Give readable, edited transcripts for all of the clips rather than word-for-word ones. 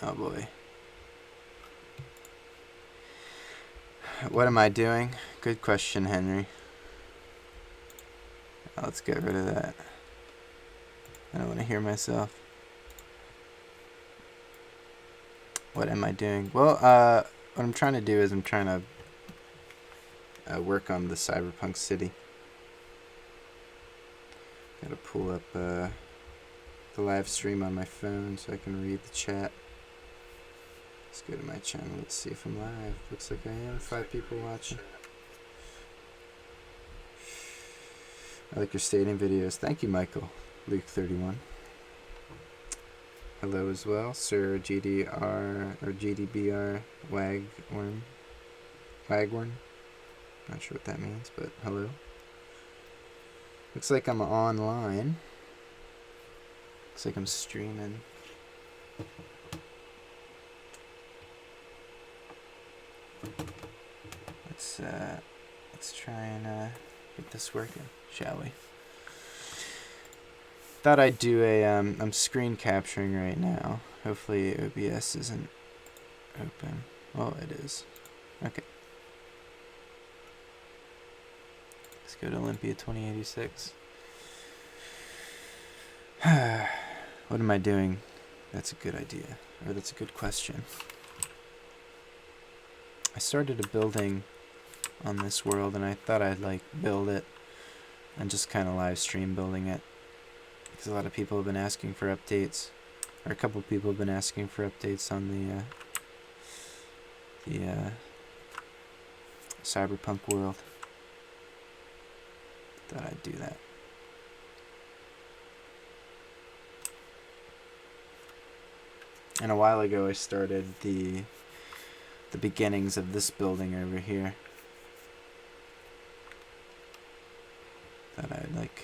Oh boy. What am I doing? Good question, Henry. Let's get rid of that. I don't want to hear myself. What am I doing? Well, what I'm trying to do is I'm trying to work on the Cyberpunk city. Gotta pull up the live stream on my phone so I can read the chat. Let's go to my channel. Let's see if I'm live. Looks like I am. 5 people watching. I like your stadium videos. Thank you, Michael. Luke31. Hello as well, Sir GDR or GDBR Wagworm. Not sure what that means, but hello. Looks like I'm online. Looks like I'm streaming. Let's try and get this working, shall we? Thought I'd do a I'm screen capturing right now. Hopefully OBS isn't open. Oh, it is. Okay. Let's go to Olympia 2086. What am I doing? That's a good idea, or that's a good question. I started a building on this world, and I thought I'd like build it and just kind of live stream building it. Because a lot of people have been asking for updates, or a couple people have been asking for updates on the Cyberpunk world. Thought I'd do that. And a while ago I started the beginnings of this building over here. Thought I'd like,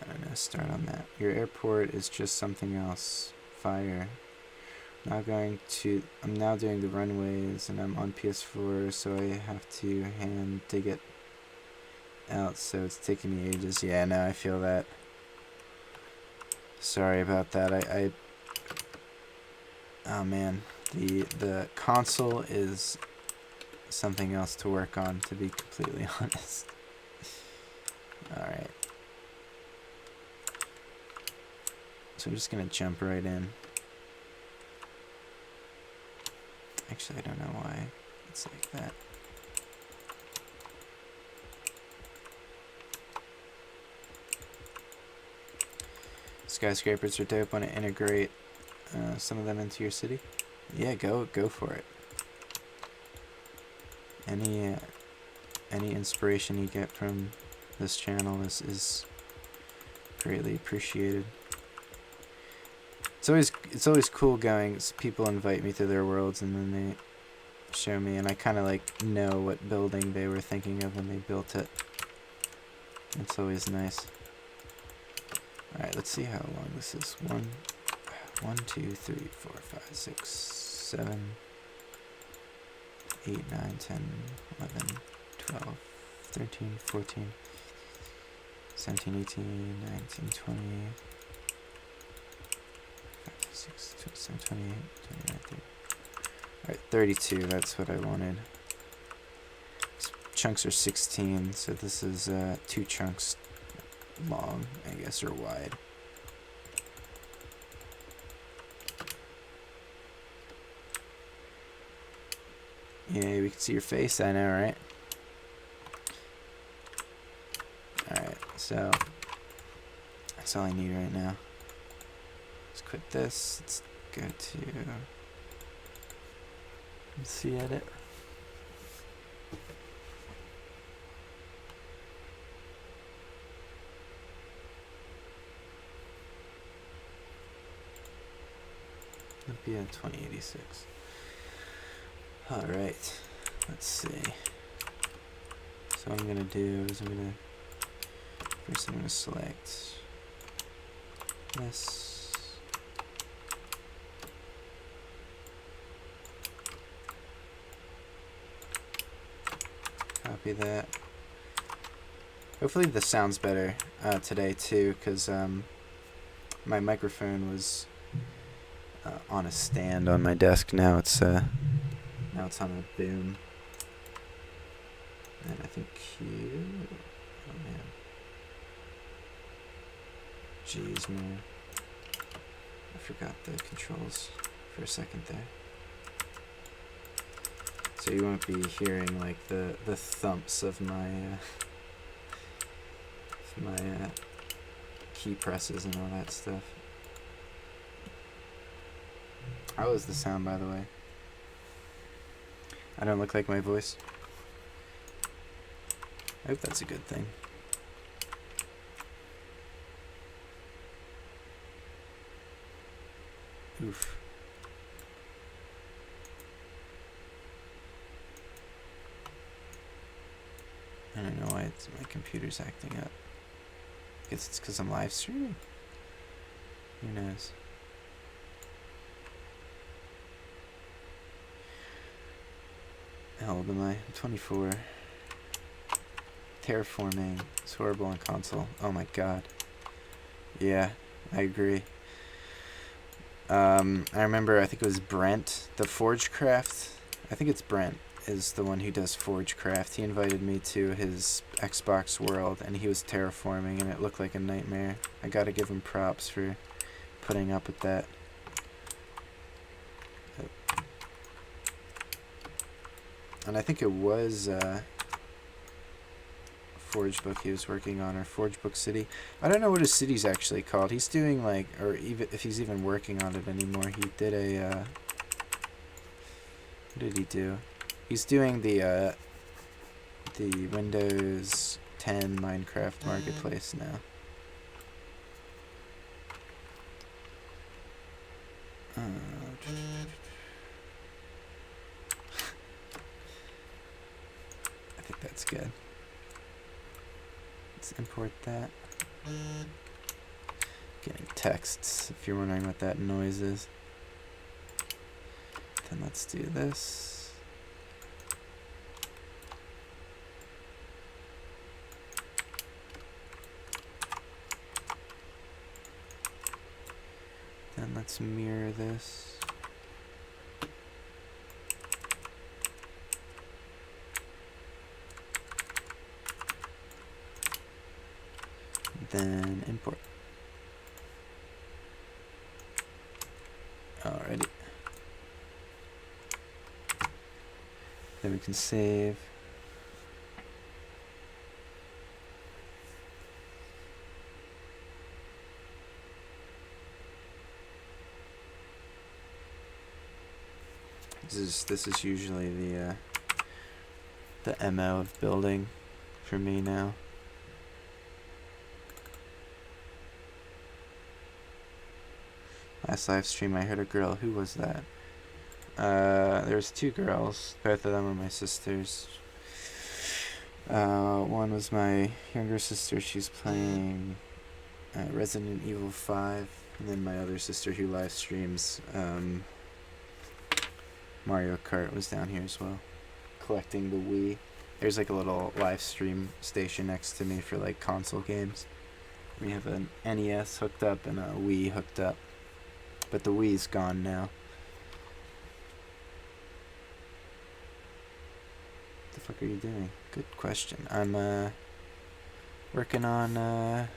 I don't know, start on that. Your airport is just something else. Fire. I'm now doing the runways, and I'm on PS4, so I have to hand dig it out, so it's taking me ages. Yeah, no, I feel that. Sorry about that. Oh man, the console is something else to work on, to be completely honest. Alright. So I'm just gonna jump right in. Actually, I don't know why it's like that. Skyscrapers are dope. Want to integrate some of them into your city? Yeah, go for it. Any inspiration you get from this channel is greatly appreciated. It's always cool going. People invite me to their worlds and then they show me, and I kind of like know what building they were thinking of when they built it. It's always nice. Alright, let's see how long this is. 1, 2, 3, 4, 5, 6, 7, 8, 9, 10, 11, 12, 13, 14, 17, 18, 19, 20, 26, 27, 28, 29, 30. Alright, 32, that's what I wanted. These chunks are 16, so this is 2 chunks long, I guess, or wide. Yeah, we can see your face, I know, right? Alright, so that's all I need right now. Let's quit this. Let's go to see edit. Olympia 2086. Alright, let's see. So what I'm gonna do is first I'm gonna select this. Copy that. Hopefully this sounds better today too, because my microphone was on a stand on my desk. Now it's on a boom. And I think oh man. Jeez, man. I forgot the controls for a second there. So you won't be hearing like the thumps of my key presses and all that stuff. How is the sound, by the way? I don't look like my voice. I hope that's a good thing. Oof. I don't know why my computer's acting up. I guess it's because I'm live streaming. Who knows? How old am I? I'm 24. Terraforming is horrible on console. Oh my god. Yeah, I agree. I remember, I think it was Brent, the Forgecraft. I think it's Brent is the one who does Forgecraft. He invited me to his Xbox world, and he was terraforming, and it looked like a nightmare. I gotta give him props for putting up with that. And I think it was Forge Book he was working on, or Forge Book City. I don't know what his city's actually called. He's doing like, or even if he's even working on it anymore. He did a what did he do? He's doing the Windows 10 Minecraft marketplace now. I think that's good. Let's import that. Getting texts, if you're wondering what that noise is. Then let's do this. Then let's mirror this. Then import. Alrighty. Then we can save. This is usually the MO of building for me now. Last live stream I heard a girl. Who was that? There was two girls. Both of them were my sisters. One was my younger sister. She's playing Resident Evil 5. And then my other sister who live streams Mario Kart was down here as well, collecting the Wii. There's like a little live stream station next to me for like console games. We have an NES hooked up and a Wii hooked up. But the Wii's gone now. What the fuck are you doing? Good question. I'm working on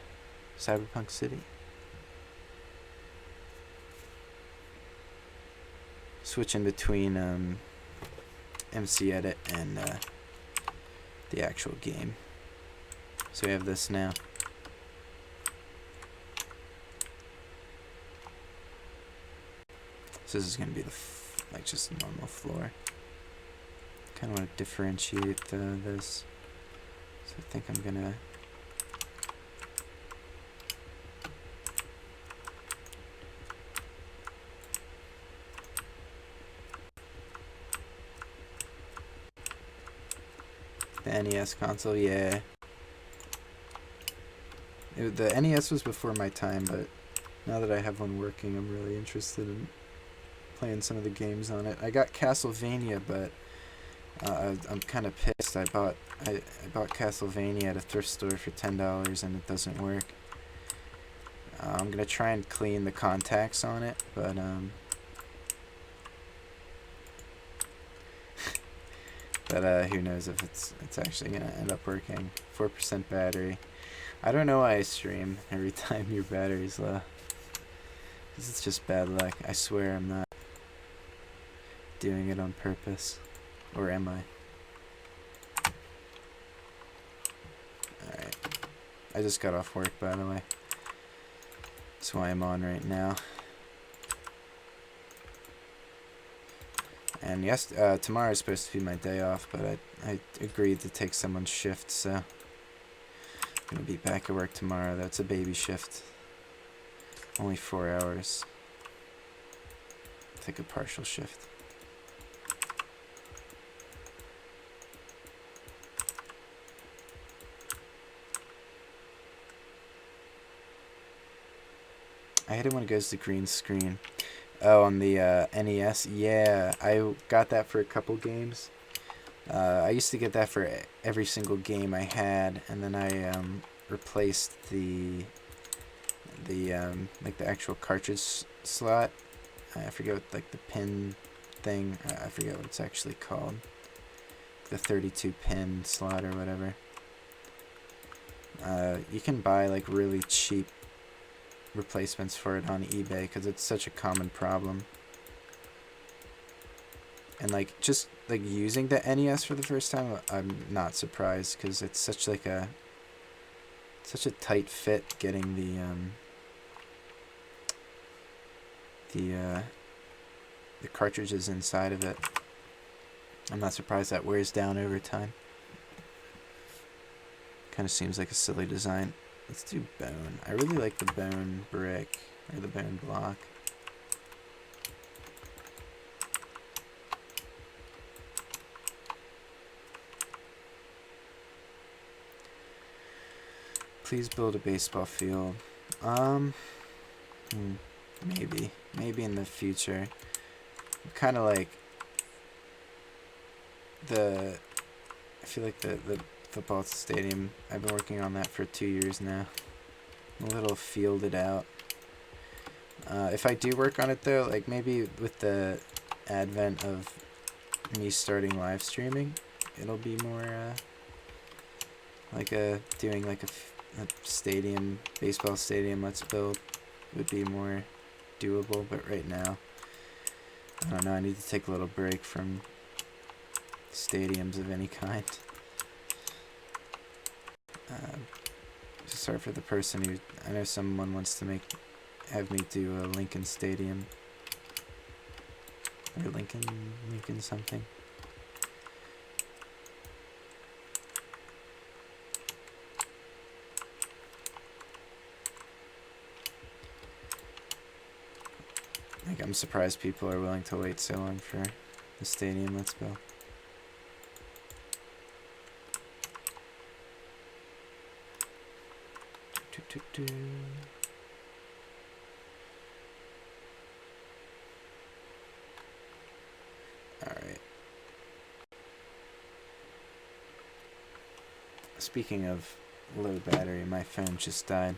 Cyberpunk City. Switching between MC Edit and the actual game. So we have this now. So this is going to be like just a normal floor. Kind of want to differentiate this. So I think I'm going to the NES console, yeah. The NES was before my time, but now that I have one working, I'm really interested in playing some of the games on it. I got Castlevania, but I'm kind of pissed. I bought Castlevania at a thrift store for $10 and it doesn't work. I'm gonna try and clean the contacts on it, but But who knows if it's actually gonna end up working. 4% battery. I don't know why I stream every time your battery's low. Cause it's just bad luck. I swear I'm not doing it on purpose. Or am I? Alright. I just got off work, by the way. That's why I'm on right now. And yes, tomorrow is supposed to be my day off, but I agreed to take someone's shift, so I'm gonna be back at work tomorrow. That's a baby shift. Only 4 hours. Take a partial shift. I hate it when it goes to green screen. Oh, on the NES? Yeah, I got that for a couple games. I used to get that for every single game I had, and then I replaced the like the actual cartridge slot. I forget what, like the pin thing. I forget what it's actually called. The 32 pin slot or whatever. You can buy like really cheap replacements for it on eBay because it's such a common problem. And like just like using the NES for the first time, I'm not surprised because it's such like such a tight fit getting the cartridges inside of it. I'm not surprised that wears down over time. Kind of seems like a silly design. Let's do bone. I really like the bone brick, or the bone block. Please build a baseball field. Maybe. Maybe in the future. Kind of like I feel like the football stadium, I've been working on that for 2 years now. I'm a little fielded out. If I do work on it though, like maybe with the advent of me starting live streaming, it'll be more like doing like a stadium, baseball stadium let's build would be more doable. But right now, I don't know, I need to take a little break from stadiums of any kind. Sorry for the person who, I know someone wants to have me do a Lincoln Stadium, or Lincoln something. Like, I'm surprised people are willing to wait so long for the stadium let's build. Alright. Speaking of low battery, my phone just died.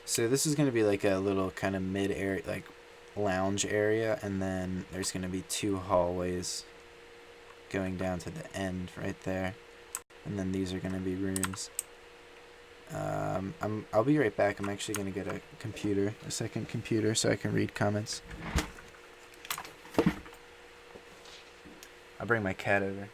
So this is going to be like a little kind of mid-area, like lounge area, and then there's going to be 2 hallways going down to the end right there, and then these are going to be rooms. I'll be right back. I'm actually going to get a second computer, so I can read comments. I'll bring my cat over.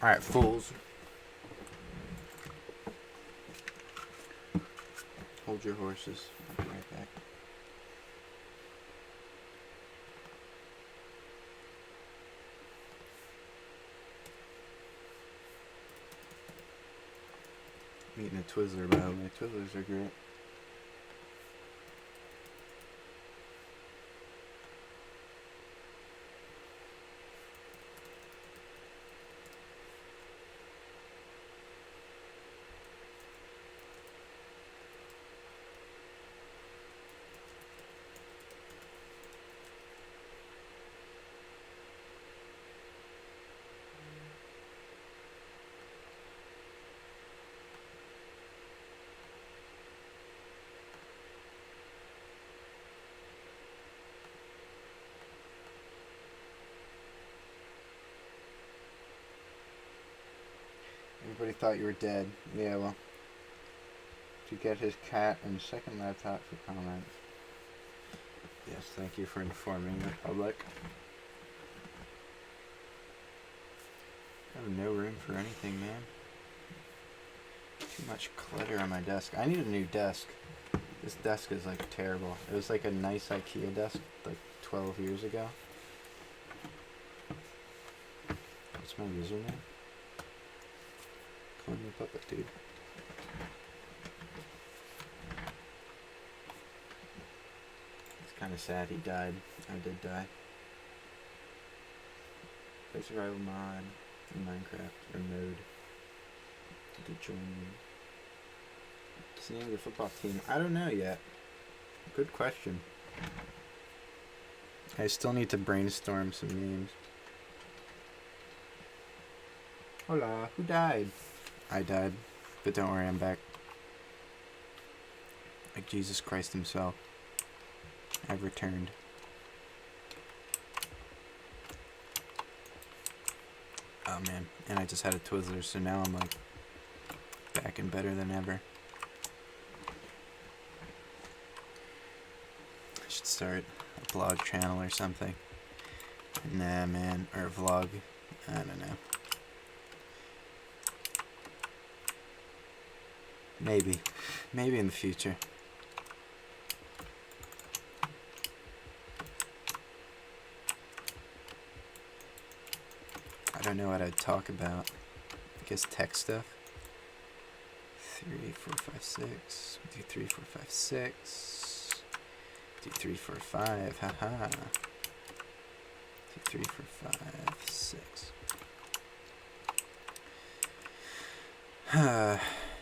Alright, fools. Hold your horses. I'll be right back. I'm eating a Twizzler, by the way. Twizzlers are great. Everybody thought you were dead. Yeah, well. To get his cat and second laptop for comments. Yes, thank you for informing the public. I have no room for anything, man. Too much clutter on my desk. I need a new desk. This desk is like terrible. It was like a nice IKEA desk like 12 years ago. What's my username? Call me puppet, dude. It's kind of sad he died. I did die. Play survival mod in Minecraft or mode. To join me. What's the name of the football team? I don't know yet. Good question. I still need to brainstorm some names. Hola, who died? I died, but don't worry, I'm back. Like Jesus Christ himself. I've returned. Oh man, and I just had a Twizzler, so now I'm like back and better than ever. I should start a blog channel or something. Nah, man, or a vlog. I don't know. Maybe. Maybe in the future. I don't know what I'd talk about. I guess tech stuff. 3, 4, 5, 6. Do 3, 4, 5, 6. Do 3, 4, 5. Haha. Do 3, 4, 5, 6.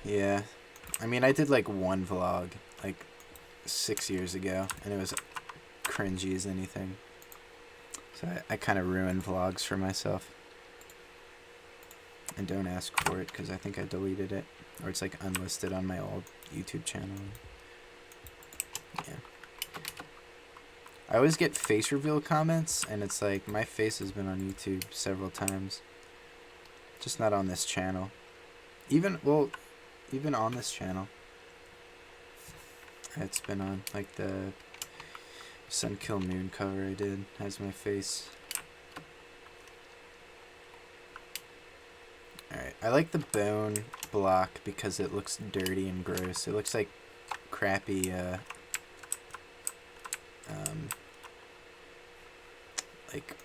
Yeah. I mean, I did like one vlog like 6 years ago, and it was cringy as anything. So I kind of ruined vlogs for myself. And don't ask for it, because I think I deleted it. Or it's like unlisted on my old YouTube channel. Yeah. I always get face reveal comments, and it's like, my face has been on YouTube several times. Just not on this channel. Even on this channel. It's been on, like the Sun Kill Moon cover I did has my face. Alright, I like the bone block because it looks dirty and gross. It looks like crappy, like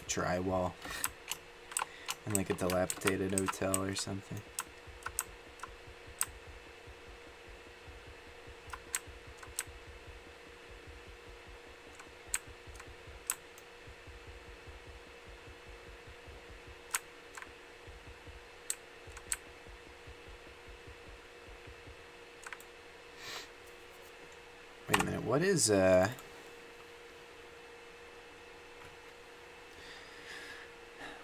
drywall in like a dilapidated hotel or something. Wait a minute, what is,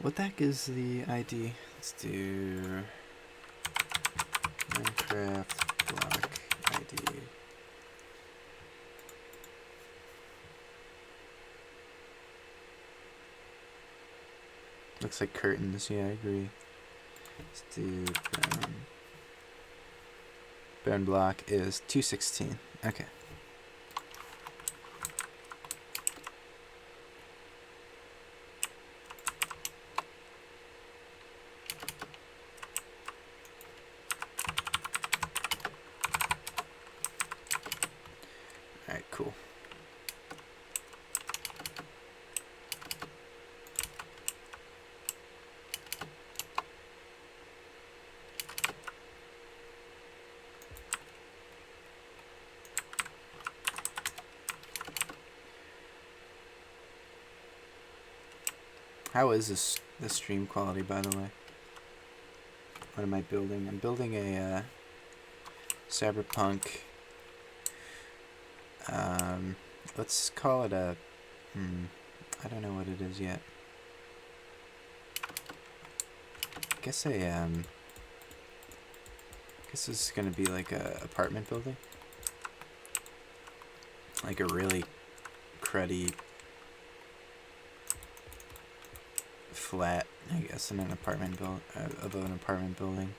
what the heck is the ID? Let's do Minecraft block ID. Looks like curtains, yeah, I agree. Let's do bone block is 216. Okay. How is the stream quality, by the way? What am I building? I'm building a Cyberpunk. Let's call it a. I don't know what it is yet. I guess guess this is gonna be like a apartment building, like a really cruddy flat, I guess, in an apartment of an apartment building.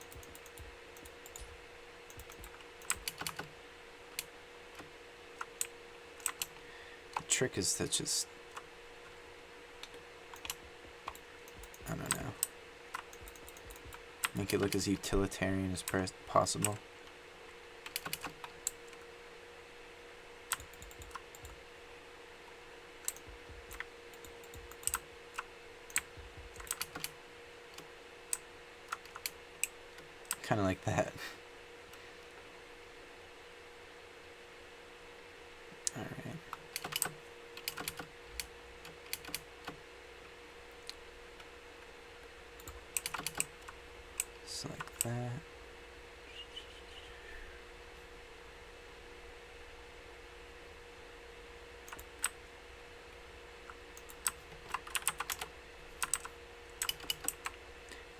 The trick is to just, I don't know, make it look as utilitarian as possible. Kind of like that. All right. Just like that.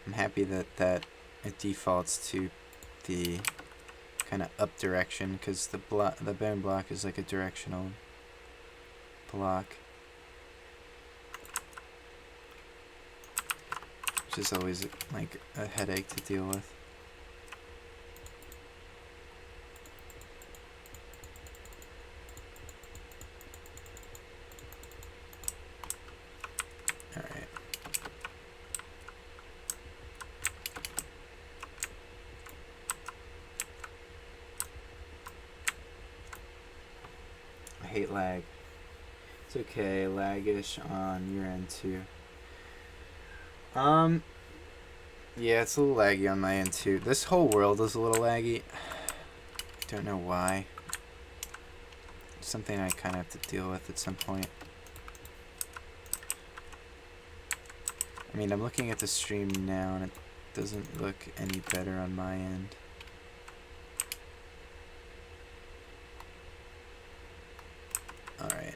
I'm happy that it defaults to the kind of up direction, because the bone block is like a directional block, which is always like a headache to deal with. All right. I hate lag. It's okay, laggish on your end too. Yeah, it's a little laggy on my end too. This whole world is a little laggy. I don't know why. It's something I kind of have to deal with at some point. I mean, I'm looking at the stream now and it doesn't look any better on my end. Alright.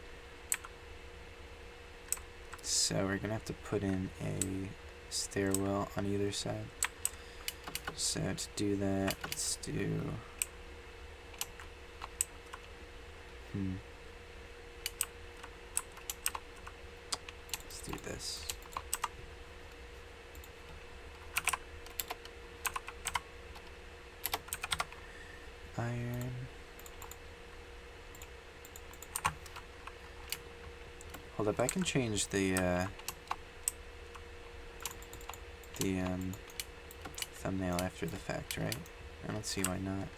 So we're gonna have to put in a stairwell on either side. So to do that, let's do... Let's do this. Iron. Hold up, I can change the thumbnail after the fact, right? I don't see why not.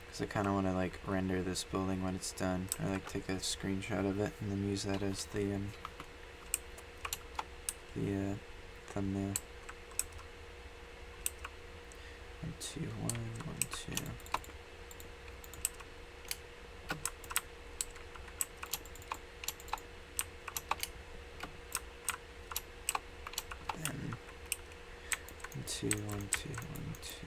Because I kind of want to like render this building when it's done, or like take a screenshot of it and then use that as the thumbnail. 1, 2, 1, 1, 2. Then 1, 2, 1, 2, 1, 2.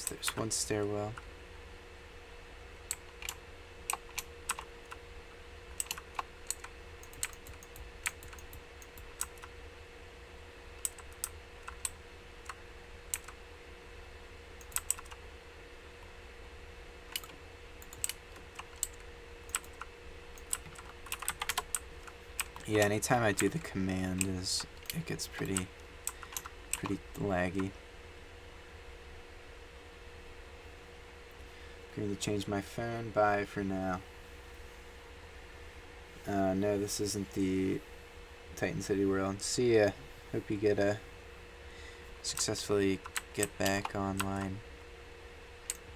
There's one stairwell. Yeah, anytime I do the command it gets pretty laggy. Going to change my phone. Bye for now. No, this isn't the Titan City world. See ya. Hope you get successfully get back online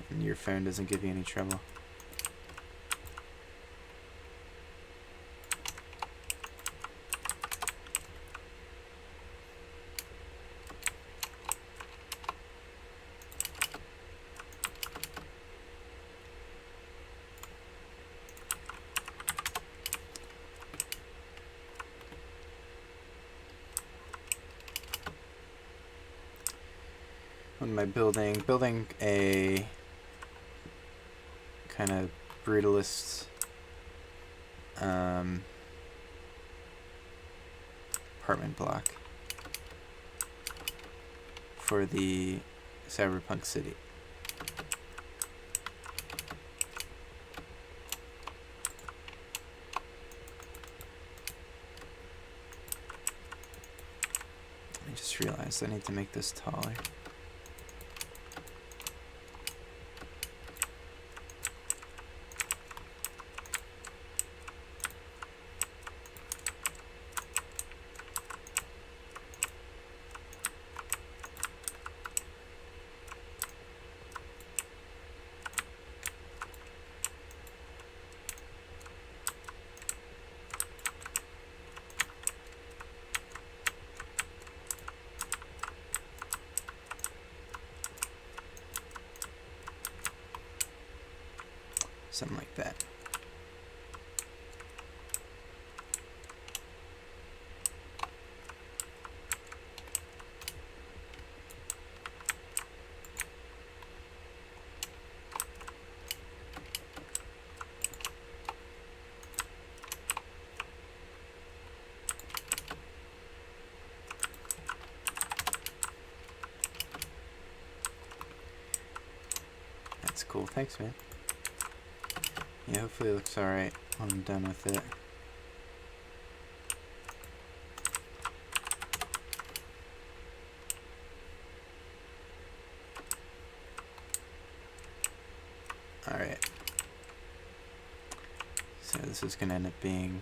and your phone doesn't give you any trouble. What am I building? Building a kind of brutalist apartment block for the Cyberpunk city. I just realized I need to make this taller. Something like that. That's cool. Thanks, man. Yeah, hopefully it looks alright when I'm done with it. Alright. So this is going to end up being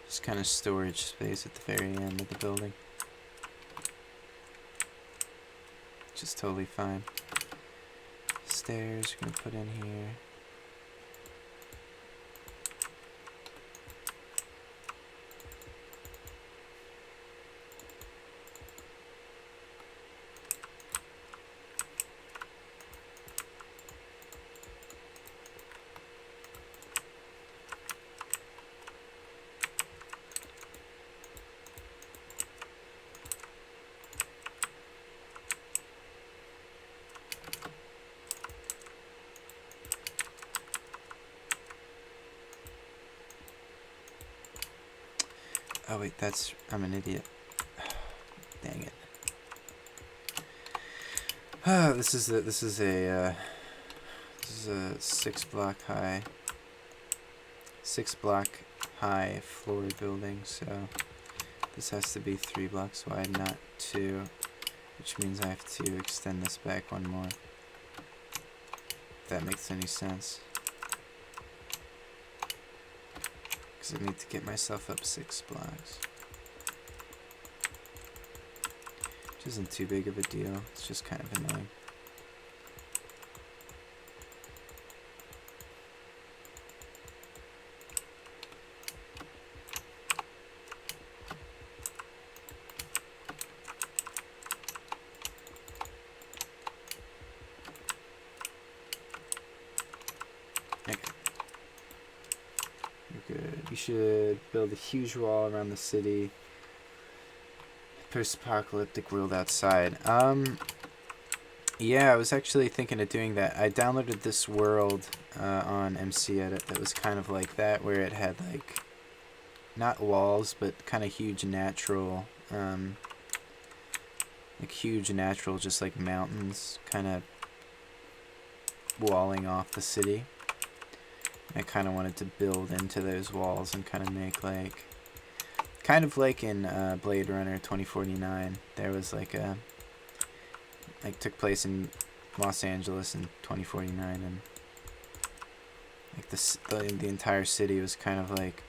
just kind of storage space at the very end of the building. Which is totally fine. Stairs, we're going to put in here. Oh wait, I'm an idiot. Dang it. This is a 6 block high floor building, so this has to be 3 blocks wide, not 2, which means I have to extend this back one more. If that makes any sense. I need to get myself up 6 blocks. Which isn't too big of a deal, it's just kind of annoying. We should build a huge wall around the city. Post-apocalyptic world outside. Yeah, I was actually thinking of doing that. I downloaded this world on MC Edit that was kind of like that, where it had like not walls, but kind of huge natural, just like mountains, kind of walling off the city. I kind of wanted to build into those walls and kind of make like Kind of like in Blade Runner 2049, there was took place in Los Angeles in 2049, and the entire city was kind of like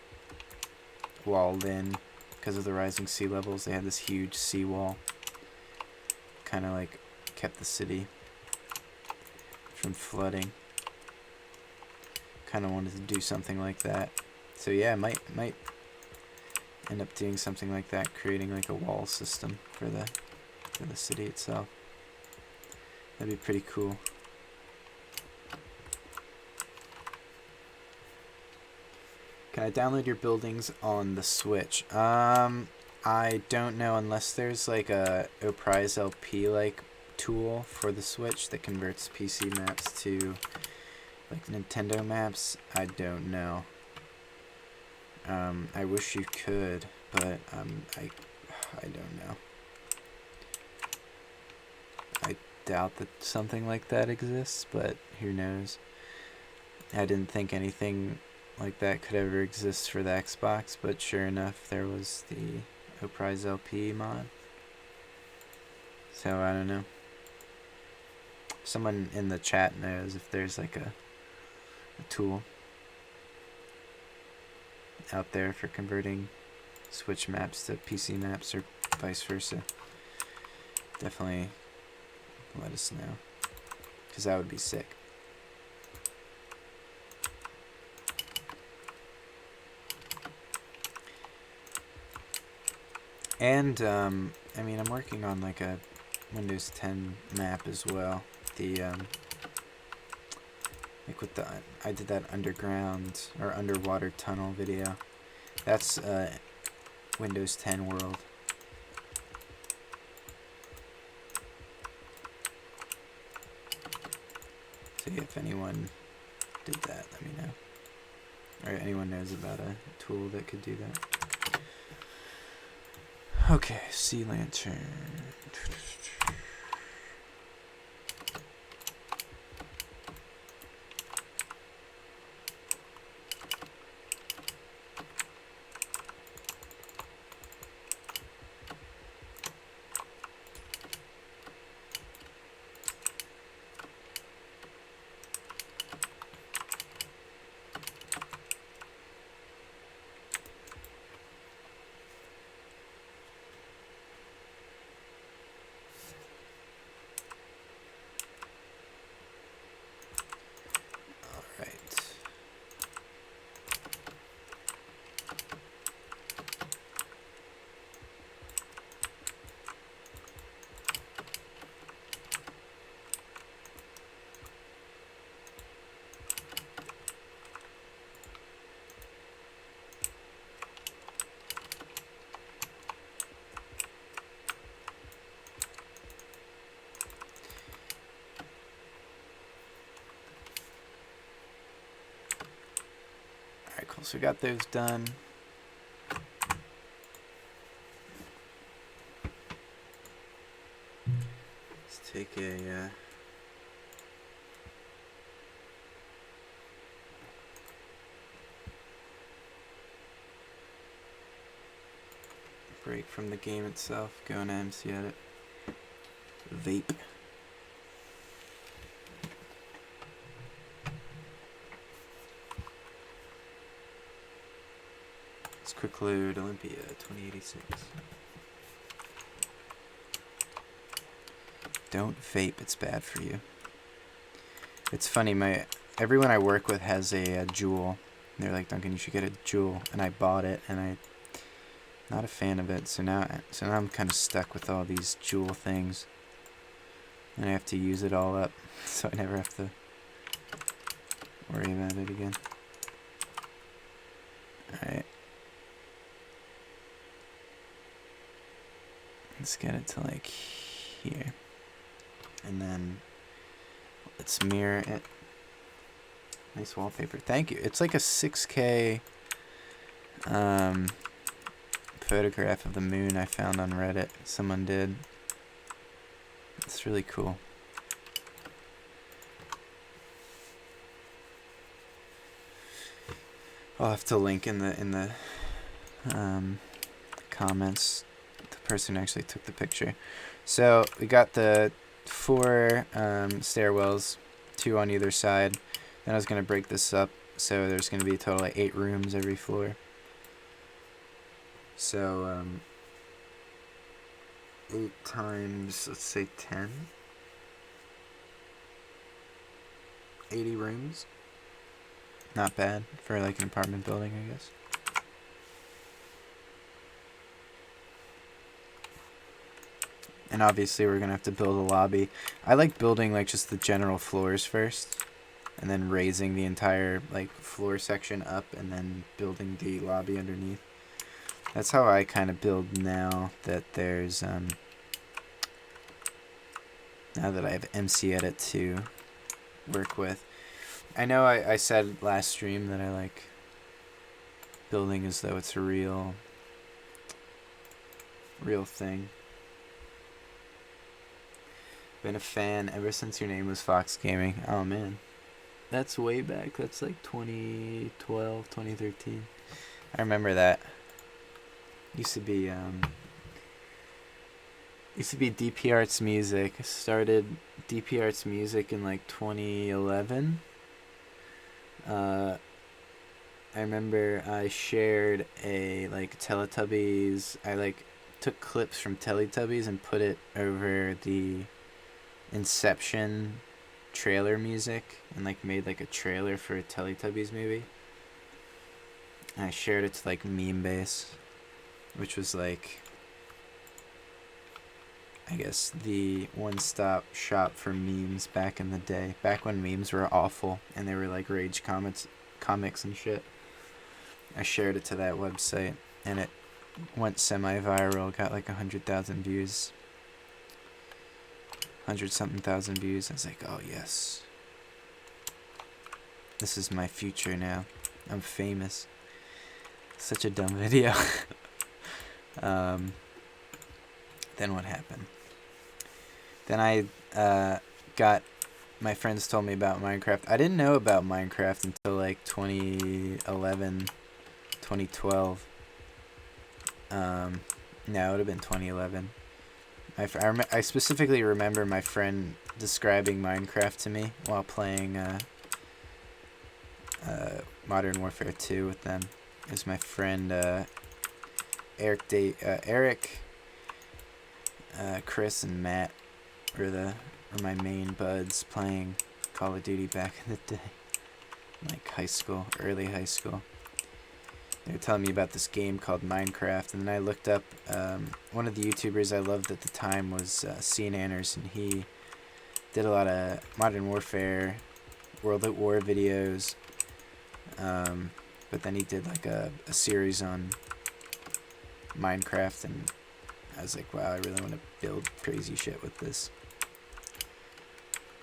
walled in because of the rising sea levels. They had this huge seawall, kind of like kept the city from flooding. Kind of wanted to do something like that. So yeah, might end up doing something like that, creating like a wall system for the city itself. That'd be pretty cool. Can I download your buildings on the Switch? I don't know, unless there's like a Oprise LP like tool for the Switch that converts PC maps to like Nintendo maps. I don't know. I wish you could, but I don't know. I doubt that something like that exists, but who knows? I didn't think anything like that could ever exist for the Xbox, but sure enough, there was the Oprise LP mod. So I don't know. Someone in the chat knows if there's like a tool out there for converting Switch maps to PC maps or vice versa. Definitely let us know, because that would be sick. And I mean, I'm working on like a Windows 10 map as well. The like with the I did that underground or underwater tunnel video. That's Windows 10 world. So if anyone did that, let me know. Or anyone knows about a tool that could do that. Okay, Sea Lantern. Alright, cool. So we got those done. Let's take a break from the game itself. Go into MC Edit. Vape. Let's quick load Olympia 2086. Don't vape, it's bad for you. It's funny, everyone I work with has a Juul. They're like, Duncan, you should get a Juul, and I bought it, and I'm not a fan of it. So now I'm kind of stuck with all these Juul things, and I have to use it all up, so I never have to worry about it again. All right. Let's get it to like here. And then let's mirror it. Nice wallpaper. Thank you. It's like a 6K photograph of the moon I found on Reddit. Someone did. It's really cool. I'll have to link in the comments. The person who actually took the picture. So we got the 4 stairwells, 2 on either side. Then I was going to break this up, so there's going to be a total of 8 rooms every floor. So 8 times, let's say 10. 80 rooms. Not bad for like an apartment building, I guess. And obviously we're gonna have to build a lobby. I like building like just the general floors first, and then raising the entire like floor section up, and then building the lobby underneath. That's how I kind of build now that there's now that I have MC Edit to work with. I know I said last stream that I like building as though it's a real thing. Been a fan ever since your name was Fox Gaming. Oh man, that's way back. That's like 2012, 2013. I remember that. Used to be DP Arts Music. I started DP Arts Music in like 2011. I remember I shared a like Teletubbies. I like took clips from Teletubbies and put it over the Inception trailer music and like made like a trailer for a Teletubbies movie. And I shared it to like Memebase, which was like, I guess, the one-stop shop for memes back in the day. Back when memes were awful and they were like Rage comics and shit. I shared it to that website and it went semi-viral, got like 100,000 views. 100-something thousand views. I was like, oh yes. This is my future now. I'm famous. Such a dumb video. Then what happened? Then I got, my friends told me about Minecraft. I didn't know about Minecraft until like 2011, 2012. No, it would have been 2011. I specifically remember my friend describing Minecraft to me while playing Modern Warfare 2 with them. It was my friend Eric, Chris, and Matt were my main buds playing Call of Duty back in the day, like high school, early high school. They were telling me about this game called Minecraft, and then I looked up one of the YouTubers I loved at the time was CNanners, and he did a lot of Modern Warfare, World at War videos, but then he did like a series on Minecraft, and I was like, wow, I really want to build crazy shit with this.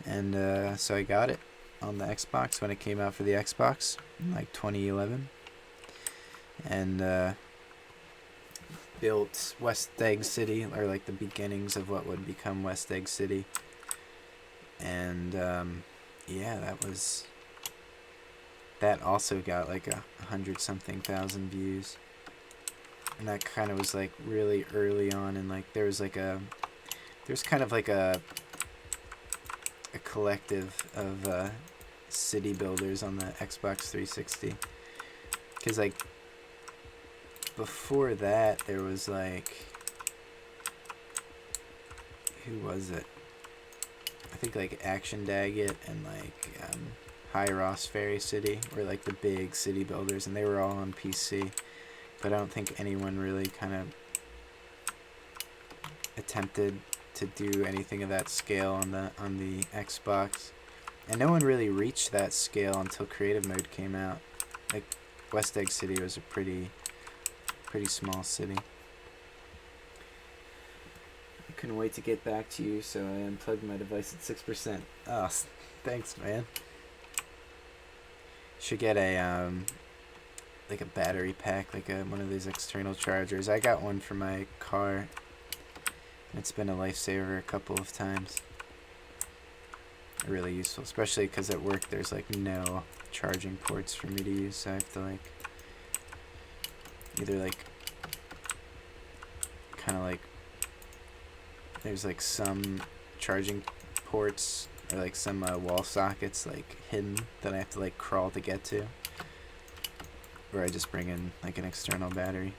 And so I got it on the Xbox when it came out for the Xbox in like 2011. And built West Egg City, or like the beginnings of what would become West Egg City. And yeah, that also got like 100-something thousand views. And that kind of was like really early on, and like there's kind of like a collective of city builders on the Xbox 360. Because like before that, there was like, who was it? I think like Action Daggett and like High Ross Fairy City were like the big city builders, and they were all on PC. But I don't think anyone really kind of attempted to do anything of that scale on the Xbox, and no one really reached that scale until creative mode came out. Like West Egg City was a pretty small city. I couldn't wait to get back to you, so I unplugged my device at 6%. Oh, thanks, man. Should get a like a battery pack, like one of these external chargers. I got one for my car. It's been a lifesaver a couple of times. Really useful, especially because at work there's like no charging ports for me to use, so I have to like either like kind of like, there's like some charging ports or like some wall sockets like hidden that I have to like crawl to get to, where I just bring in like an external battery.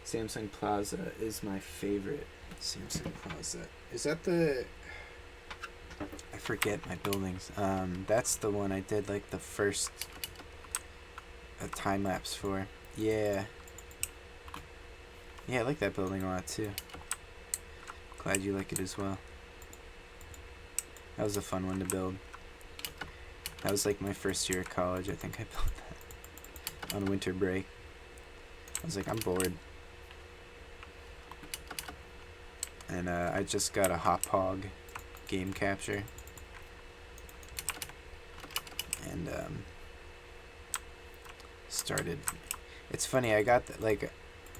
Samsung Plaza is my favorite. Samsung Plaza. Is that the... I forget my buildings. That's the one I did like the first time lapse for. Yeah. Yeah, I like that building a lot too. Glad you like it as well. That was a fun one to build. That was like my first year of college. I think I built that on winter break. I was like, I'm bored. And I just got a Hop Hog game capture. And started. It's funny, I got like,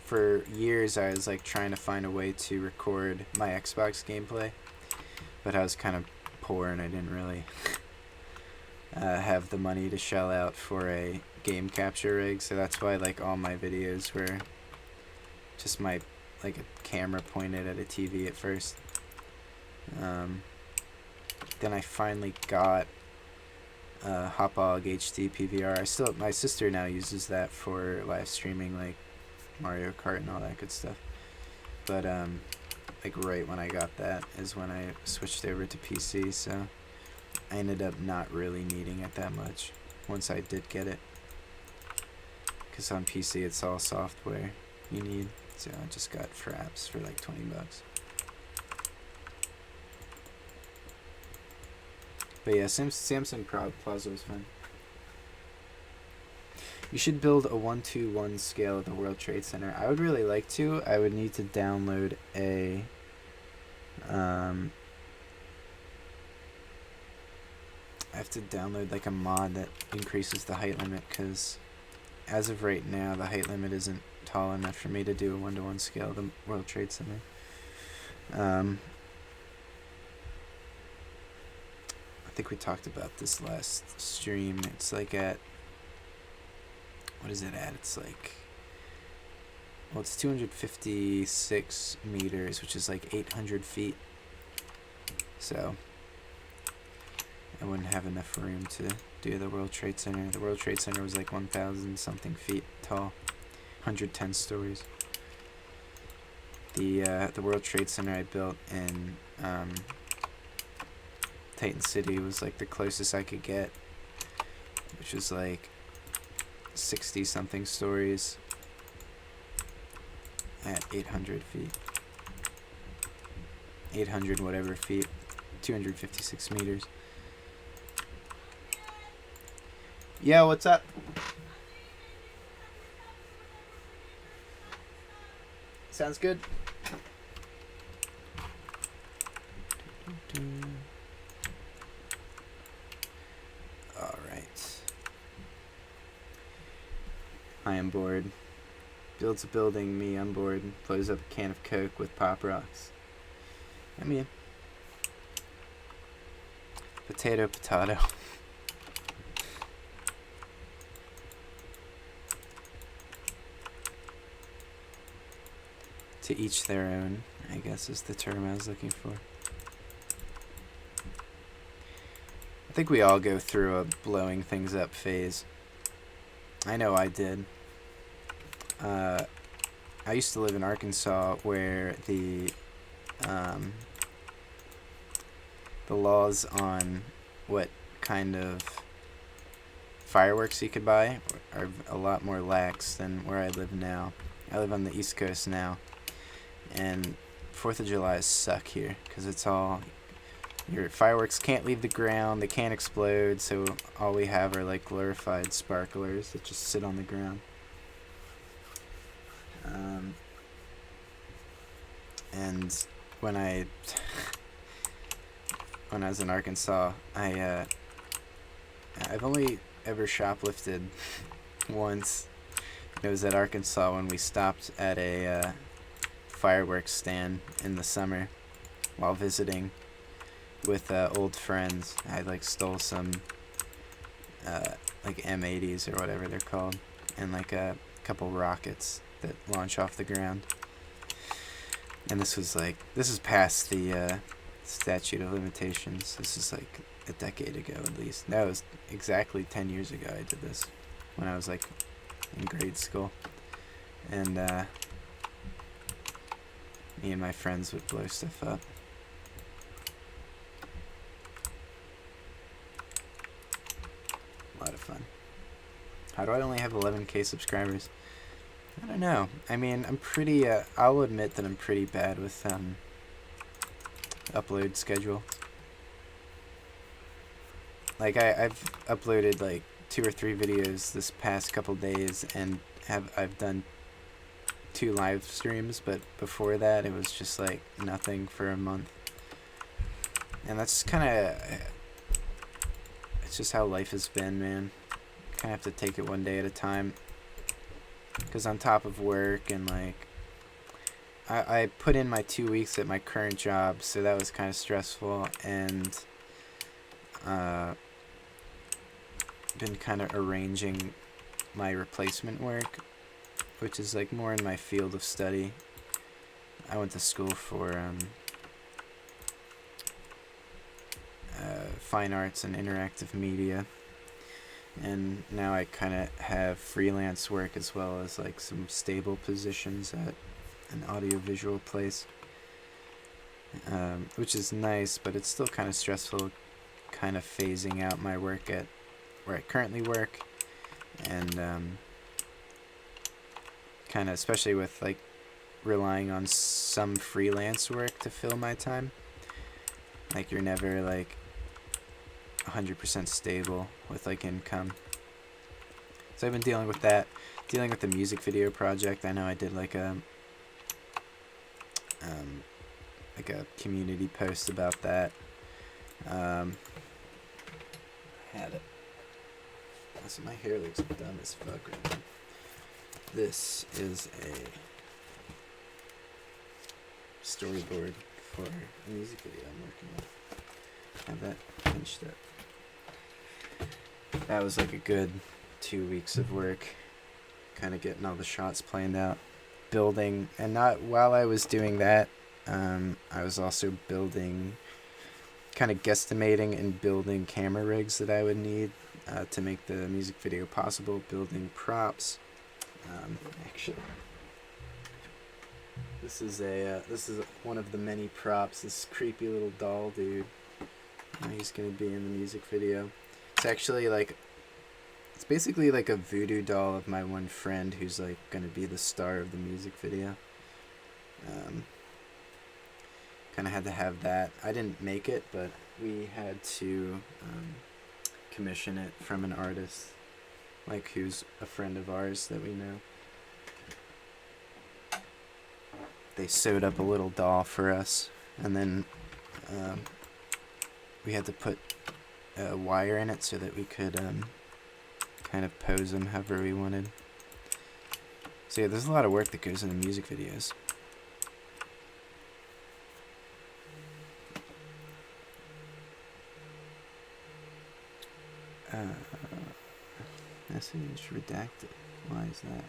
for years I was like trying to find a way to record my Xbox gameplay, but I was kind of poor and I didn't really have the money to shell out for a game capture rig, so that's why like all my videos were just my like a camera pointed at a TV at first. Then I finally got Hopog HD PVR. My sister now uses that for live streaming like Mario Kart and all that good stuff. But like right when I got that is when I switched over to PC, so I ended up not really needing it that much once I did get it. Because on PC it's all software you need. So I just got Fraps for like $20. But yeah, Samsung Plaza was fun. You should build a 1-to-1 scale of the World Trade Center. I would really like to. I would need to download a I have to download like a mod that increases the height limit, because as of right now the height limit isn't tall enough for me to do a 1-to-1 scale of the World Trade Center. I think we talked about this last stream. It's like at, what is it at? It's like, well, it's 256 meters, which is like 800 feet. So I wouldn't have enough room to do the World Trade Center. The World Trade Center was like 1,000 something feet tall, 110 stories. The World Trade Center I built in Titan City was like the closest I could get, which was like 60 something stories at 800 feet. 800 whatever feet, 256 meters. Yeah, what's up? Sounds good. Alright. I am bored. Builds a building, me, I'm bored. Blows up a can of Coke with Pop Rocks. I mean, potato. To each their own, I guess is the term I was looking for. I think we all go through a blowing things up phase. I know I did. I used to live in Arkansas, where the laws on what kind of fireworks you could buy are a lot more lax than where I live now. I live on the East Coast now, and 4th of July suck here, because it's all, your fireworks can't leave the ground, they can't explode, so all we have are like glorified sparklers that just sit on the ground. And when I was in Arkansas, I've only ever shoplifted once. It was at Arkansas when we stopped at a fireworks stand in the summer while visiting with old friends. I like stole some like M80s or whatever they're called, and like a couple rockets that launch off the ground. And this is past the statute of limitations. This is like a decade ago at least. No, it was exactly 10 years ago I did this, when I was like in grade school. And me and my friends would blow stuff up. A lot of fun. How do I only have 11k subscribers? I don't know. I mean, I'm pretty, I'll admit that I'm pretty bad with upload schedule. Like, I've uploaded like 2 or 3 videos this past couple days, and I've done 2 live streams, but before that it was just like nothing for a month. And that's kind of, it's just how life has been, man. Kind of have to take it one day at a time. Because on top of work and like, I put in my 2 weeks at my current job, so that was kind of stressful, and been kind of arranging my replacement work, which is like more in my field of study. I went to school for fine arts and interactive media, and now I kind of have freelance work as well as like some stable positions at an audiovisual place, which is nice, but it's still kind of stressful, kind of phasing out my work at where I currently work, and kind of, especially with like relying on some freelance work to fill my time. Like, you're never like 100% stable with like income. So I've been dealing with that, dealing with the music video project. I know I did like a community post about that. I had it. So my hair looks dumb as fuck right now. This is a storyboard for a music video I'm working on. Have that finished up. That was like a good 2 weeks of work, kind of getting all the shots planned out, building, and not while I was doing that, I was also building, kind of guesstimating and building camera rigs that I would need to make the music video possible, building props. Actually, this is one of the many props. This creepy little doll dude. He's gonna be in the music video. It's actually like, it's basically like a voodoo doll of my one friend who's like gonna be the star of the music video. Kind of had to have that. I didn't make it, but we had to commission it from an artist, like who's a friend of ours that we know. They sewed up a little doll for us, and then we had to put a wire in it so that we could kind of pose them however we wanted. So yeah, there's a lot of work that goes into music videos. Message redacted. Why is that?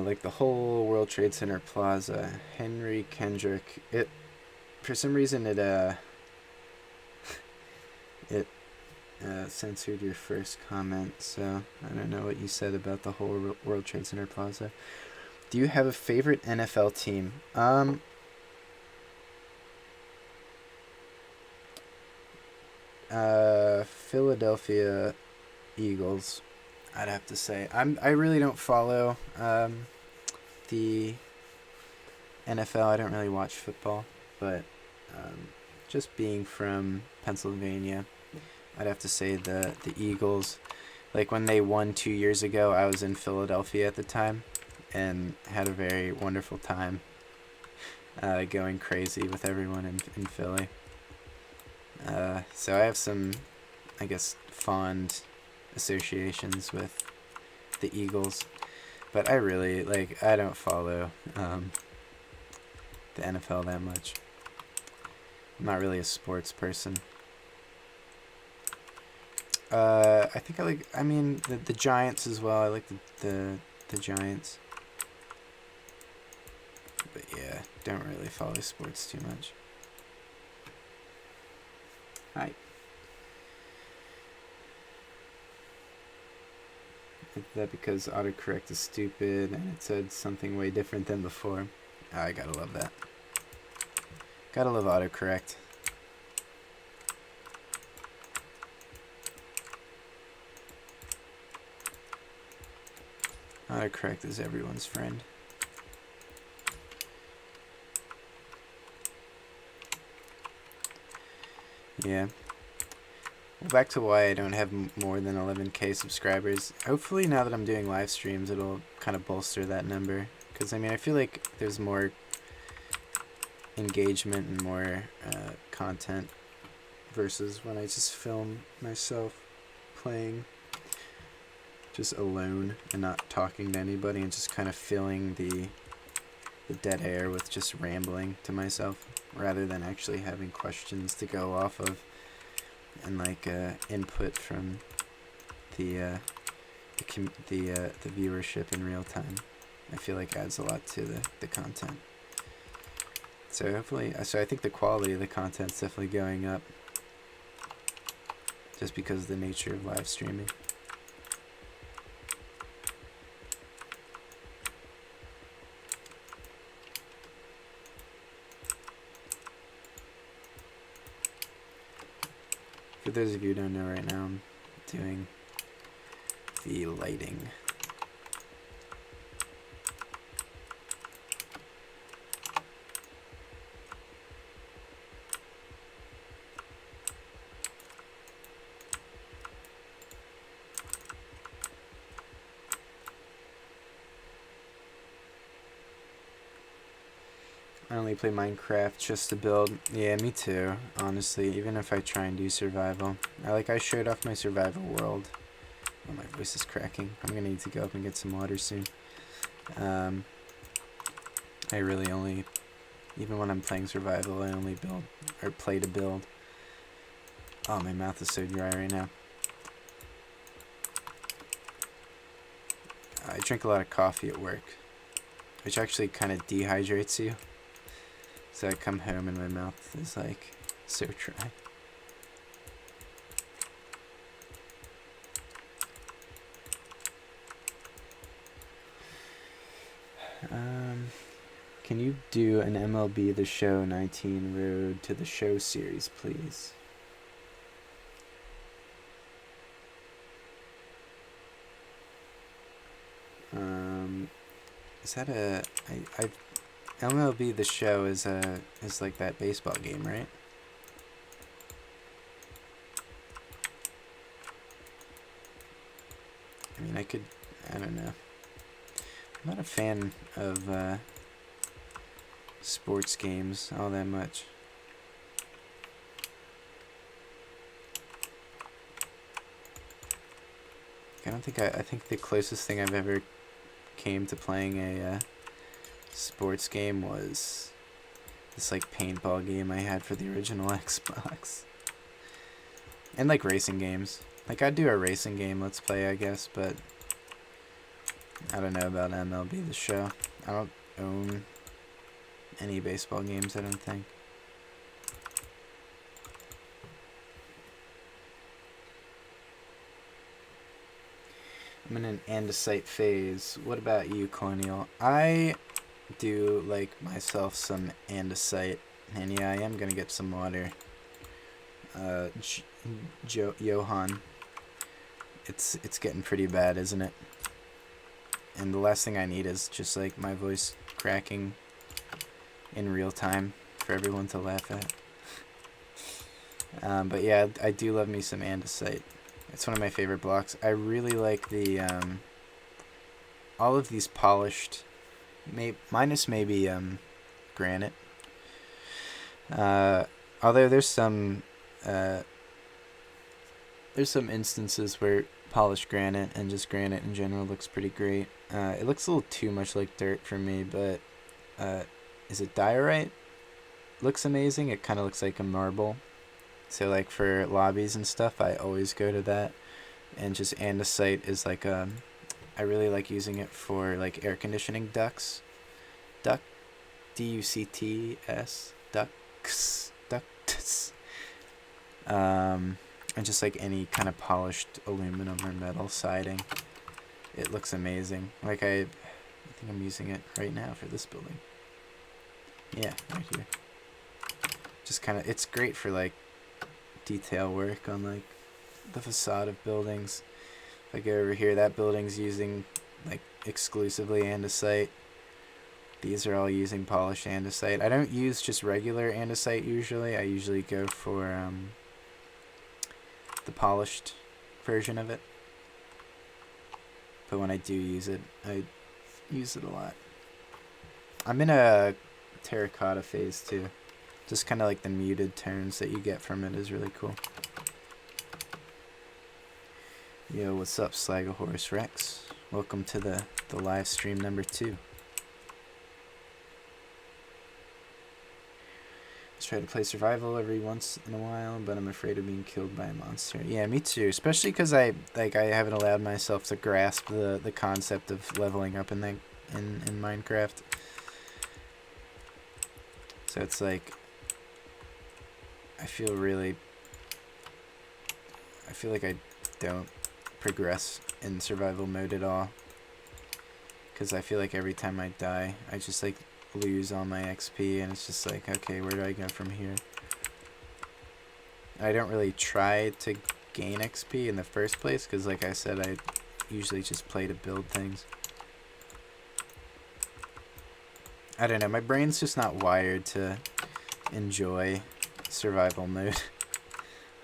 Like the whole World Trade Center Plaza, Henry Kendrick. It, for some reason, it censored your first comment, so I don't know what you said about the whole World Trade Center Plaza. Do you have a favorite NFL team? Philadelphia Eagles, I'd have to say. I really don't follow the NFL. I don't really watch football, but just being from Pennsylvania, I'd have to say the Eagles. Like when they won 2 years ago, I was in Philadelphia at the time and had a very wonderful time going crazy with everyone in Philly. So I have some, I guess, fond associations with the Eagles, but I really, like, I don't follow the NFL that much. I'm not really a sports person. I think I mean, the Giants as well. I like the Giants. But yeah, don't really follow sports too much. Hi. Is that because autocorrect is stupid and it said something way different than before? Oh, I gotta love that. Gotta love autocorrect. Autocorrect is everyone's friend. Yeah. Well, back to why I don't have more than 11k subscribers. Hopefully now that I'm doing live streams, it'll kind of bolster that number. Because, I mean, I feel like there's more engagement and more content versus when I just film myself playing just alone and not talking to anybody and just kind of filling the dead air with just rambling to myself rather than actually having questions to go off of and like input from the viewership in real time. I feel like adds a lot to the content. So hopefully, I think the quality of the content's definitely going up just because of the nature of live streaming. For those of you who don't know, right now I'm doing the lighting. I only play Minecraft just to build. Yeah, me too, honestly, even if I try and do survival. I showed off my survival world. Oh, my voice is cracking. I'm gonna need to go up and get some water soon. I really only, even when I'm playing survival, I only build, or play to build. Oh, my mouth is so dry right now. I drink a lot of coffee at work, which actually kind of dehydrates you. So I come home and my mouth is like so dry. Can you do an MLB The Show 19 Road to the Show series, please? Is that MLB The Show is like that baseball game, right? I mean, I don't know. I'm not a fan of sports games all that much. I think the closest thing I've ever came to playing a sports game was this like paintball game I had for the original Xbox. And like racing games. Like I'd do a racing game let's play, I guess, but I don't know about MLB The Show. I don't own any baseball games, I don't think. I'm in an andesite phase. What about you, Colonial? I do like myself some andesite, and yeah, I am gonna get some water. Johan, it's getting pretty bad, isn't it? And the last thing I need is just like my voice cracking in real time for everyone to laugh at. But yeah, I do love me some andesite. It's one of my favorite blocks. I really like the all of these polished, minus maybe granite. Although there's some instances where polished granite and just granite in general looks pretty great. It looks a little too much like dirt for me, but is it diorite? Looks amazing. It kind of looks like a marble. So like for lobbies and stuff, I always go to that. And just andesite is like I really like using it for like air conditioning ducts. Ducts, ducts. And just like any kind of polished aluminum or metal siding. It looks amazing. Like I think I'm using it right now for this building. Yeah, right here. Just kind of, it's great for like detail work on like the facade of buildings. If I go over here, that building's using like exclusively andesite. These are all using polished andesite. I don't use just regular andesite usually. I usually go for the polished version of it. But when I do use it, I use it a lot. I'm in a terracotta phase too. Just kind of like the muted tones that you get from it is really cool. Yo, what's up, Slagahorse Rex? Welcome to the live stream number 2. Let's try to play survival every once in a while, but I'm afraid of being killed by a monster. Yeah, me too. Especially because I haven't allowed myself to grasp the concept of leveling up in Minecraft. So it's like I feel like I don't progress in survival mode at all, because I feel like every time I die I just like lose all my XP, and it's just like, okay, where do I go from here? I don't really try to gain XP in the first place, because like I said, I usually just play to build things. I don't know, my brain's just not wired to enjoy survival mode.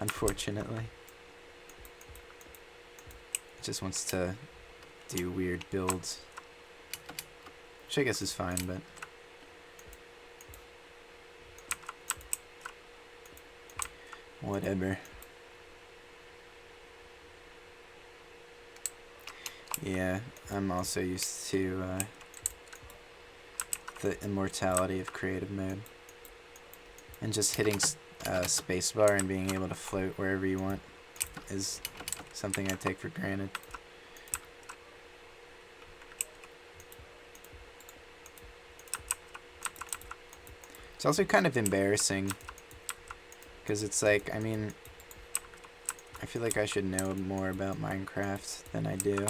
Unfortunately, it just wants to do weird builds, which I guess is fine, but whatever. Yeah, I'm also used to the immortality of creative mode, and just hitting spacebar and being able to float wherever you want is something I take for granted. It's also kind of embarrassing, because it's like, I mean, I feel like I should know more about Minecraft than I do.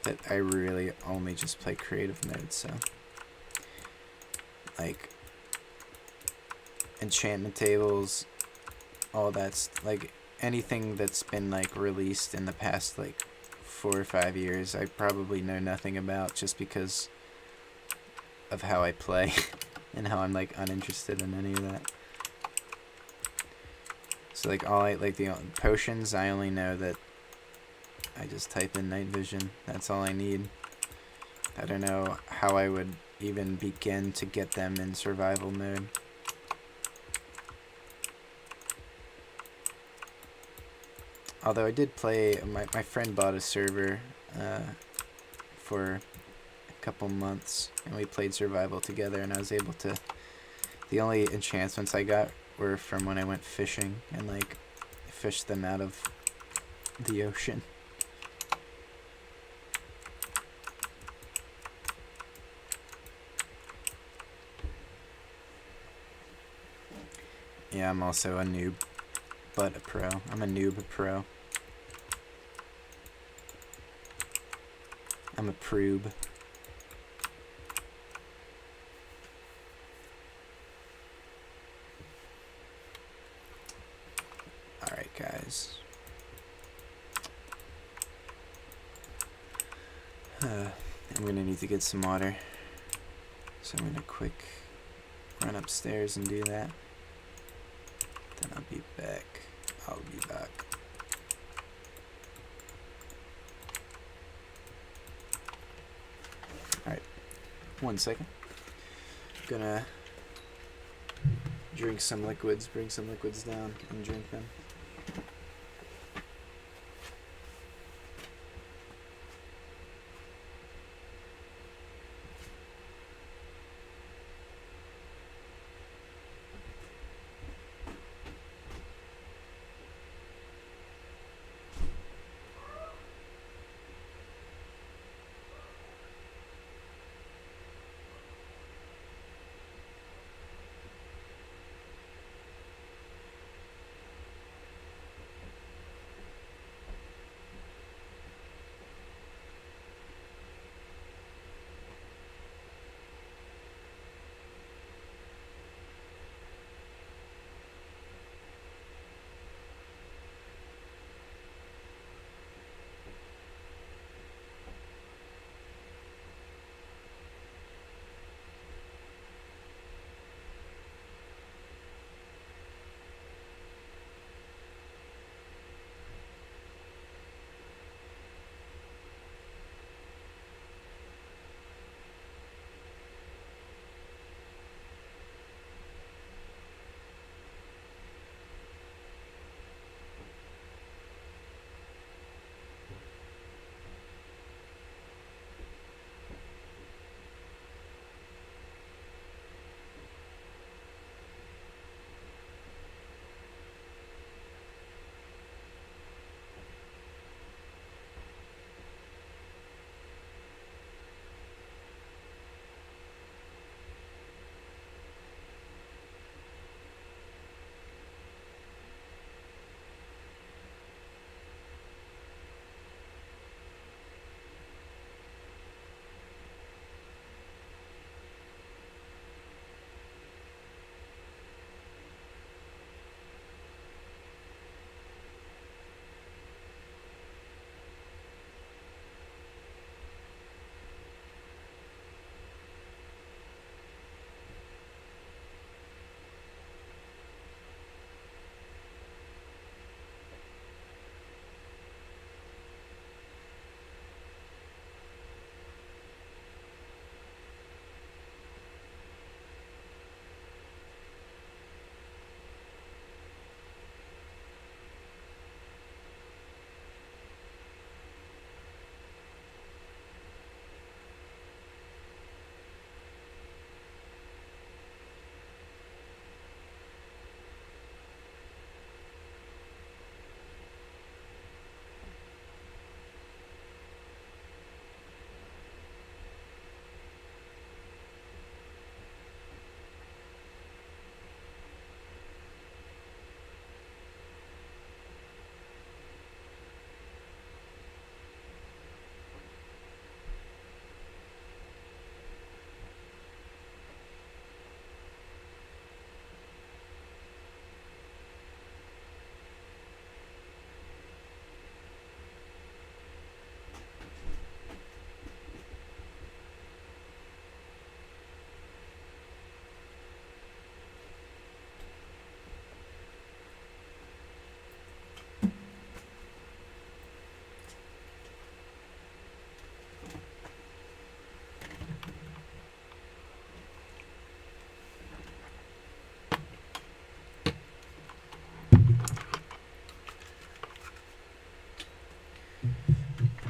But I really only just play creative mode, so like enchantment tables, all that's like anything that's been like released in the past like 4 or 5 years, I probably know nothing about, just because of how I play and how I'm like uninterested in any of that. So like all the potions, I only know that I just type in night vision. That's all I need. I don't know how I would even begin to get them in survival mode. Although I did play, my friend bought a server for a couple months, and we played survival together, and I was able to, the only enchantments I got were from when I went fishing and like fished them out of the ocean. Yeah, I'm also a noob, but a pro. I'm a noob pro. I'm a proob. Alright, guys. I'm gonna need to get some water. So I'm gonna quick run upstairs and do that. Then I'll be back. I'll be back. Alright. 1 second. Gonna drink some liquids, bring some liquids down and drink them.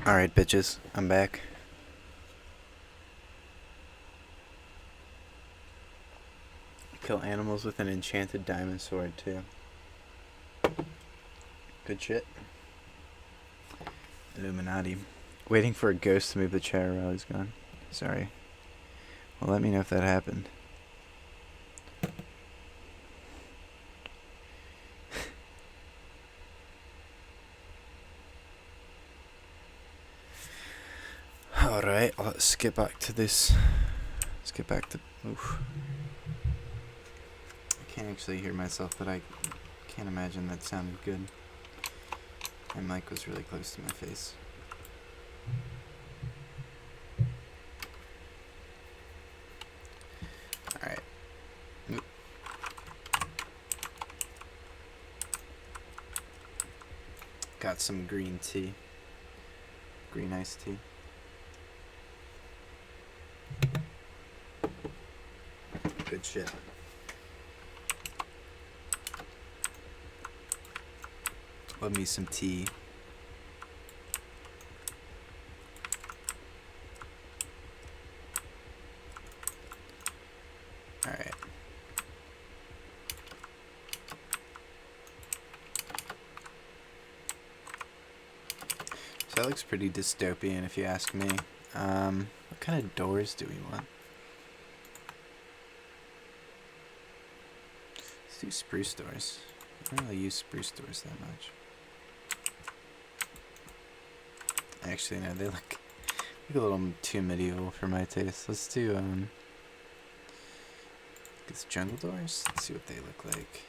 Alright, bitches, I'm back. Kill animals with an enchanted diamond sword, too. Good shit. Illuminati. Waiting for a ghost to move the chair while he's gone. Sorry. Well, let me know if that happened. Alright, let's get back to this. Let's get back to... Oof. I can't actually hear myself, but I can't imagine that sounded good. My mic was really close to my face. Alright. Oop. Got some green tea. Green iced tea. Good shit. Love me some tea. Alright. So that looks pretty dystopian if you ask me. What kind of doors do we want? Let's do spruce doors. I don't really use spruce doors that much. Actually, no, they look a little too medieval for my taste. Let's do, these jungle doors. Let's see what they look like.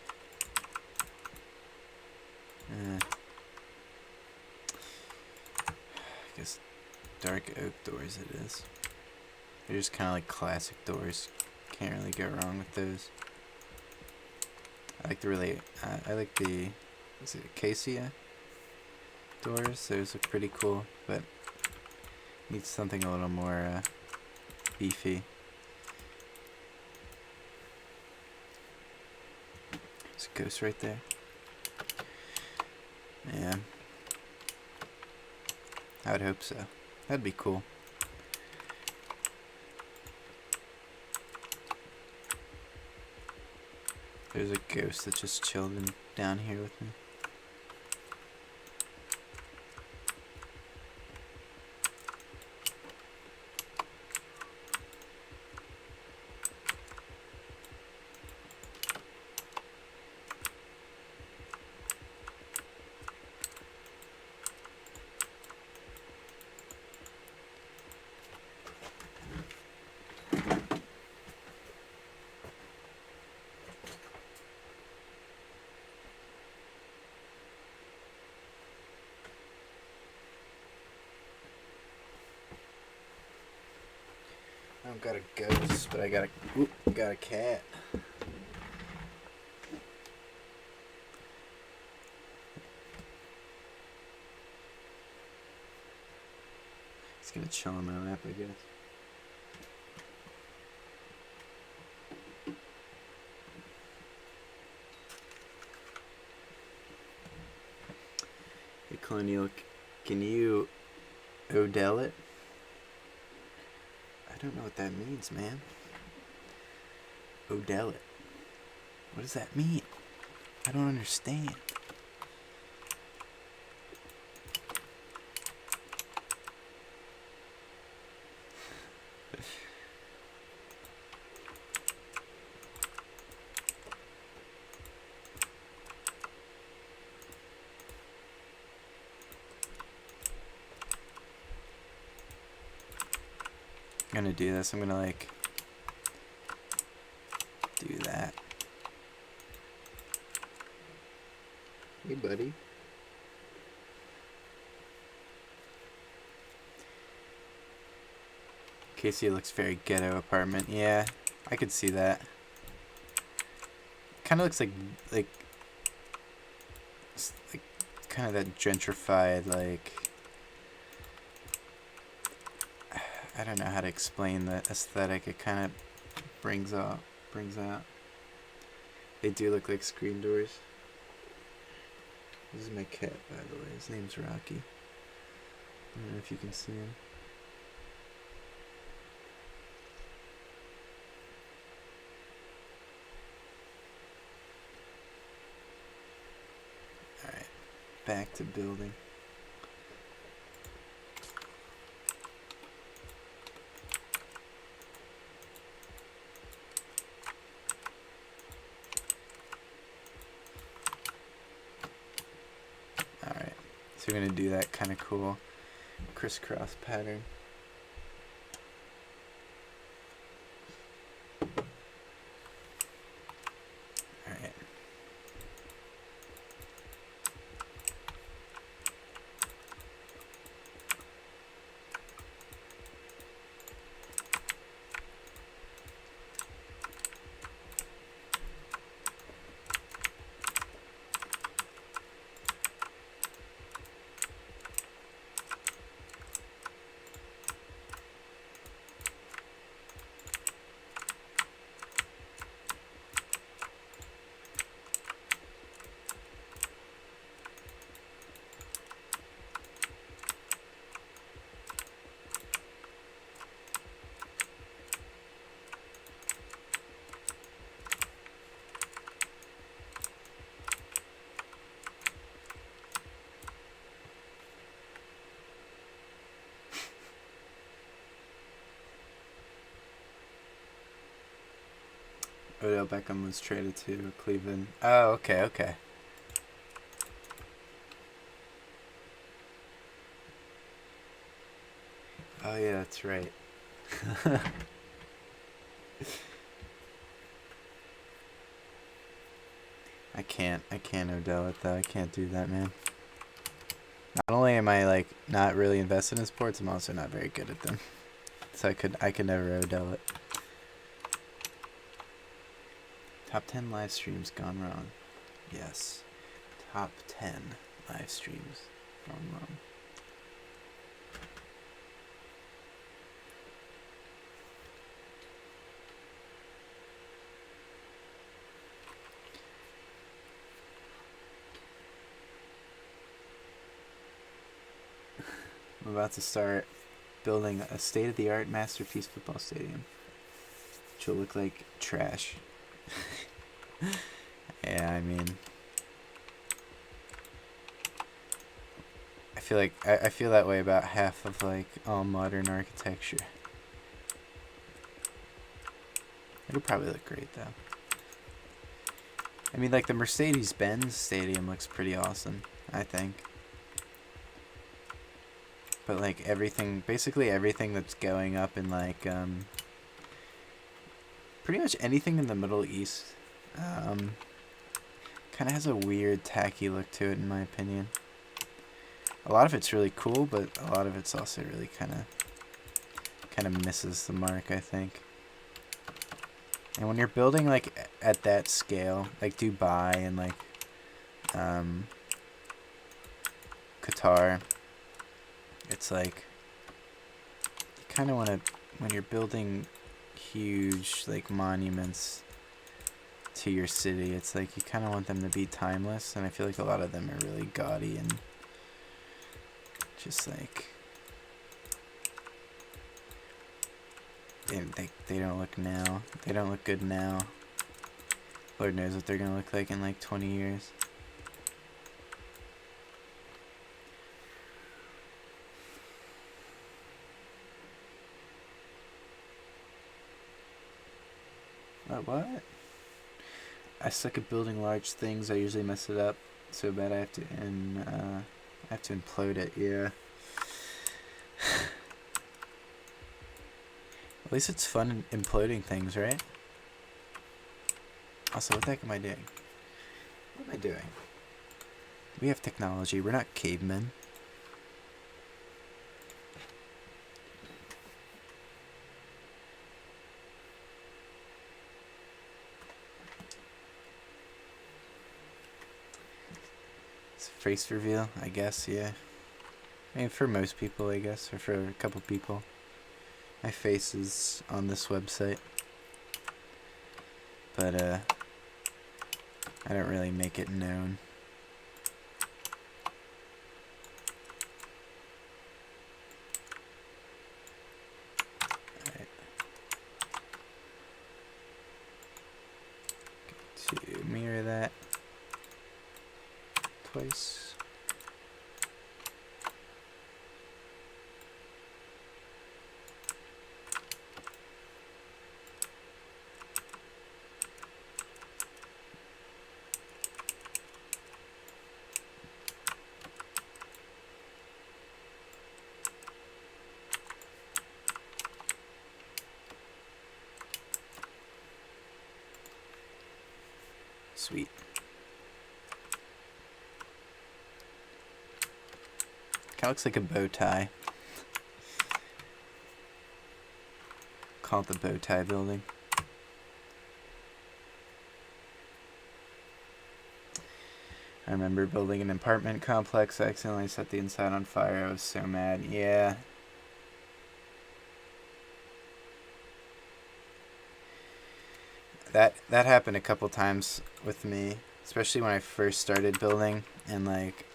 I guess dark oak doors it is. They're just kind of like classic doors. Can't really go wrong with those. I like the is it acacia doors? Those look pretty cool, but needs something a little more beefy. There's a ghost right there. Yeah. I would hope so. That'd be cool. There's a ghost that just chilled down here with me. I don't got a ghost, but I got a cat. It's gonna chill on my lap, I guess. Hey, Colonial, can you Odell it? I don't know what that means, man. Odell it. What does that mean? I don't understand. I'm gonna do this. I'm gonna like do that. Hey, buddy. Casey looks very ghetto apartment. Yeah, I could see that. Kind of looks like kind of that gentrified, like, I don't know how to explain the aesthetic. It kind of brings out. They do look like screen doors. This is my cat, by the way. His name's Rocky. I don't know if you can see him. Alright, back to building. Alright, so we're going to do that kind of cool crisscross pattern. Alright. Odell Beckham was traded to Cleveland. Oh, okay, okay. Oh yeah, that's right. I can't Odell it though. I can't do that, man. Not only am I like not really invested in sports, I'm also not very good at them. So I could never Odell it. Top 10 live streams gone wrong. Yes. Top 10 live streams gone wrong. I'm about to start building a state-of-the-art masterpiece football stadium, which will look like trash. Yeah, I mean, I feel like I feel that way about half of like all modern architecture. It'll probably look great though. I mean, like the Mercedes-Benz Stadium looks pretty awesome, I think. But like everything, basically everything that's going up in like pretty much anything in the Middle East, kind of has a weird tacky look to it in my opinion. A lot of it's really cool, but a lot of it's also really kind of misses the mark, I think. And when you're building like at that scale, like Dubai and like Qatar, it's like you kind of want to, when you're building huge like monuments to your city, it's like you kind of want them to be timeless, and I feel like a lot of them are really gaudy and just like they don't look now. They don't look good now. Lord knows what they're gonna look like in like 20 years. What? I suck at building large things. I usually mess it up so bad I have to implode it. Yeah. At least it's fun imploding things, right? Also, what the heck am I doing? What am I doing? We have technology. We're not cavemen. It's face reveal, I guess, yeah. I mean, for most people, I guess, or for a couple people. My face is on this website. But, I don't really make it known. twice. Sweet. Kind of looks like a bow tie. Call it the bow tie building. I remember building an apartment complex. I accidentally set the inside on fire. I was so mad. Yeah. That happened a couple times with me, especially when I first started building, and like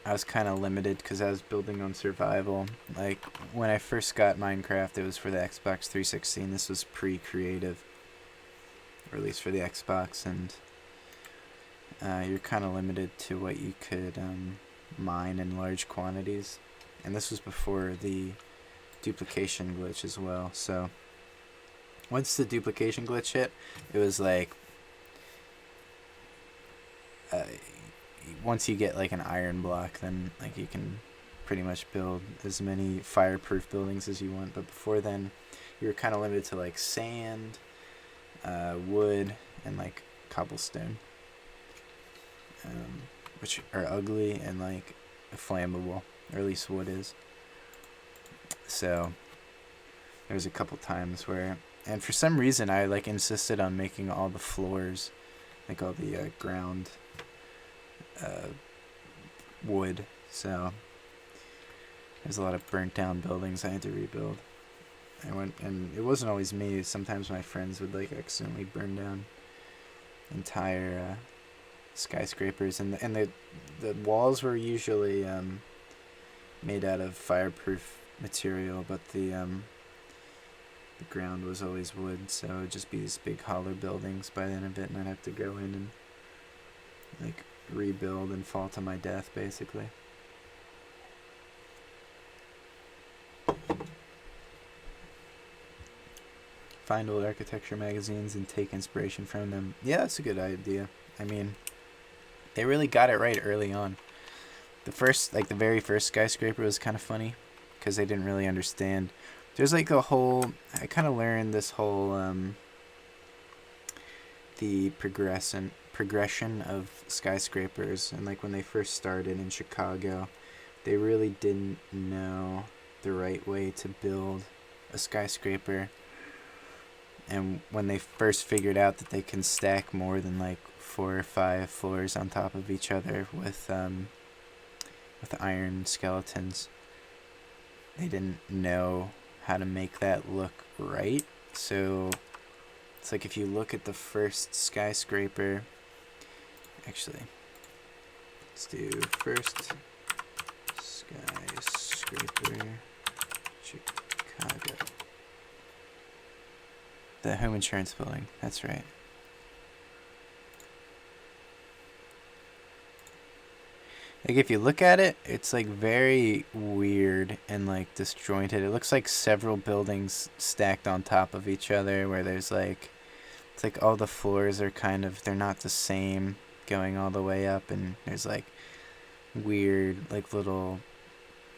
I was kind of limited because I was building on survival. Like when I first got Minecraft, it was for the Xbox 360, and this was pre-creative, or at least for the Xbox, and you're kind of limited to what you could mine in large quantities, and this was before the duplication glitch as well. So once the duplication glitch hit, it was like once you get like an iron block, then like you can pretty much build as many fireproof buildings as you want. But before then, you were kind of limited to like sand, wood, and like cobblestone, which are ugly and like flammable, or at least wood is. So there was a couple times where, and for some reason I like insisted on making all the floors, like all the ground wood. So there's a lot of burnt down buildings I had to rebuild. And it wasn't always me. Sometimes my friends would like accidentally burn down entire skyscrapers, and the walls were usually made out of fireproof material, but the ground was always wood, so it would just be these big hollow buildings by the end of it, and I'd have to go in and like rebuild and fall to my death, basically. Find old architecture magazines and take inspiration from them. Yeah, that's a good idea. I mean, they really got it right early on. The very first skyscraper was kind of funny because they didn't really understand. There's like a whole, I kind of learned this whole, the progression of skyscrapers, and like when they first started in Chicago, they really didn't know the right way to build a skyscraper. And when they first figured out that they can stack more than like 4 or 5 floors on top of each other with iron skeletons, they didn't know how to make that look right. So it's like if you look at the first skyscraper, actually, let's do first skyscraper Chicago. The home insurance building, that's right. Like if you look at it, it's like very weird and like disjointed. It looks like several buildings stacked on top of each other, where there's like, it's like all the floors are kind of, they're not the same going all the way up, and there's like weird like little,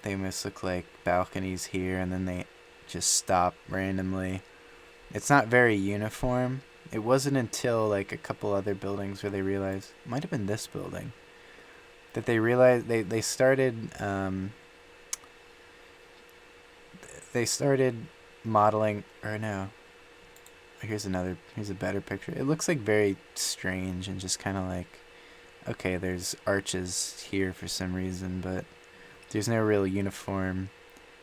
they must look like balconies here, and then they just stop randomly. It's not very uniform. It wasn't until like a couple other buildings where they realized, it might have been this building, that they realized they started modeling, or no, here's a better picture. It looks like very strange and just kind of like, okay, there's arches here for some reason, but there's no real uniform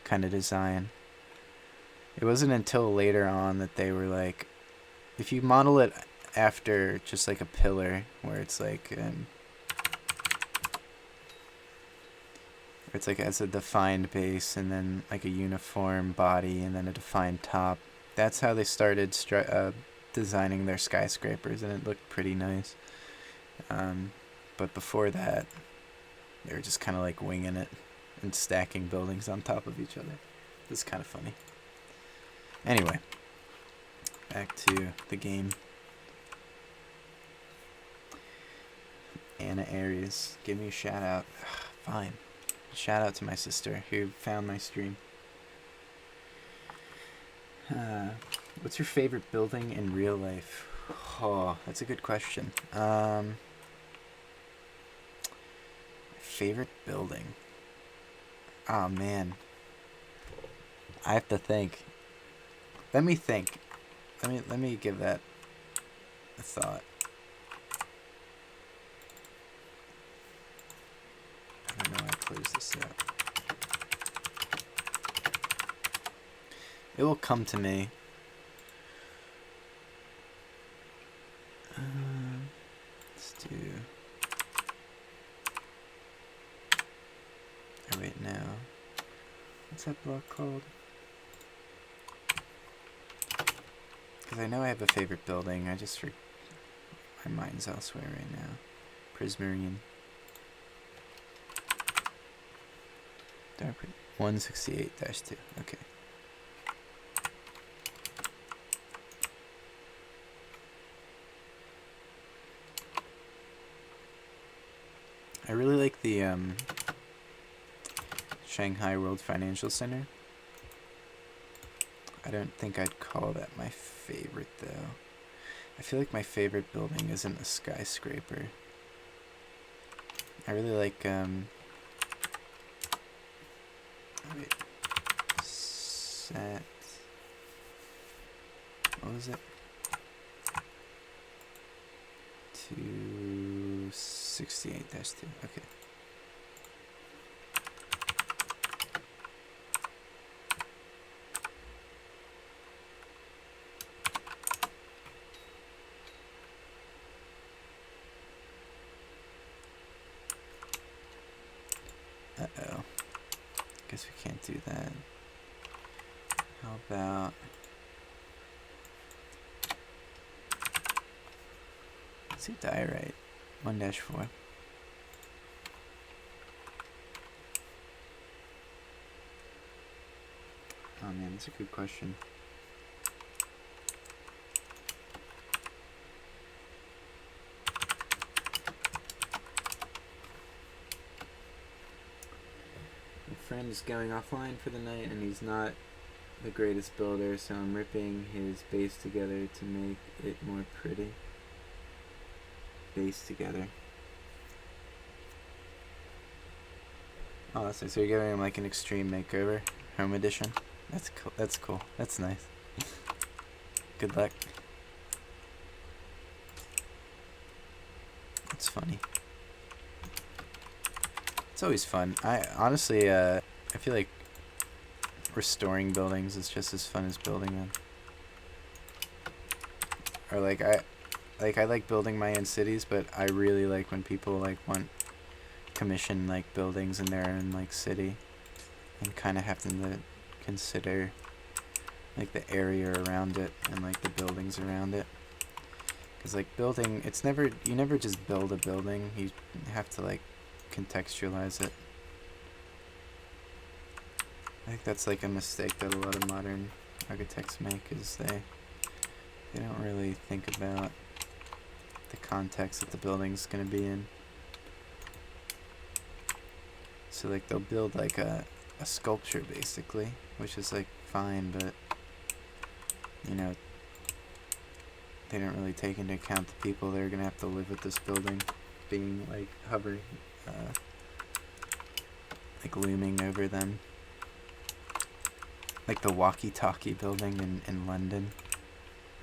kind of design. It wasn't until later on that they were like, if you model it after just like a pillar, where it's like it's like as a defined base and then like a uniform body and then a defined top. That's how they started designing their skyscrapers, and it looked pretty nice. But before that, They were just kind of like winging it and stacking buildings on top of each other. It's kind of funny. Anyway, back to the game. Anna Aries, give me a shout out. Fine. Shout out to my sister who found my stream. What's your favorite building in real life? Oh, that's a good question. Favorite building? Oh man, I have to think. Let me think. Let me give that a thought. I don't know how to close this out. It will come to me. Let's do. Oh wait, now. What's that block called? Because I know I have a favorite building. I just my mind's elsewhere right now. Prismarine. 168-2. Okay. I really like the Shanghai World Financial Center. I don't think I'd call that my favorite though. I feel like my favorite building isn't a skyscraper. I really like wait. What was it? 268-2. Okay. Uh-oh. Guess we can't do that. How about... Let's do diorite. 1-4. Oh man, that's a good question. My friend is going offline for the night and he's not the greatest builder, so I'm ripping his base together to make it more pretty. Base together. Oh, that's nice. So you're giving him like an extreme makeover, home edition. That's cool. That's cool. That's nice. Good luck. That's funny. It's always fun. I honestly, I feel like restoring buildings is just as fun as building them. Or like I like building my own cities, but I really like when people like want commission like buildings in their own like city, and kind of have to consider like the area around it and like the buildings around it. Because like building, you never just build a building. You have to like contextualize it. I think that's like a mistake that a lot of modern architects make, is they don't really think about the context that the building's gonna be in. So like they'll build like a sculpture basically, which is like fine, but you know, they don't really take into account the people that are gonna have to live with this building being like hovering, like looming over them. Like the walkie-talkie building in London,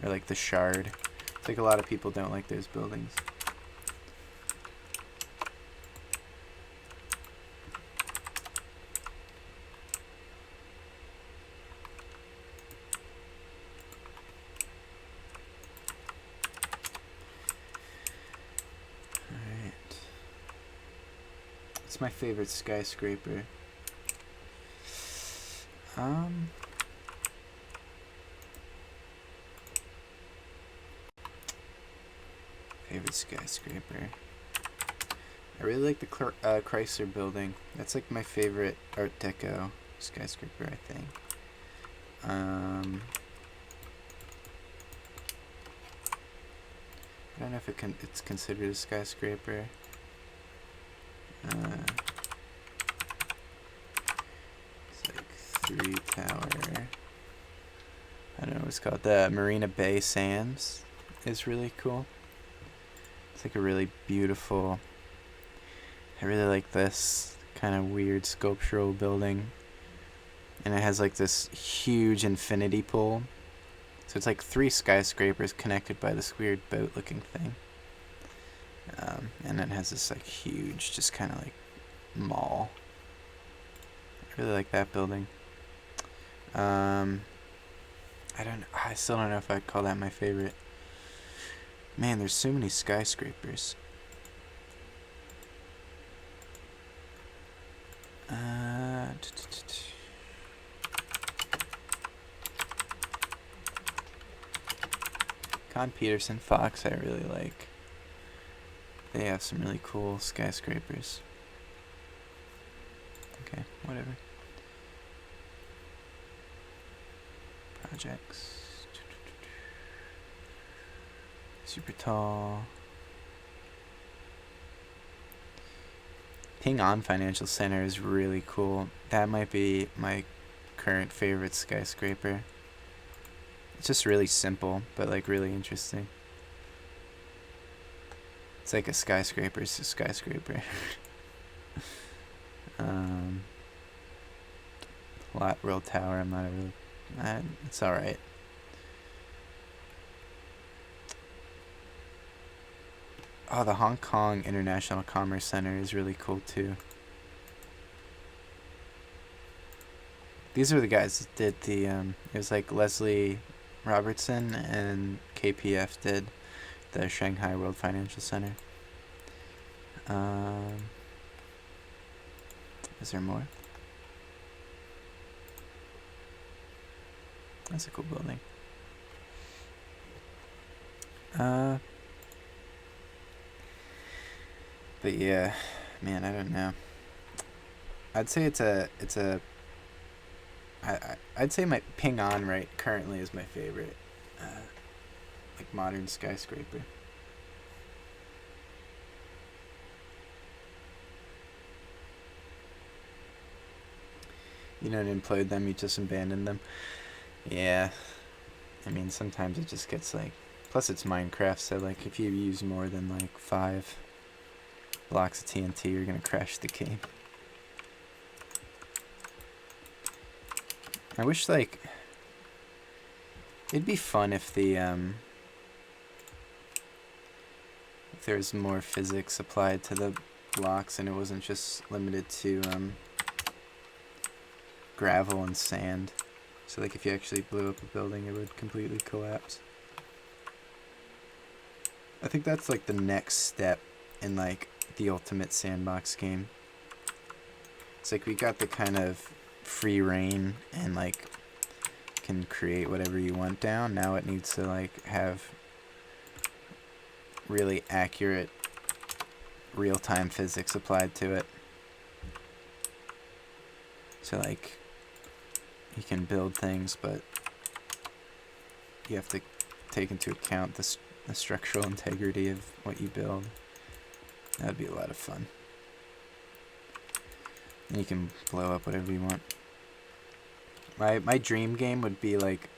or like the Shard. It's like a lot of people don't like those buildings. Alright. It's my favorite skyscraper. Favorite skyscraper. I really like the Chrysler building. That's like my favorite Art Deco skyscraper, I think. I don't know if it's considered a skyscraper. It's like 3-tower. I don't know what it's called. The Marina Bay Sands is really cool. It's like a really beautiful. I really like this kind of weird sculptural building. And it has like this huge infinity pool. So it's like 3 skyscrapers connected by this weird boat looking thing. And it has this like huge, just kind of like mall. I really like that building. I still don't know if I'd call that my favorite. Man, there's so many skyscrapers. Con Peterson Fox, I really like. They have some really cool skyscrapers. Okay, whatever. Projects. Super tall. Ping An Financial Center is really cool. That might be my current favorite skyscraper. It's just really simple, but like really interesting. It's like a skyscraper. It's a skyscraper. Lot World Tower. I'm not a real. It's all right. Oh, the Hong Kong International Commerce Center is really cool too. These are the guys that did the. It was like Leslie Robertson and KPF did the Shanghai World Financial Center. Is there more? That's a cool building. But yeah, man, I don't know. I'd say I'd say my Ping An right currently is my favorite, like modern skyscraper. You don't implode them, you just abandon them. Yeah, I mean sometimes it just gets like. Plus it's Minecraft, so like if you use more than like 5 blocks of TNT, you're gonna crash the game. I wish like it'd be fun if the if there's more physics applied to the blocks and it wasn't just limited to gravel and sand. So like if you actually blew up a building, it would completely collapse. I think that's like the next step in like the ultimate sandbox game. It's like we got the kind of free reign and like can create whatever you want down. Now it needs to like have really accurate real-time physics applied to it. So like you can build things, but you have to take into account the structural integrity of what you build. That would be a lot of fun. And you can blow up whatever you want. My dream game would be like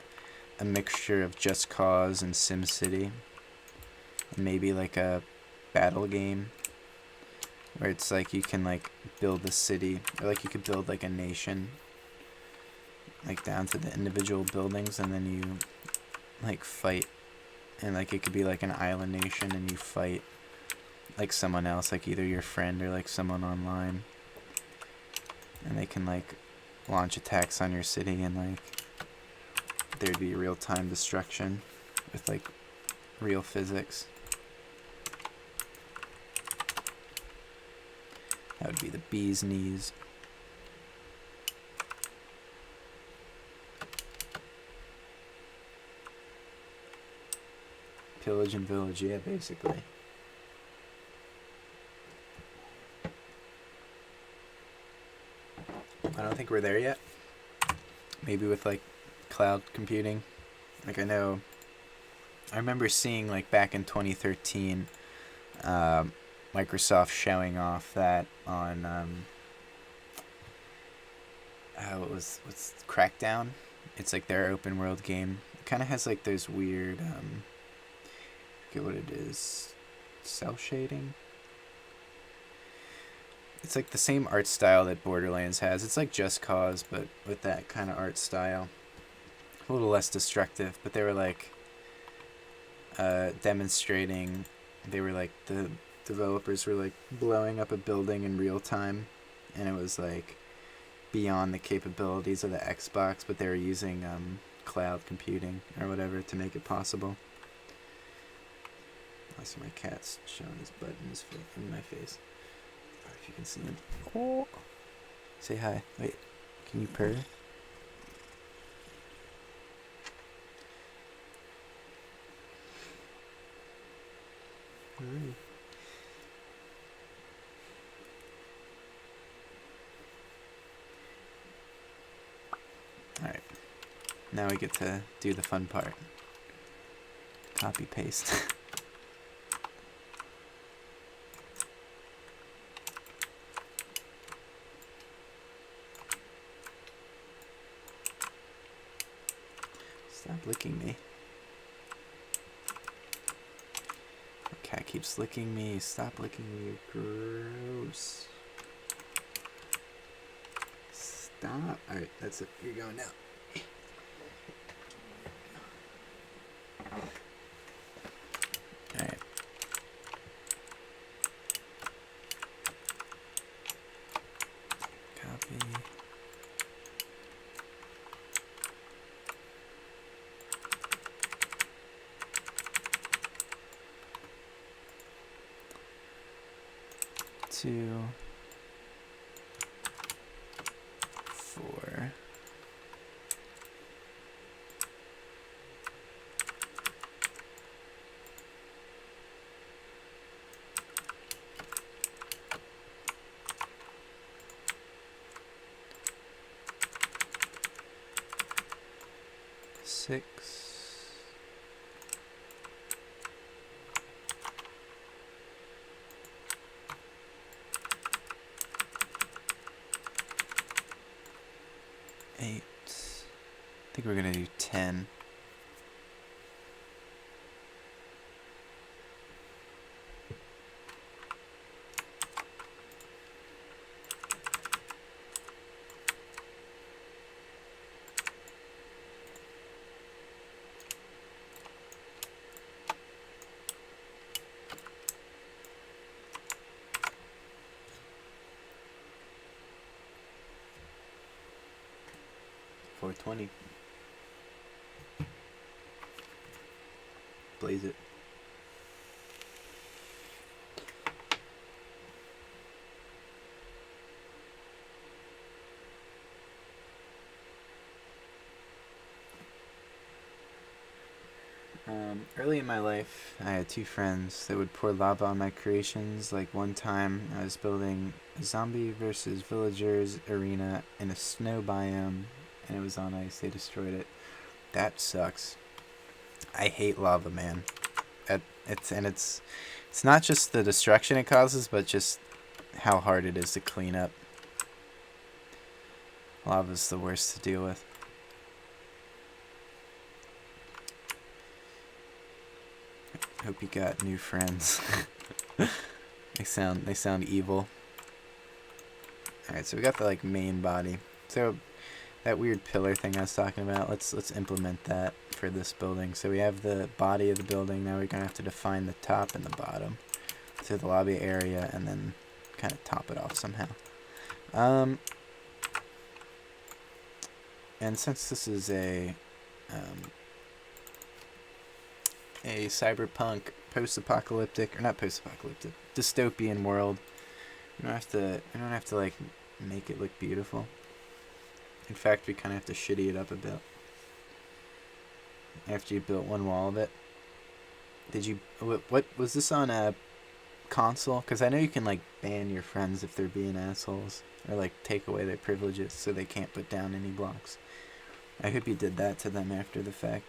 a mixture of Just Cause and SimCity. And maybe like a battle game where it's like you can like build a city, or like you could build like a nation, like down to the individual buildings, and then you like fight. And like it could be like an island nation and you fight like someone else, like either your friend or like someone online. And they can like launch attacks on your city, and like there'd be real-time destruction with like real physics. That would be the bee's knees. Pillage and village, yeah, basically. I don't think we're there yet. Maybe with like cloud computing. Like I remember seeing like back in 2013, Microsoft showing off that on what's Crackdown. It's like their open world game. It kind of has like those weird I forget what it is, cell shading. It's like the same art style that Borderlands has. It's like Just Cause, but with that kind of art style. A little less destructive, but they were like demonstrating. They were like the developers were like blowing up a building in real time, and it was like beyond the capabilities of the Xbox, but they were using cloud computing or whatever to make it possible. Also, my cat's showing his butt in my face. If you can see him. Oh. Say hi. Wait. Can you purr? Alright. Alright. Now we get to do the fun part. Copy paste. Stop licking me. The cat keeps licking me. Stop licking me. Gross. Stop. Alright, that's it. You're going now. Alright. Copy. Two, 4. Six. 8. I think we're gonna do 10. .420. Blaze it. Early in my life, I had 2 friends that would pour lava on my creations. Like one time, I was building a zombie versus villagers arena in a snow biome, and it was on ice. They destroyed it. That sucks. I hate lava, man. It's not just the destruction it causes, but just how hard it is to clean up. Lava's the worst to deal with. Hope you got new friends. They sound evil. Alright, so we got the like main body. So that weird pillar thing I was talking about, let's implement that for this building. So we have the body of the building. Now we're gonna have to define the top and the bottom. So the lobby area, and then kind of top it off somehow. And since this is a cyberpunk post-apocalyptic, or not post-apocalyptic, dystopian world, we don't have to like make it look beautiful. In fact, we kind of have to shitty it up a bit. After you built one wall of it. Did you, what was this on console, because I know you can like ban your friends if they're being assholes, or like take away their privileges so they can't put down any blocks. I hope you did that to them after the fact.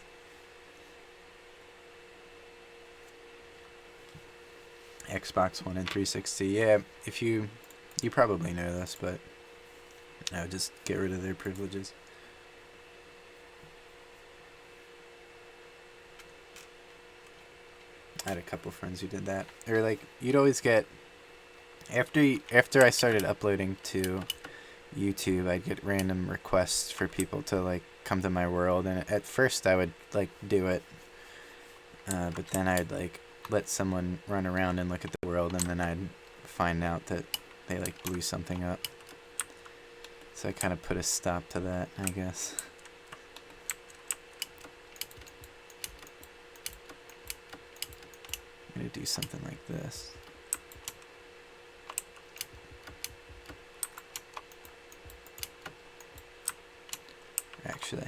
Xbox One and 360. Yeah, if you probably know this, but I would just get rid of their privileges. I had a couple friends who did that. Or like you'd always get after I started uploading to YouTube, I'd get random requests for people to like come to my world, and at first I would like do it, but then I'd like let someone run around and look at the world, and then I'd find out that they like blew something up. So I kind of put a stop to that, I guess. I'm gonna do something like this. Actually,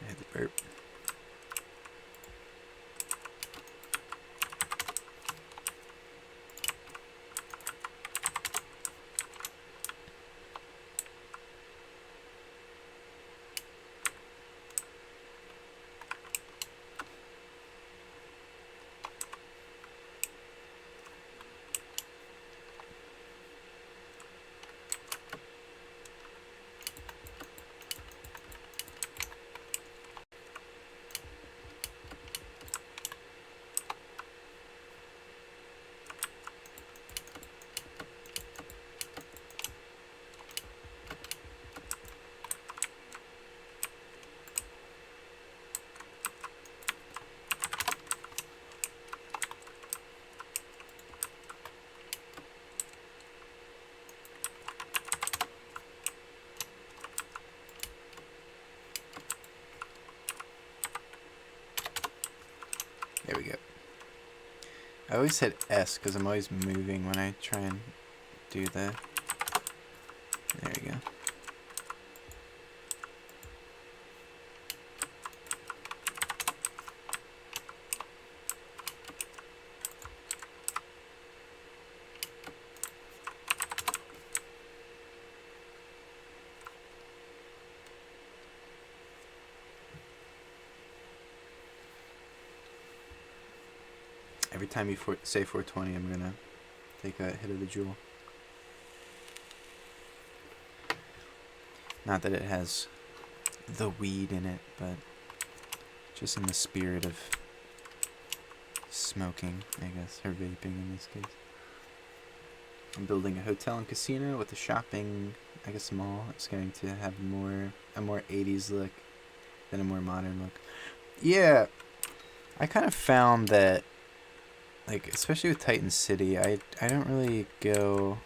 I had to burp. There we go. I always hit S because I'm always moving when I try and do that. There we go. Every time you say 420, I'm gonna take a hit of the jewel. Not that it has the weed in it, but just in the spirit of smoking, I guess, or vaping in this case. I'm building a hotel and casino with a shopping, I guess, mall. It's going to have a more 80s look than a more modern look. Yeah, I kind of found that, like, especially with Titan City, I don't really go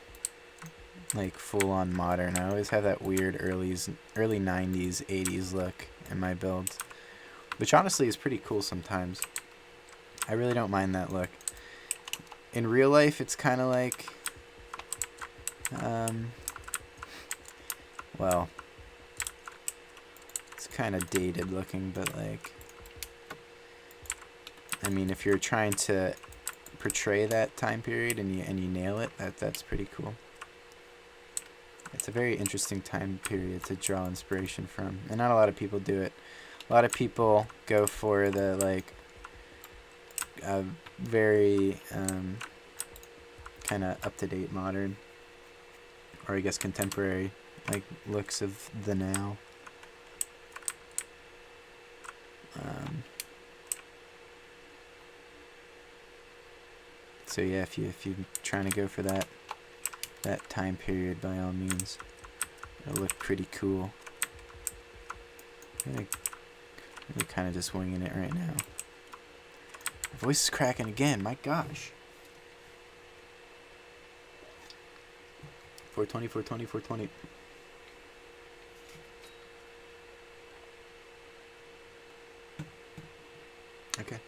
like full on modern. I always have that weird early 90s, 80s look in my builds, which honestly is pretty cool sometimes. I really don't mind that look. In real life, it's kind of like, well, it's kind of dated looking, but like, I mean, if you're trying to portray that time period and you nail it, that's pretty cool. It's a very interesting time period to draw inspiration from, and not a lot of people do it. A lot of people go for the like very kind of up-to-date modern, or I guess contemporary, like looks of the now. So yeah, if you're trying to go for that time period, by all means, it'll look pretty cool. I'm really kind of just winging it right now. My voice is cracking again. My gosh. 420, 420, 420. Okay.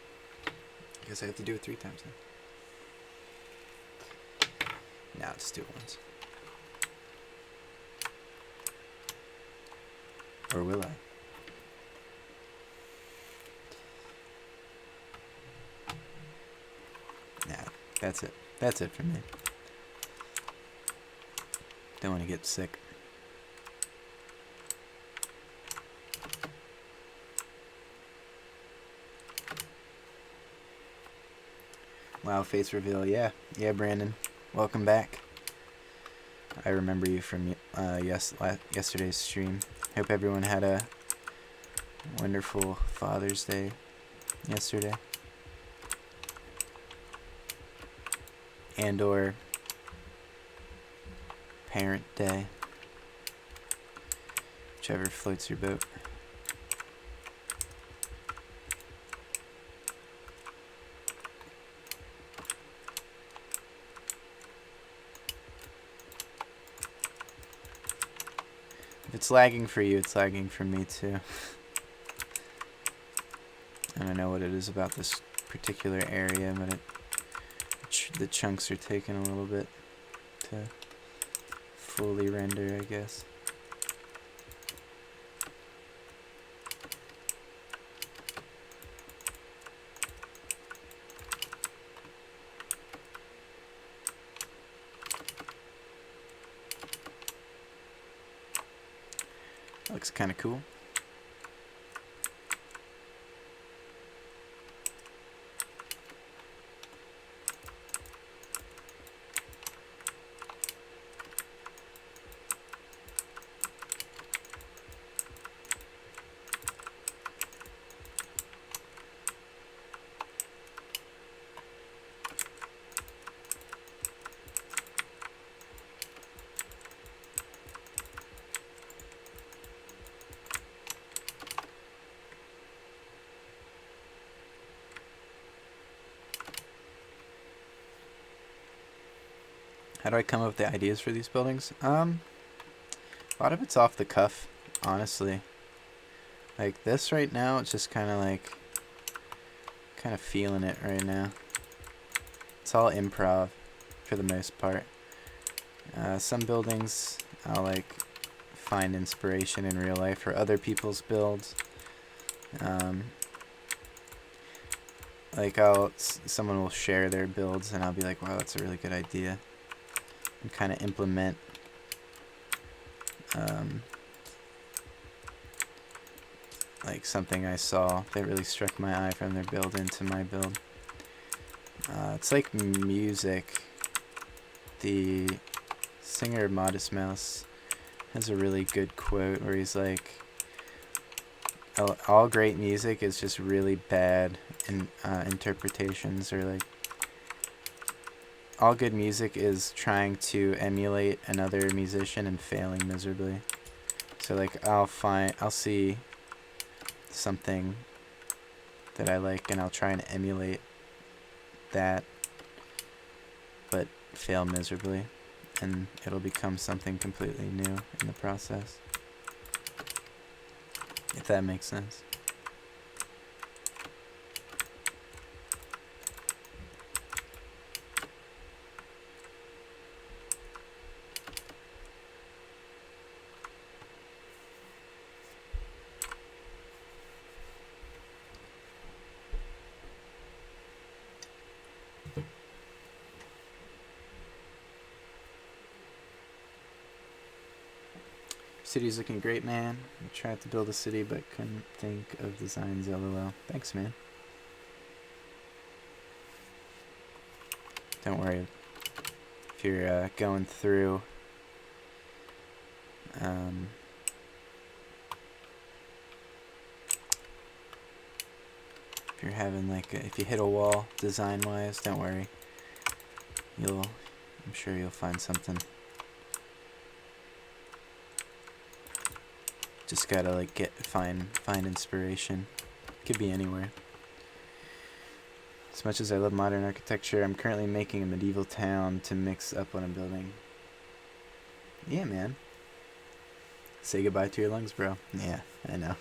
I guess I have to do it 3 times now. Now just do it once. Or will I? Nah, that's it. That's it for me. Don't want to get sick. Wow, face reveal. Yeah, Brandon. Welcome back. I remember you from yesterday's stream. Hope everyone had a wonderful Father's Day yesterday. And or Parent Day. Whichever floats your boat. If it's lagging for you, it's lagging for me too. I don't know what it is about this particular area, but the chunks are taking a little bit to fully render, I guess. Looks kind of cool. How do I come up with the ideas for these buildings? A lot of it's off the cuff, honestly. Like this right now, it's just kind of feeling it right now. It's all improv for the most part. Some buildings I'll like find inspiration in real life for other people's builds. Like someone will share their builds and I'll be like, wow, that's a really good idea. And kind of implement like something I saw that really struck my eye from their build into my build. It's like music. The singer of Modest Mouse has a really good quote where he's like, all great music is just really bad interpretations, or like all good music is trying to emulate another musician and failing miserably. So like I'll see something that I like and I'll try and emulate that, but fail miserably, and it'll become something completely new in the process. If that makes sense. City's looking great, man. I tried to build a city but couldn't think of designs, lol. Thanks, man. Don't worry. If you're going through if you're having like if you hit a wall design wise, don't worry. I'm sure you'll find something. Just gotta like find inspiration. Could be anywhere. As much as I love modern architecture, I'm currently making a medieval town to mix up what I'm building. Yeah, man. Say goodbye to your lungs, bro. Yeah, I know.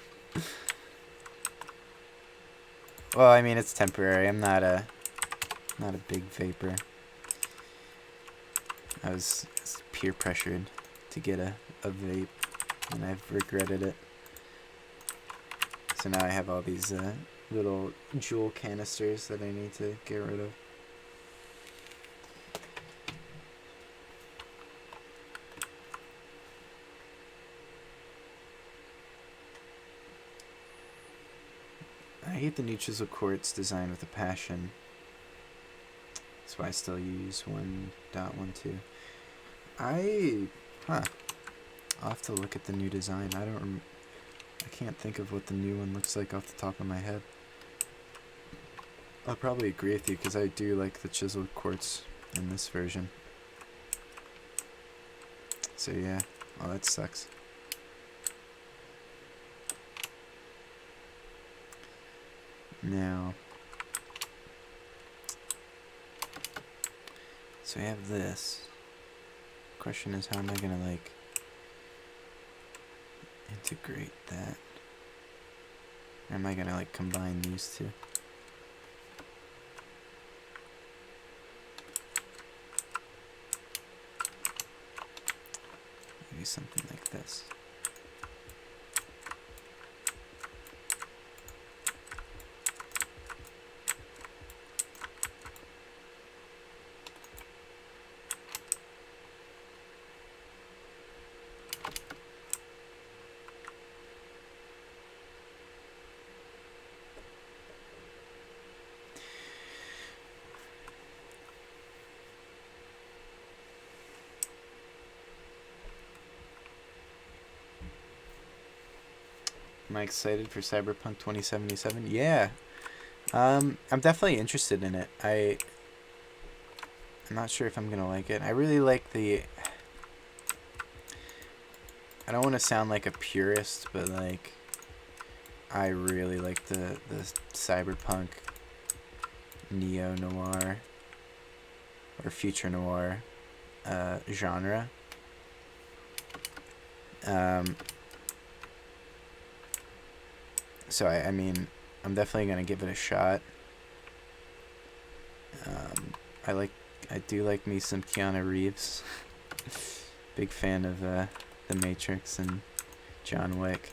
Well, I mean, it's temporary. I'm not a big vapor. I was peer pressured to get a vape, and I've regretted it. So now I have all these little jewel canisters that I need to get rid of. I hate the new chisel quartz design with a passion. That's why I still use 1.12. I'll have to look at the new design. I can't think of what the new one looks like off the top of my head. I'll probably agree with you because I do like the chiseled quartz in this version. So yeah, oh, that sucks. Now, so I have this. Question is, how am I gonna like integrate that? Or am I gonna like combine these two? Maybe something like this. Am I excited for Cyberpunk 2077? Yeah. I'm definitely interested in it. I'm not sure if I'm gonna like it. I really like the... I don't want to sound like a purist, but like... I really like the Cyberpunk neo-noir or future noir genre. So I mean, I'm definitely gonna give it a shot. I do like me some Keanu Reeves. Big fan of The Matrix and John Wick,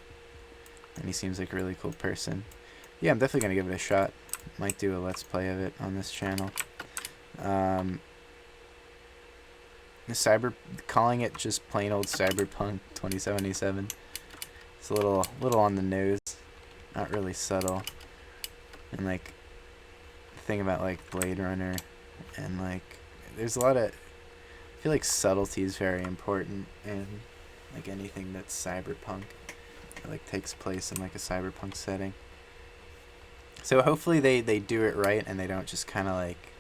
and he seems like a really cool person. Yeah, I'm definitely gonna give it a shot. Might do a let's play of it on this channel. Calling it just plain old Cyberpunk 2077. It's a little on the nose. Not really subtle. And like the thing about like Blade Runner and like there's a lot of, I feel like subtlety is very important in like anything that's cyberpunk that like takes place in like a cyberpunk setting. So hopefully they do it right and they don't just kind of like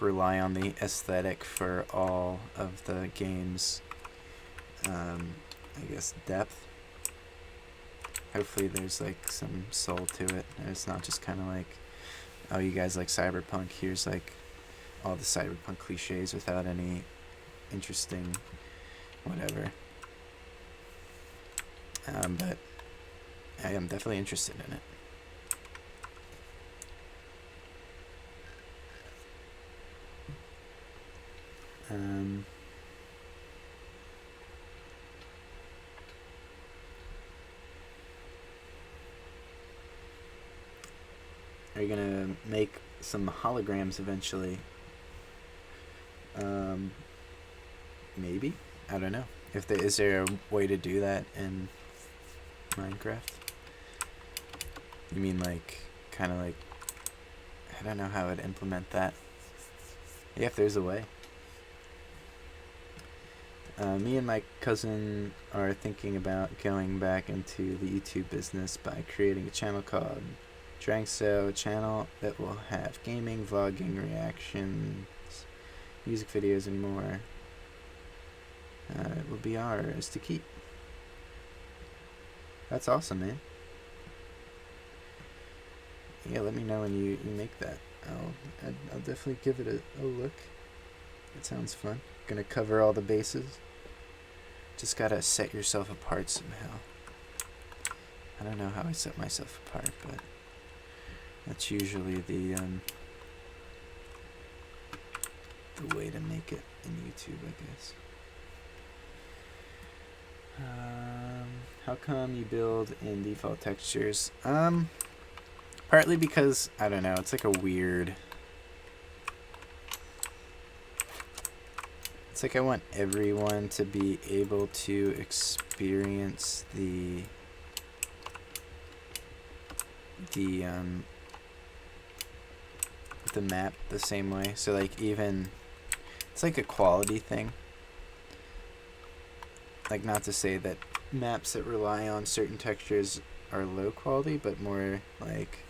rely on the aesthetic for all of the game's I guess depth. Hopefully there's like some soul to it and it's not just kind of like, oh, you guys like cyberpunk, here's like all the cyberpunk cliches without any interesting whatever. But I am definitely interested in it. Are you gonna make some holograms eventually? Maybe. I don't know. Is there a way to do that in Minecraft? You mean like kind of like, I don't know how I'd implement that. Yeah, if there's a way. Me and my cousin are thinking about going back into the YouTube business by creating a channel called Drangso, a channel that will have gaming, vlogging, reactions, music videos, and more. It will be ours to keep. That's awesome, man. Yeah, let me know when you make that. I'll definitely give it a look. It sounds fun. Gonna cover all the bases. Just gotta set yourself apart somehow. I don't know how I set myself apart, but that's usually the way to make it in YouTube, I guess. How come you build in default textures? Partly because, I don't know, it's like a weird... It's like I want everyone to be able to experience the map the same way. So like even... It's like a quality thing. Like, not to say that maps that rely on certain textures are low quality, but more like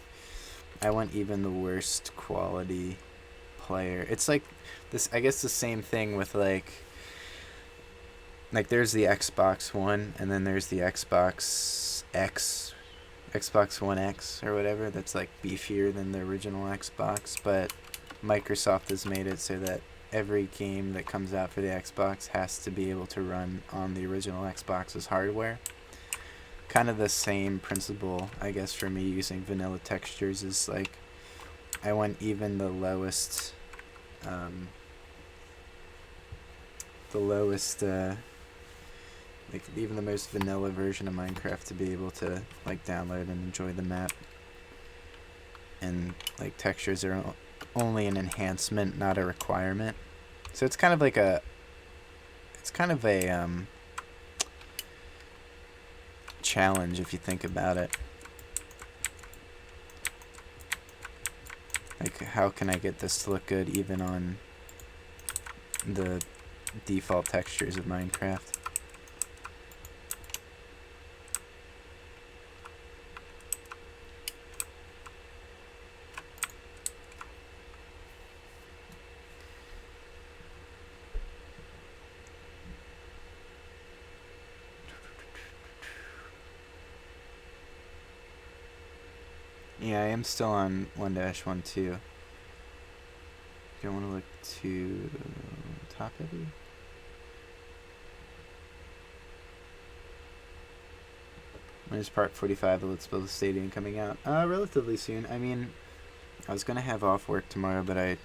I want even the worst quality player. It's like this, I guess the same thing with like there's the Xbox One and then there's the Xbox One X or whatever, that's like beefier than the original Xbox, but Microsoft has made it so that every game that comes out for the Xbox has to be able to run on the original Xbox's hardware. Kind of the same principle, I guess, for me using vanilla textures is like I want even the lowest like even the most vanilla version of Minecraft to be able to like download and enjoy the map. And like textures are only an enhancement, not a requirement. So it's kind of like a challenge if you think about it. Like, how can I get this to look good even on the default textures of Minecraft? Yeah, I am still on 1-1.2. Don't want to look too top heavy. When is part 45 of Let's Build a Stadium coming out? Relatively soon. I mean, I was going to have off work tomorrow, but I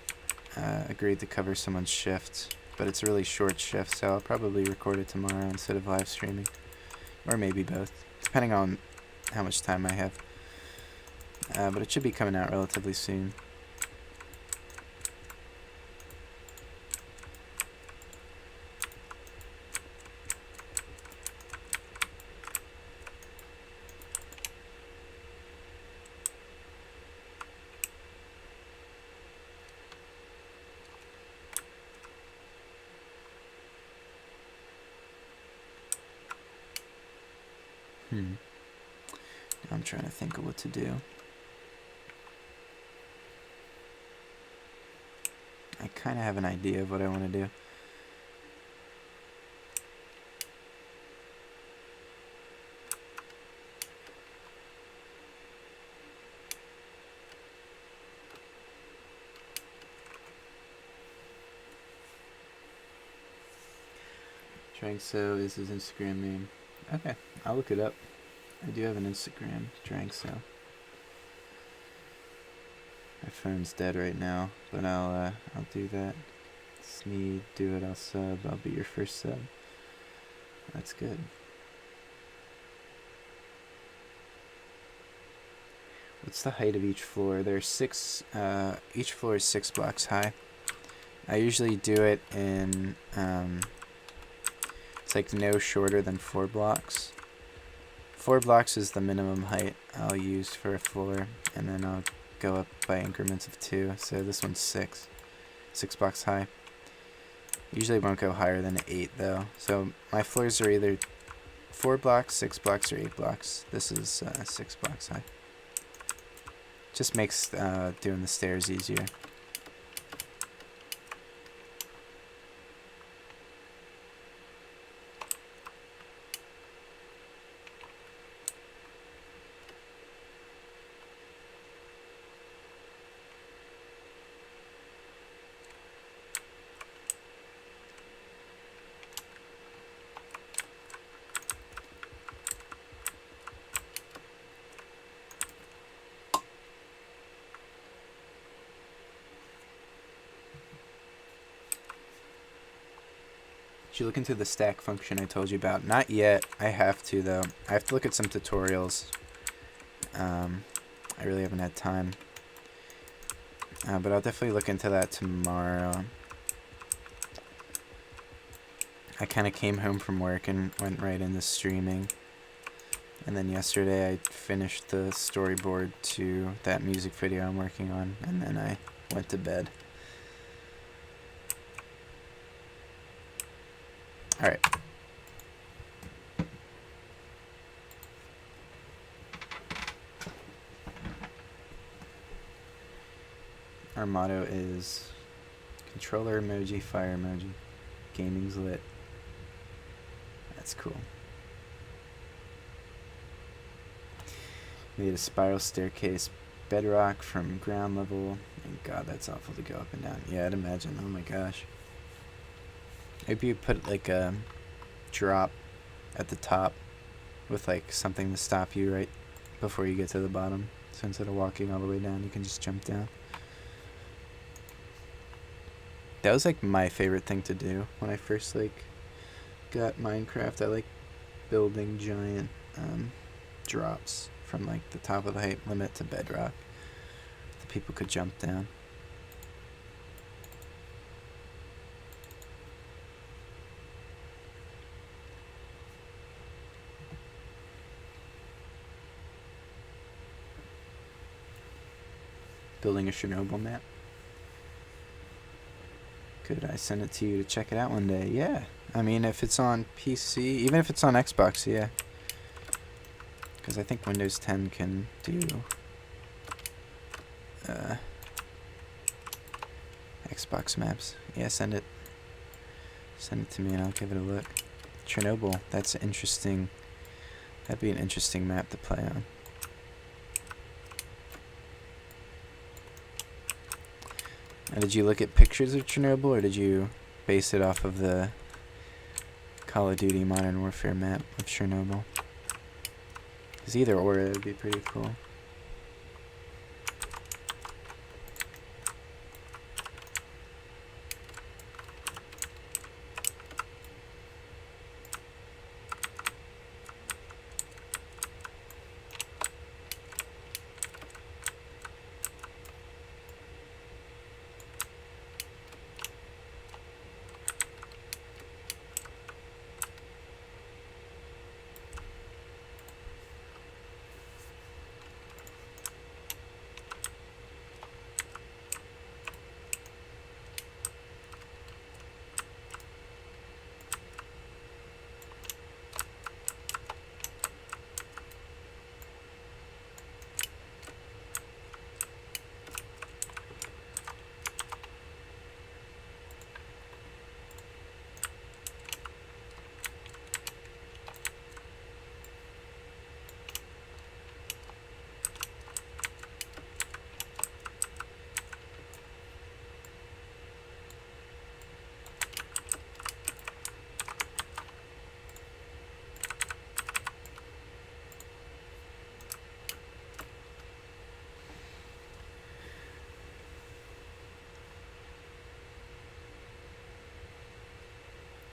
agreed to cover someone's shift. But it's a really short shift, so I'll probably record it tomorrow instead of live streaming. Or maybe both, depending on how much time I have. But it should be coming out relatively soon. Now I'm trying to think of what to do. I kind of have an idea of what I want to do. Drangso is his Instagram name. Okay, I'll look it up. I do have an Instagram, Drangso. My phone's dead right now, but I'll do that. Sneed, do it, I'll sub. I'll be your first sub. That's good. What's the height of each floor? There's 6, each floor is 6 blocks high. I usually do it in, it's like no shorter than 4 blocks. 4 blocks is the minimum height I'll use for a floor, and then I'll go up by increments of 2. So this one's 6 blocks high. Usually won't go higher than 8 though. So my floors are either 4 blocks, 6 blocks, or 8 blocks. This is 6 blocks high. Just makes doing the stairs easier. Did you look into the stack function I told you about? Not yet. I have to, though. I have to look at some tutorials. I really haven't had time. But I'll definitely look into that tomorrow. I kind of came home from work and went right into streaming. And then yesterday I finished the storyboard to that music video I'm working on. And then I went to bed. Alright. Our motto is controller emoji, fire emoji. Gaming's lit. That's cool. We had a spiral staircase, bedrock from ground level. And God, that's awful to go up and down. Yeah, I'd imagine. Oh my gosh. Maybe you put like a drop at the top with like something to stop you right before you get to the bottom. So instead of walking all the way down, you can just jump down. That was like my favorite thing to do when I first like got Minecraft. I like building giant drops from like the top of the height limit to bedrock that people could jump down. Building a Chernobyl map. Could I send it to you to check it out one day? Yeah. I mean, if it's on PC, even if it's on Xbox, yeah. Because I think Windows 10 can do Xbox maps. Yeah, send it. Send it to me and I'll give it a look. Chernobyl, that's interesting. That'd be an interesting map to play on. And did you look at pictures of Chernobyl, or did you base it off of the Call of Duty Modern Warfare map of Chernobyl? Because either or, it would be pretty cool.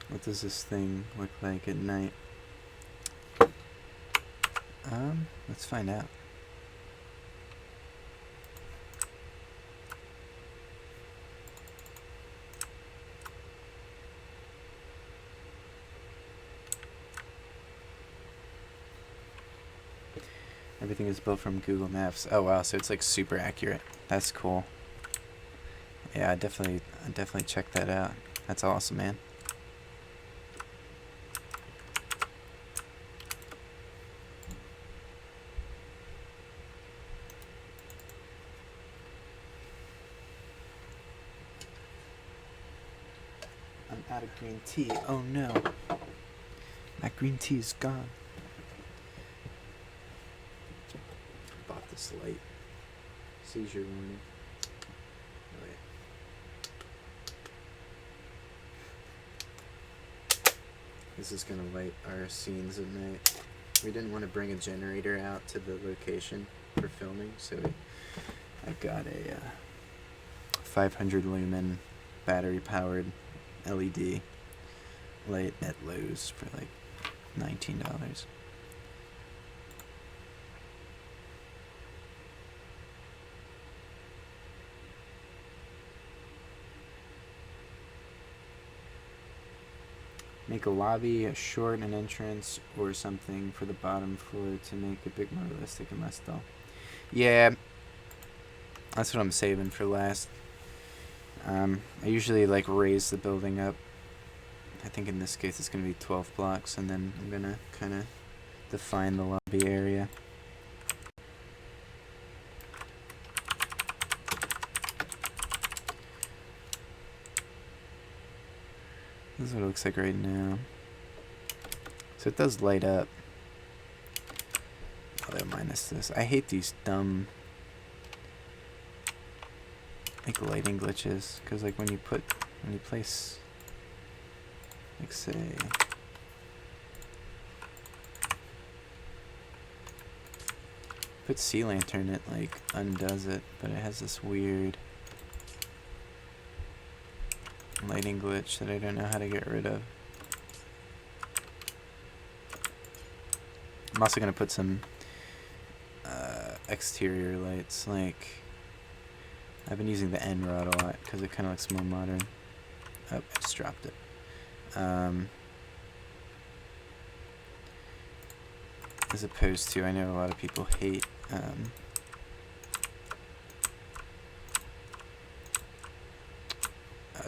What does this thing look like at night? Let's find out. Everything is built from Google Maps. Oh wow, so it's like super accurate. That's cool. Yeah, I definitely check that out. That's awesome, man. I'm out of green tea. Oh no. My green tea is gone. Bought this light. Seizure warning. Oh, yeah. This is gonna light our scenes at night. We didn't want to bring a generator out to the location for filming, so I got a 500 lumen battery powered LED light at Lowe's for like $19. Make a lobby, a short, an entrance, or something for the bottom floor to make it a bit more realistic and less dull. Yeah, that's what I'm saving for last. I usually like raise the building up. I think in this case it's going to be 12 blocks, and then I'm going to kind of define the lobby area. This is what it looks like right now. So it does light up. Although minus this. I hate these dumb like lighting glitches, because like when you place, like say, put sea lantern, it like undoes it, but it has this weird lighting glitch that I don't know how to get rid of. I'm also going to put some exterior lights. Like, I've been using the N rod a lot because it kind of looks more modern. Oh, I just dropped it. As opposed to, I know a lot of people hate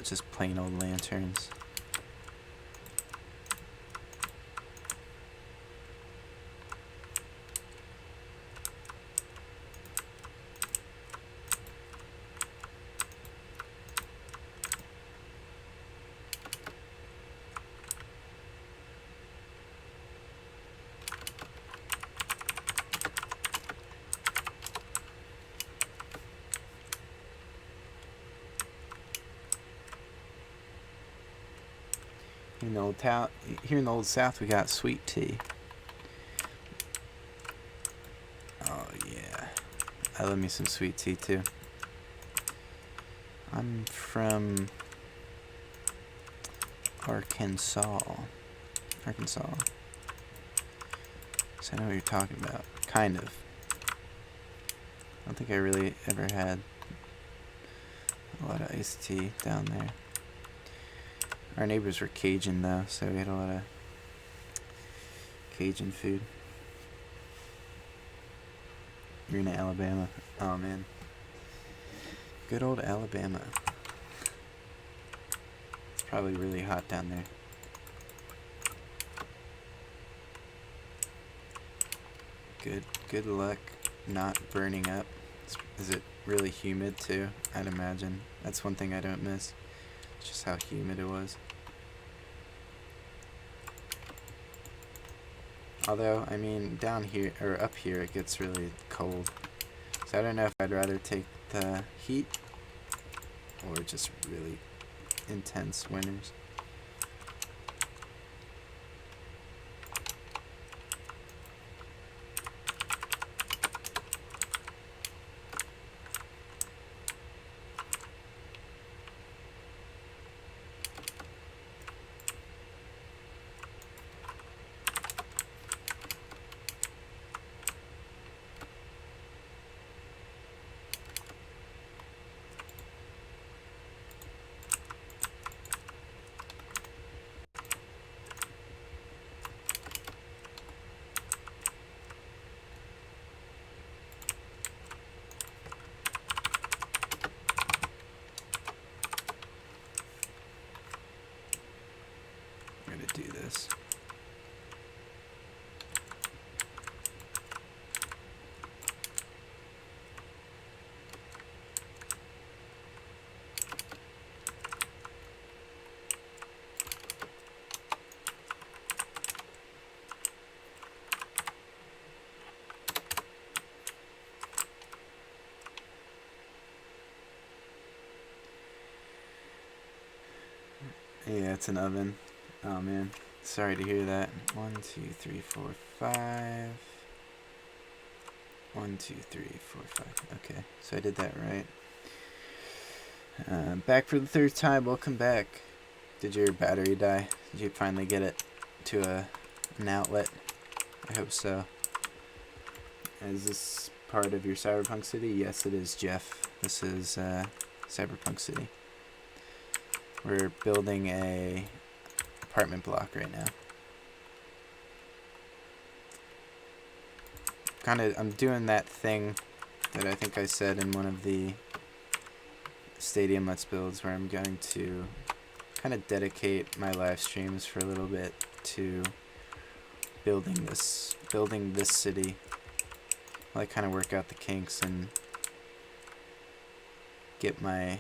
just plain old lanterns. Here in the old South, we got sweet tea. Oh yeah, I love me some sweet tea too. I'm from Arkansas, so I know what you're talking about. Kind of. I don't think I really ever had a lot of iced tea down there. Our neighbors were Cajun though, so we had a lot of Cajun food. You're in Alabama. Oh man. Good old Alabama. It's probably really hot down there. Good luck not burning up. Is it really humid too? I'd imagine. That's one thing I don't miss. Just how humid it was. Although, I mean, down here, or up here, it gets really cold. So I don't know if I'd rather take the heat or just really intense winters. Do this. Yeah, it's an oven. Oh man. Sorry to hear that. 1, 2, 3, 4, 5. 1, 2, 3, 4, 5. Okay, so I did that right. Back for the third time. Welcome back. Did your battery die? Did you finally get it to an outlet? I hope so. Is this part of your Cyberpunk City? Yes, it is, Jeff. This is Cyberpunk City. We're building a apartment block right now. I'm doing that thing that I think I said in one of the Stadium Let's Builds, where I'm going to kind of dedicate my live streams for a little bit to building this city. While I kind of work out the kinks and get my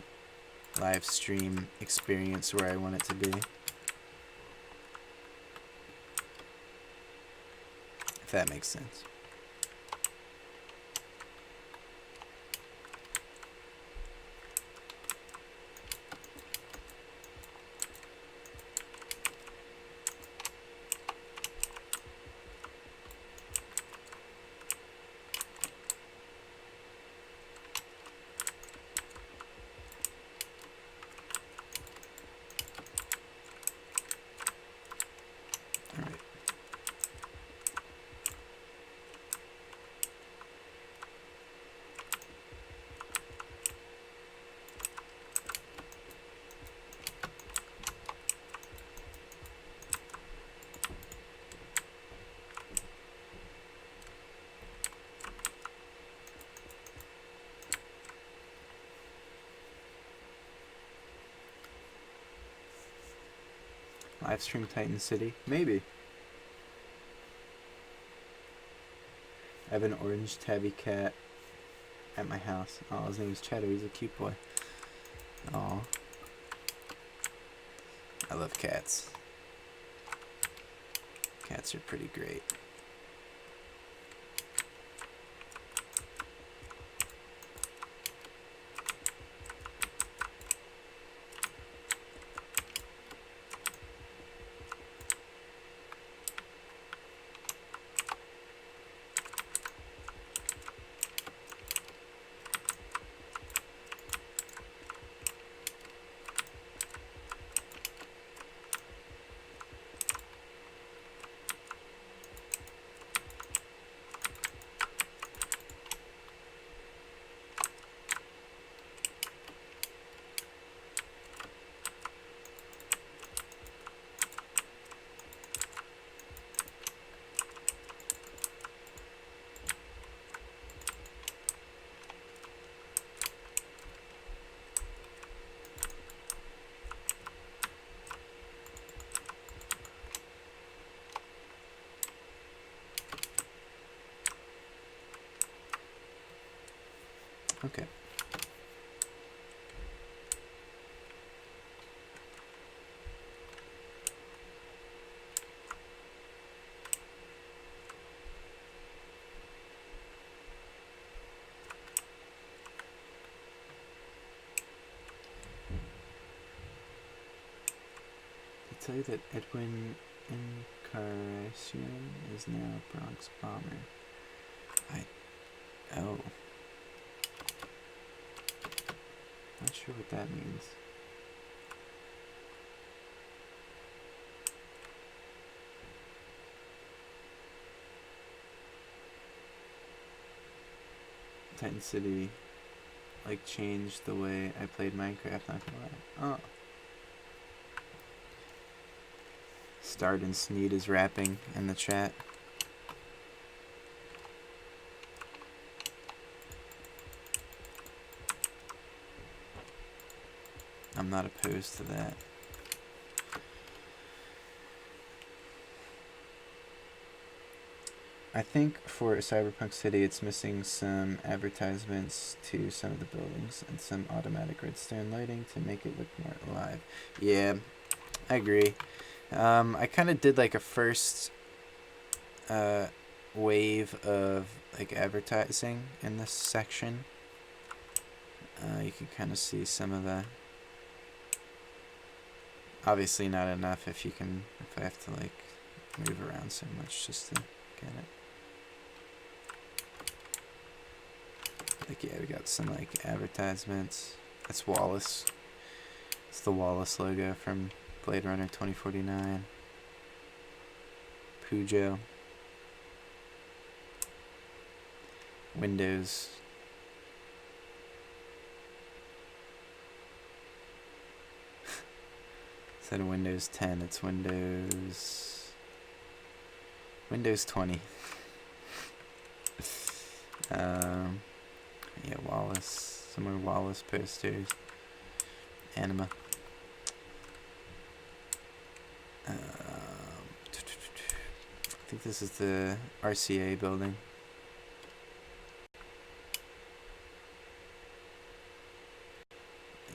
live stream experience where I want it to be. If that makes sense. Livestream Titan City? Maybe. I have an orange tabby cat at my house. Oh, his name's Cheddar. He's a cute boy. Oh, I love cats. Cats are pretty great. Okay. To tell you that Edwin Encarnacion is now Bronx Bomber. Oh. Not sure what that means. Titan City, like, changed the way I played Minecraft, not gonna lie. Oh. Start and Sneed is rapping in the chat. I'm not opposed to that. I think for Cyberpunk City, it's missing some advertisements to some of the buildings and some automatic redstone lighting to make it look more alive. Yeah, I agree. I kind of did like a first wave of like advertising in this section. You can kind of see some of the. Obviously not enough if I have to like move around so much just to get it. Like, yeah, we got some like advertisements. That's Wallace. It's the Wallace logo from Blade Runner 2049. Pujo. Windows. Instead of Windows 10, it's Windows 20. Yeah, Wallace. Some more Wallace posters. Anima. I think this is the RCA building.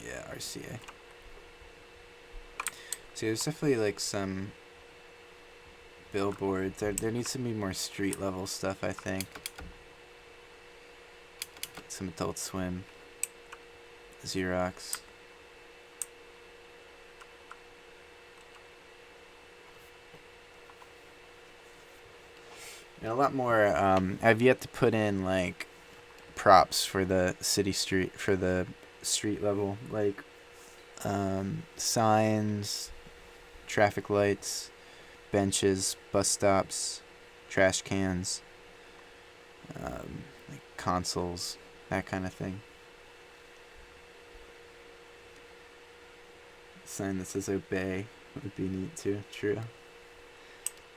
Yeah, RCA. So there's definitely like some billboards. There needs to be more street level stuff, I think. Some Adult Swim. Xerox. And a lot more. I've yet to put in like props for the for the street level, like signs, traffic lights, benches, bus stops, trash cans, like consoles, that kind of thing. Sign that says Obey would be neat too. True.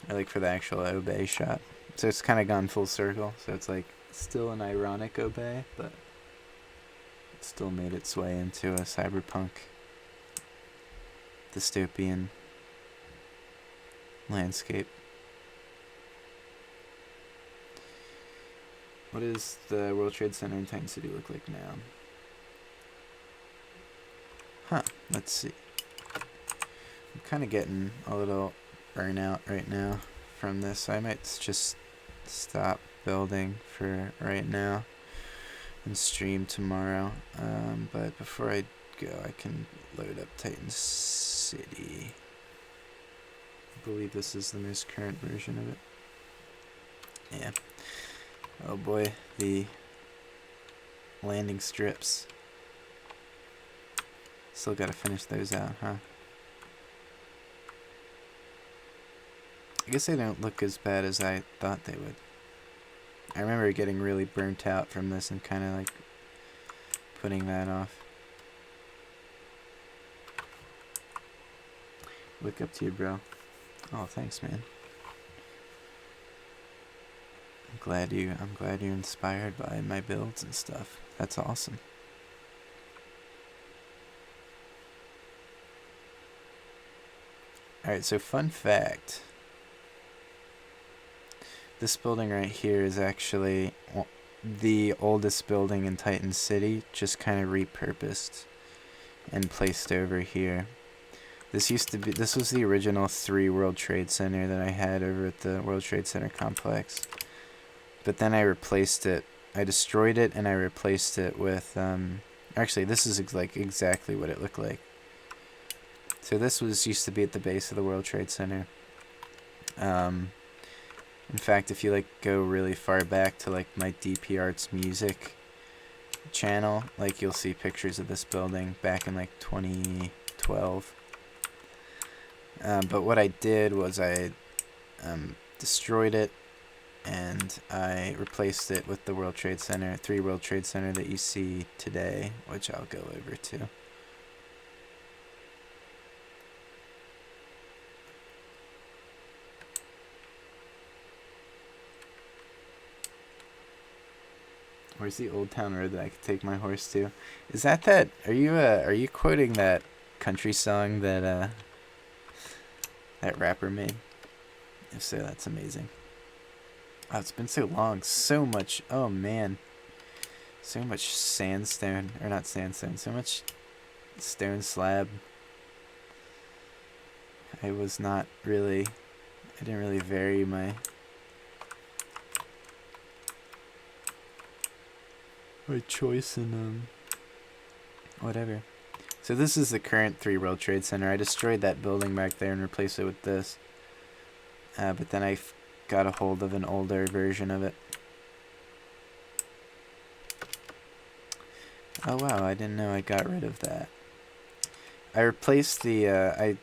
Or like for the actual Obey shop. So it's kind of gone full circle. So it's like still an ironic Obey, but it still made its way into a cyberpunk dystopian landscape. What does the World Trade Center in Titan City look like now? Huh, let's see. I'm kind of getting a little burnout right now from this. So I might just stop building for right now and stream tomorrow. But before I go, I can load up Titan City. I believe this is the most current version of it. Yeah. Oh boy, the landing strips. Still gotta finish those out, huh? I guess they don't look as bad as I thought they would. I remember getting really burnt out from this and kind of like putting that off. Look up to you, bro. Oh, thanks, man. I'm glad you're inspired by my builds and stuff. That's awesome. Alright, so fun fact. This building right here is actually the oldest building in Titan City, just kind of repurposed and placed over here. This was the original 3 World Trade Center that I had over at the World Trade Center complex. But then I replaced it. I destroyed it and I replaced it with, actually this is like exactly what it looked like. So this used to be at the base of the World Trade Center. In fact, if you like go really far back to like my DP Arts music channel, like you'll see pictures of this building back in like 2012. But what I did was I destroyed it and I replaced it with the World Trade Center, 3 World Trade Center that you see today, which I'll go over to. Where's the Old Town Road that I could take my horse to? Is that? Are you quoting that country song that that rapper made? If so, that's amazing. Oh, it's been so long. So much. Oh man. So much sandstone, or not sandstone. So much stone slab. I didn't really vary my choice in whatever. So this is the current 3 World Trade Center. I destroyed that building back there and replaced it with this. But then I got a hold of an older version of it. Oh wow, I didn't know I got rid of that. I replaced the I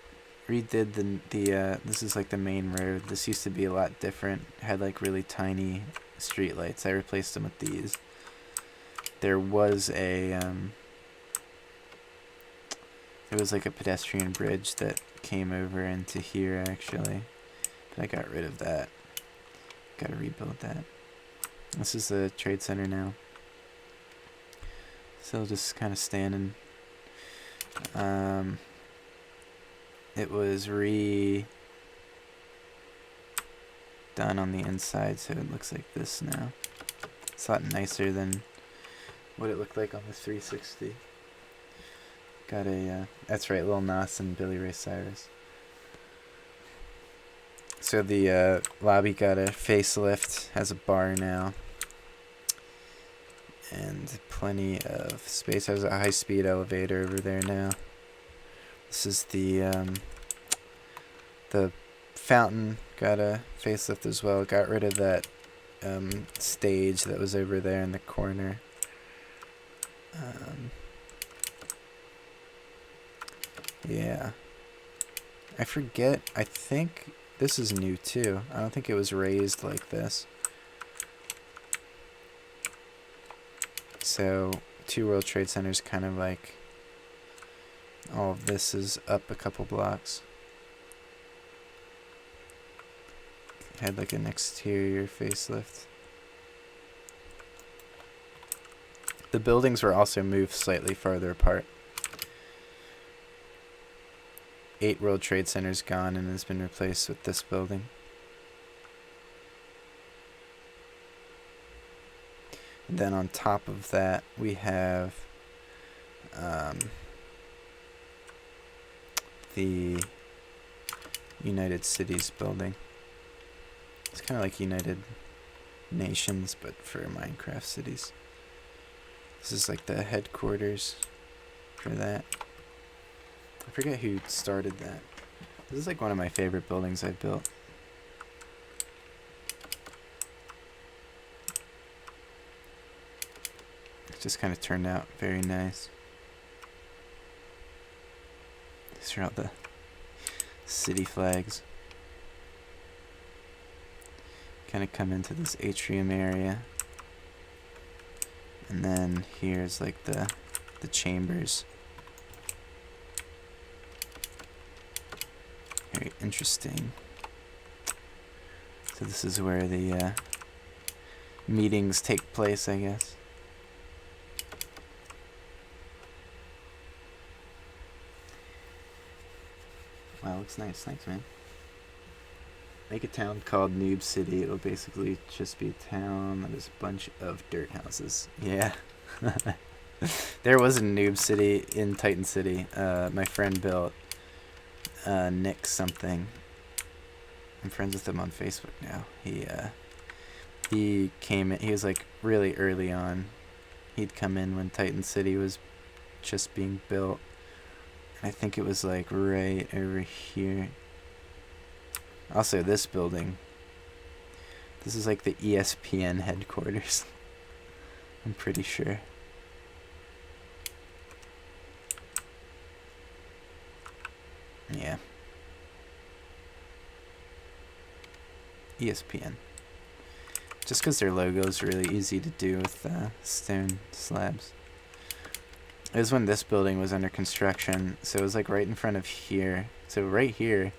redid the this is like the main road. This used to be a lot different. Had like really tiny street lights. I replaced them with these. There was like a pedestrian bridge that came over into here actually, but I got rid of that. Gotta rebuild that. This is the trade center now. Still just kind of standing. It was redone on the inside, so it looks like this now. It's a lot nicer than what it looked like on the 360. Got a, that's right, Lil Nas and Billy Ray Cyrus. So the lobby got a facelift, has a bar now, and plenty of space. Has a high-speed elevator over there now. This is the fountain, got a facelift as well. Got rid of that stage that was over there in the corner. Yeah. I forget, I think this is new too. I don't think it was raised like this. So, Two World Trade Center's kind of like, all of this is up a couple blocks. Had like an exterior facelift. The buildings were also moved slightly farther apart. 8 World Trade Center's gone and has been replaced with this building. And then on top of that, we have the United Cities building. It's kind of like United Nations, but for Minecraft cities. This is like the headquarters for that. I forget who started that. This is like one of my favorite buildings I've built. It just kind of turned out very nice. These are all the city flags. Kind of come into this atrium area. And then here's like the chambers. Very interesting. So this is where the meetings take place, I guess. Wow, looks nice. Thanks, man. Make a town called Noob City. It'll basically just be a town that is a bunch of dirt houses. Yeah. There was a Noob City in Titan City. My friend built Nick something. I'm friends with him on Facebook now. He came in. He was like really early on. He'd come in when Titan City was just being built. I think it was like right over here. Also, this building. This is like the ESPN headquarters. I'm pretty sure. Yeah. ESPN. Just because their logo is really easy to do with stone slabs. It was when this building was under construction, so it was like right in front of here. So right here,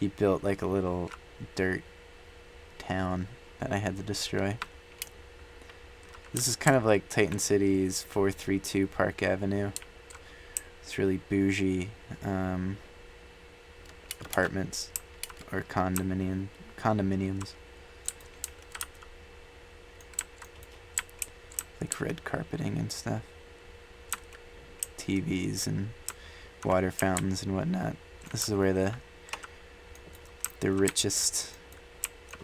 he built like a little dirt town that I had to destroy. This is kind of like Titan City's 432 Park Avenue. It's really bougie apartments or condominiums. Like red carpeting and stuff. TVs and water fountains and whatnot. This is where the richest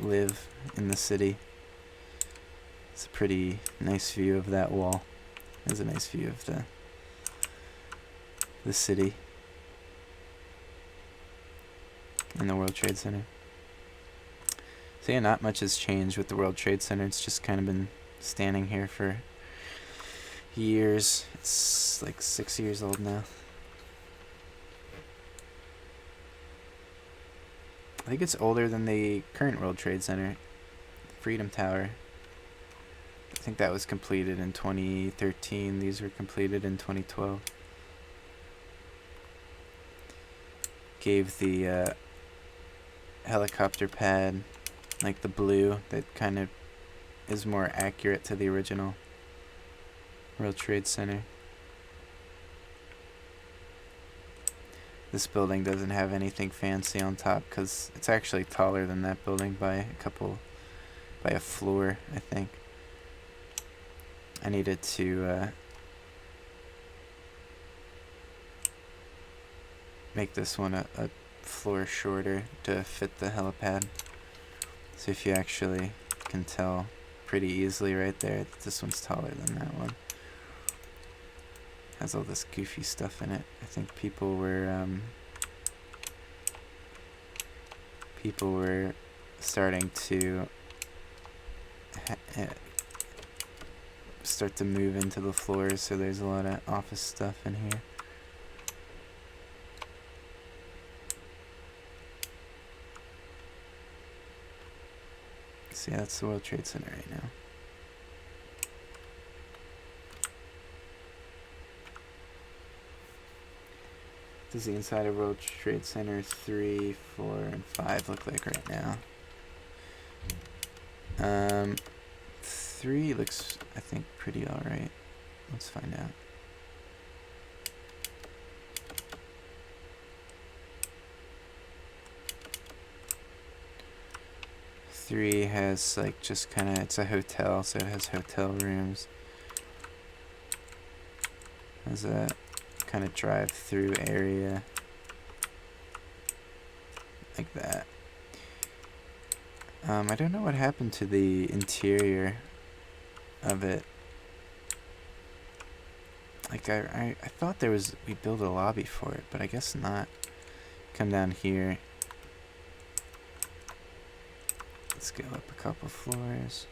live in the city. It's a pretty nice view of that wall. There's a nice view of the city and the World Trade Center. So yeah, not much has changed with the World Trade Center. It's just kind of been standing here for years. It's like 6 years old now. I think it's older than the current World Trade Center, Freedom Tower. I think that was completed in 2013. These were completed in 2012. Gave the helicopter pad, like the blue, that kind of is more accurate to the original World Trade Center. This building doesn't have anything fancy on top because it's actually taller than that building by a floor, I think. I needed to make this one a floor shorter to fit the helipad. So if you actually can tell pretty easily right there, this one's taller than that one. Has all this goofy stuff in it. I think people were starting to start to move into the floors, so there's a lot of office stuff in here. See, that's the World Trade Center right now. Does the inside of World Trade Center 3, 4, and 5 look like right now? 3 looks, I think, pretty alright. Let's find out. Three has like just kind of, it's a hotel, so it has hotel rooms. Has a kind of drive-through area like that. I don't know what happened to the interior of it. Like I thought we built a lobby for it, but I guess not. Come down here. Let's go up a couple floors.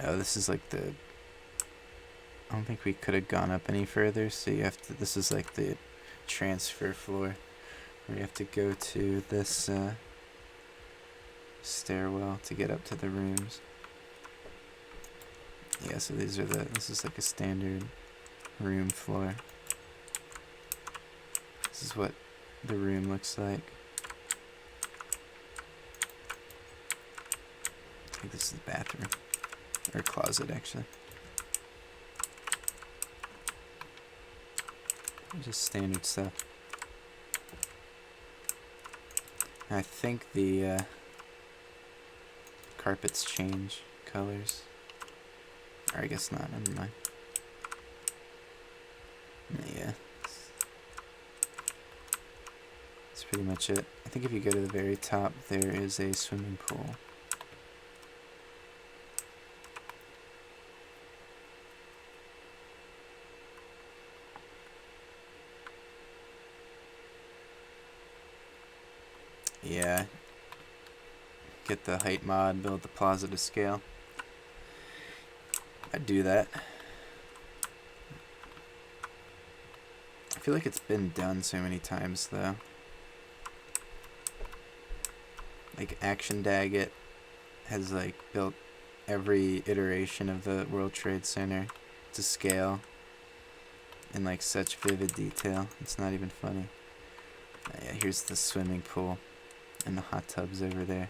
Oh, this is like the... I don't think we could have gone up any further, so you have to... This is like the transfer floor, where you have to go to this stairwell to get up to the rooms. Yeah, so this is like a standard room floor. This is what the room looks like. I think this is the bathroom. Or closet, actually. Just standard stuff. I think the carpets change colors. Or I guess not, never mind. Yeah. That's pretty much it. I think if you go to the very top, there is a swimming pool. Yeah. Get the height mod, build the plaza to scale. I'd do that. I feel like it's been done so many times, though. Like, Action Daggett has, like, built every iteration of the World Trade Center to scale in, like, such vivid detail. It's not even funny. Yeah, here's the swimming pool and the hot tubs over there.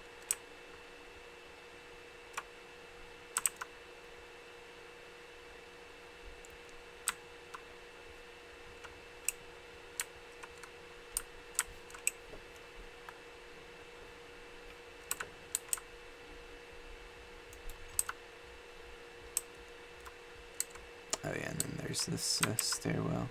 Oh yeah, and then there's this stairwell.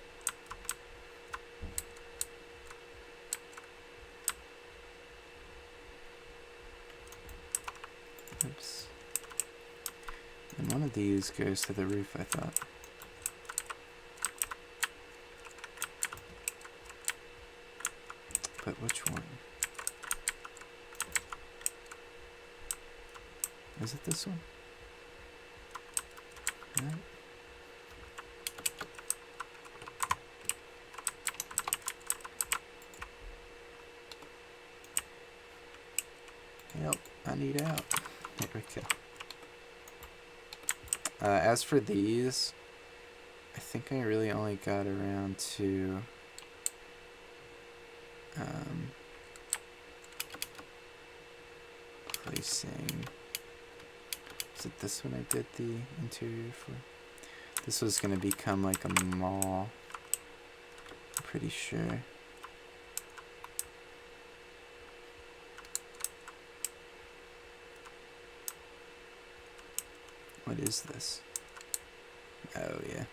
Oops. And one of these goes to the roof, I thought. But which one? Is it this one? Right. Yep, I need out. There we go. As for these, I think I really only got around to placing. Is it this one I did the interior for? This was gonna become like a mall. I'm pretty sure. What is this? Oh yeah.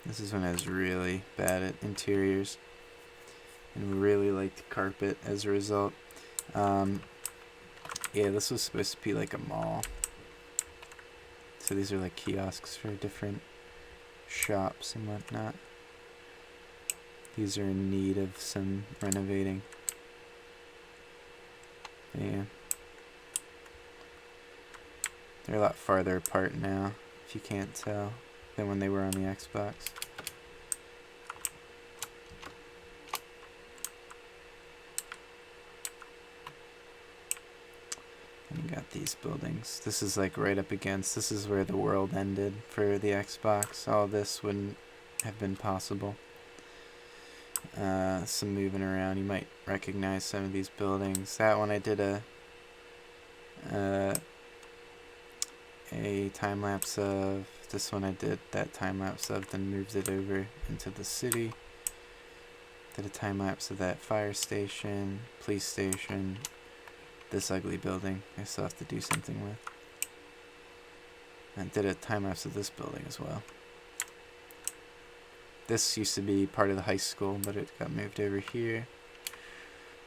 This is when I was really bad at interiors and really liked carpet as a result. Yeah, this was supposed to be like a mall. So these are like kiosks for different shops and whatnot. These are in need of some renovating. Yeah. They're a lot farther apart now, if you can't tell, than when they were on the Xbox. And you got these buildings. This is like right up against, this is where the world ended for the Xbox. All this wouldn't have been possible. Some moving around, you might recognize some of these buildings. That one I did a time lapse of. This one I did that time lapse of, then moved it over into the city. Did a time lapse of that fire station, police station, this ugly building I still have to do something with. And did a time lapse of this building as well. This used to be part of the high school, but it got moved over here.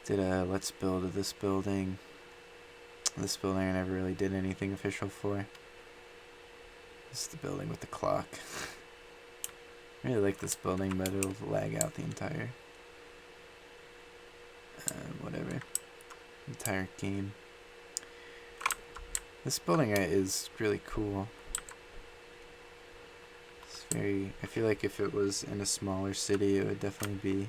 Did a let's build of this building. This building I never really did anything official for. This is the building with the clock. I really like this building, but it'll lag out the entire entire game. This building is really cool. It's very, I feel like if it was in a smaller city, it would definitely be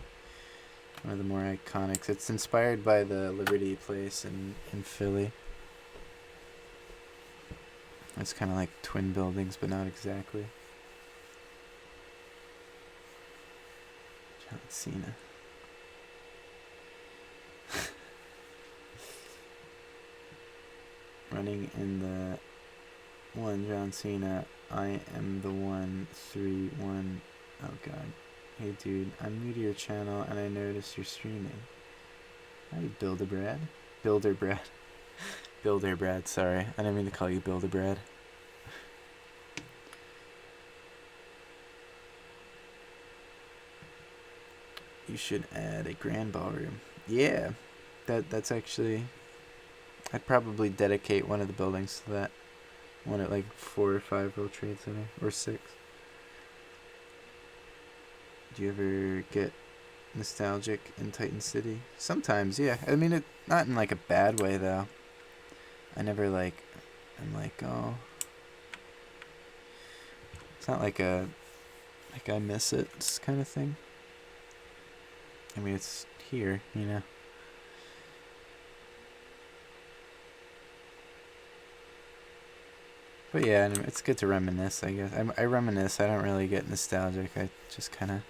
one of the more iconic. It's inspired by the Liberty Place in Philly. It's kind of like twin buildings, but not exactly. John Cena. Running in the one, John Cena. I am the 131. Oh god. Hey dude, I'm new to your channel and I noticed you're streaming. Hi, Builder Brad. Builder Brad. Builder Brad, sorry. I didn't mean to call you Builder Brad. You should add a grand ballroom. Yeah, that's actually... I'd probably dedicate one of the buildings to that. One at like 4 or 5 World Trade Center, or 6. Do you ever get nostalgic in Titan City? Sometimes, yeah. I mean, it not in like a bad way though. I never like, I'm like, oh, it's not like a, like I miss it kind of thing. I mean, it's here, you know. But yeah, it's good to reminisce, I guess. I reminisce. I don't really get nostalgic. I just kind of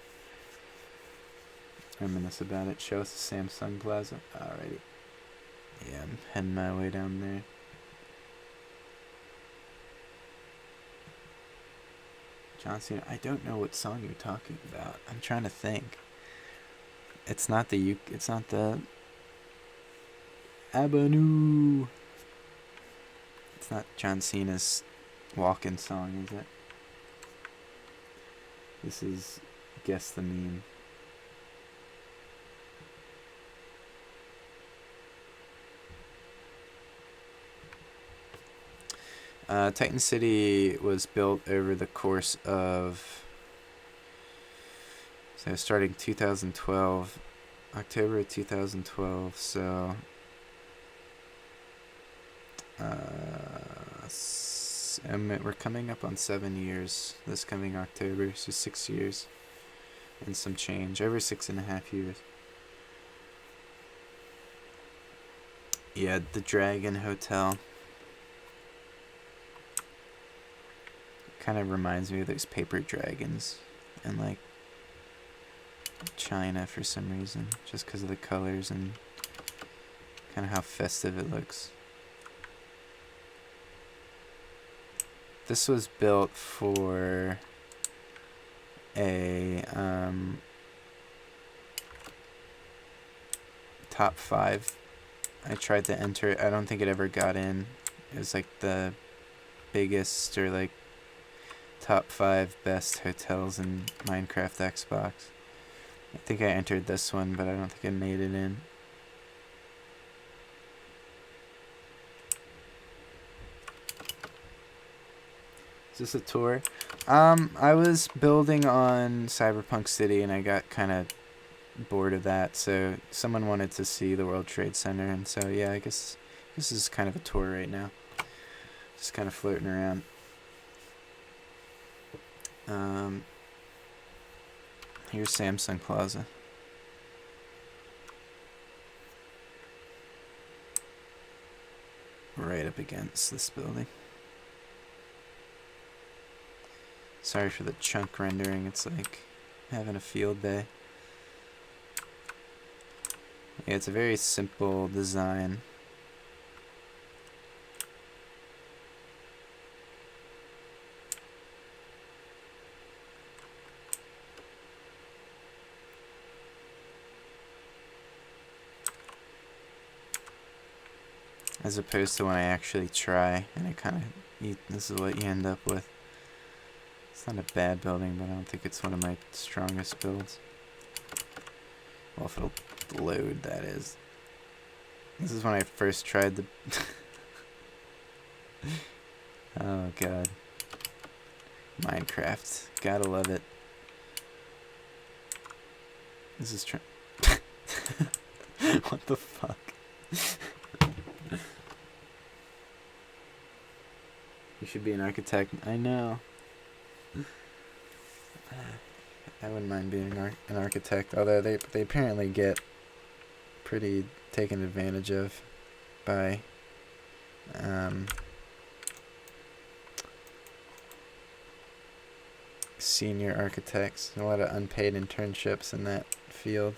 reminisce about it. Show us the Samsung Plaza. Alrighty. Yeah, I'm heading my way down there. John Cena. I don't know what song you're talking about. I'm trying to think. It's not the It's not the Avenue. It's not John Cena's walk-in song, is it? This is Guess the Meme. Titan City was built over the course of, so starting 2012, October of 2012, so we're coming up on 7 years this coming October, so 6 years and some change, over 6.5 years. Yeah, the Dragon Hotel. Kind of reminds me of those paper dragons in like China for some reason, just because of the colors and kind of how festive it looks. This was built for a top 5. I tried to enter it. I don't think it ever got in. It was like the biggest or like top 5 best hotels in Minecraft Xbox. I think I entered this one, but I don't think I made it in. Is this a tour? I was building on Cyberpunk City and I got kind of bored of that, so someone wanted to see the World Trade Center, and so yeah, I guess this is kind of a tour right now. Just kind of floating around. Here's Samsung Plaza. Right up against this building. Sorry for the chunk rendering, it's like having a field day. Yeah, it's a very simple design. As opposed to when I actually try, and it kind of, this is what you end up with. It's not a bad building, but I don't think it's one of my strongest builds. Well, if it'll load, that is. This is when I first tried the... Oh, God. Minecraft. Gotta love it. This is what the fuck? You should be an architect. I know. I wouldn't mind being an architect, although they apparently get pretty taken advantage of by senior architects. A lot of unpaid internships in that field.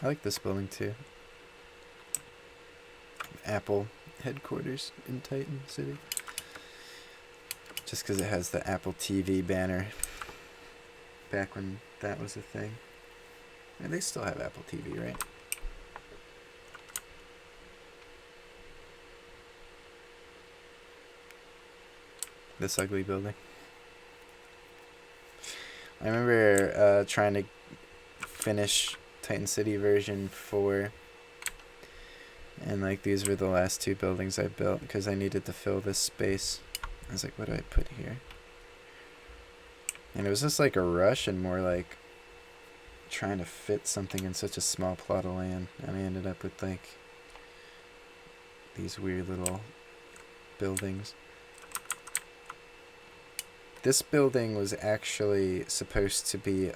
I like this building too. Apple headquarters in Titan City. Just because it has the Apple TV banner. Back when that was a thing. And they still have Apple TV, right? This ugly building. I remember trying to finish Titan City version 4. And like these were the last 2 buildings I built because I needed to fill this space. I was like, what do I put here? And it was just like a rush and more like trying to fit something in such a small plot of land. And I ended up with like these weird little buildings. This building was actually supposed to be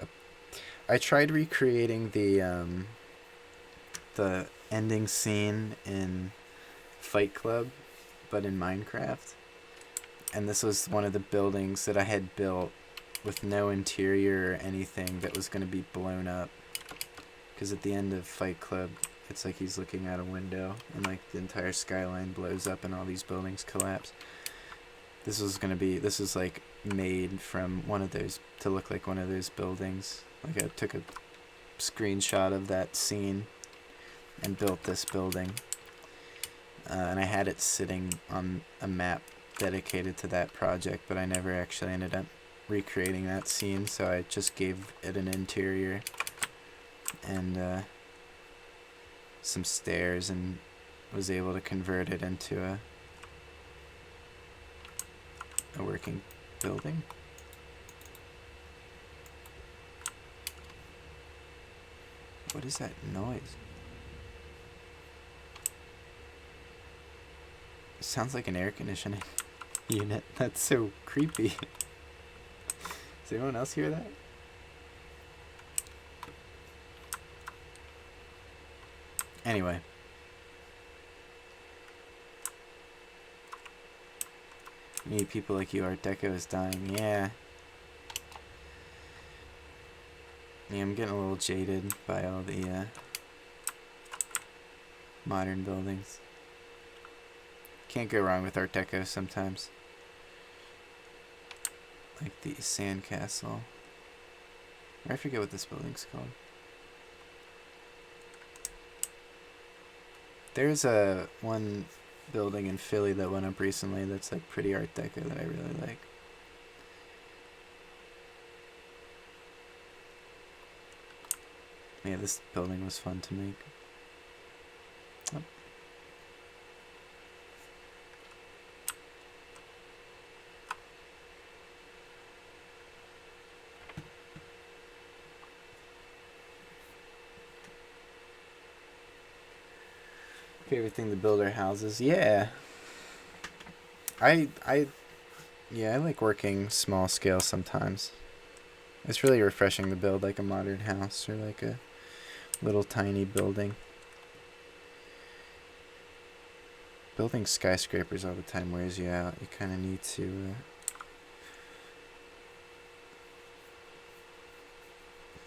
I tried recreating the ending scene in Fight Club, but in Minecraft. And this was one of the buildings that I had built with no interior or anything that was going to be blown up. Because at the end of Fight Club, it's like he's looking out a window and like the entire skyline blows up and all these buildings collapse. This was like made from one of those, to look like one of those buildings. Like I took a screenshot of that scene and built this building. And I had it sitting on a map dedicated to that project, but I never actually ended up recreating that scene, so I just gave it an interior and some stairs and was able to convert it into a working building. What is that noise? It sounds like an air conditioning unit. That's so creepy. Does anyone else hear that? Anyway. You need people like you. Art Deco is dying. Yeah. Yeah, I'm getting a little jaded by all the modern buildings. Can't go wrong with Art Deco sometimes. Like the Sandcastle. I forget what this building's called. There's a one building in Philly that went up recently that's like pretty Art Deco that I really like. Yeah, this building was fun to make. Oh. Favorite thing to build are houses? Yeah. I like working small scale sometimes. It's really refreshing to build like a modern house or like a little tiny building. Building skyscrapers all the time wears you out. You kind of need to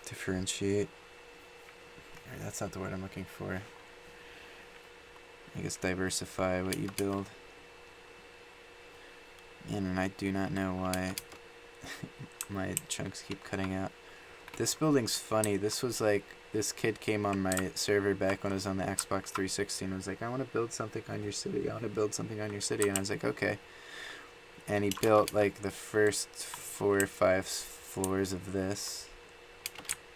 differentiate. That's not the word I'm looking for. I guess diversify what you build. And I do not know why my chunks keep cutting out. This building's funny. This was like, this kid came on my server back when I was on the Xbox 360 and was like, I want to build something on your city. I want to build something on your city. And I was like, okay. And he built like the first 4 or 5 floors of this.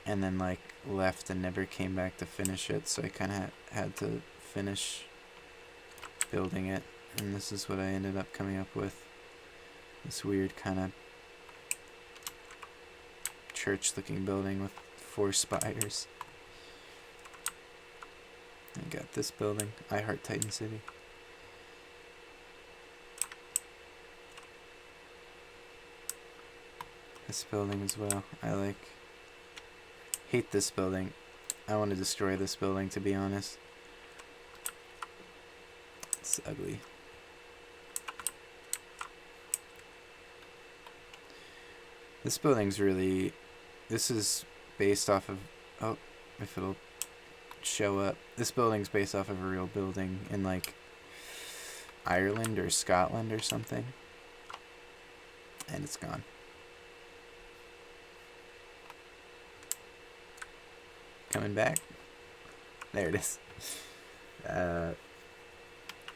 And then like left and never came back to finish it. So I kind of had to finish building it. And this is what I ended up coming up with. This weird kind of church-looking building with 4 spires. I got this building, I Heart Titan City. This building as well. I hate this building. I want to destroy this building, to be honest. It's ugly. This building's really... This is based off of... Oh, if it'll show up. This building's based off of a real building in, like, Ireland or Scotland or something. And it's gone. Coming back. There it is.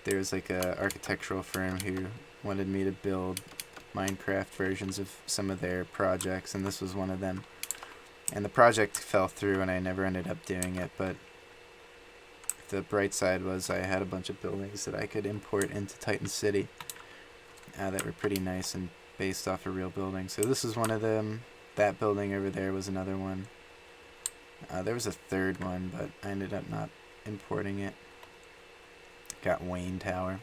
There's, like, a architectural firm who wanted me to build Minecraft versions of some of their projects, and this was one of them. And the project fell through and I never ended up doing it, but the bright side was I had a bunch of buildings that I could import into Titan City that were pretty nice and based off a real building. So this is one of them. That building over there was another one. There was a third one, but I ended up not importing it. Got Wayne Tower.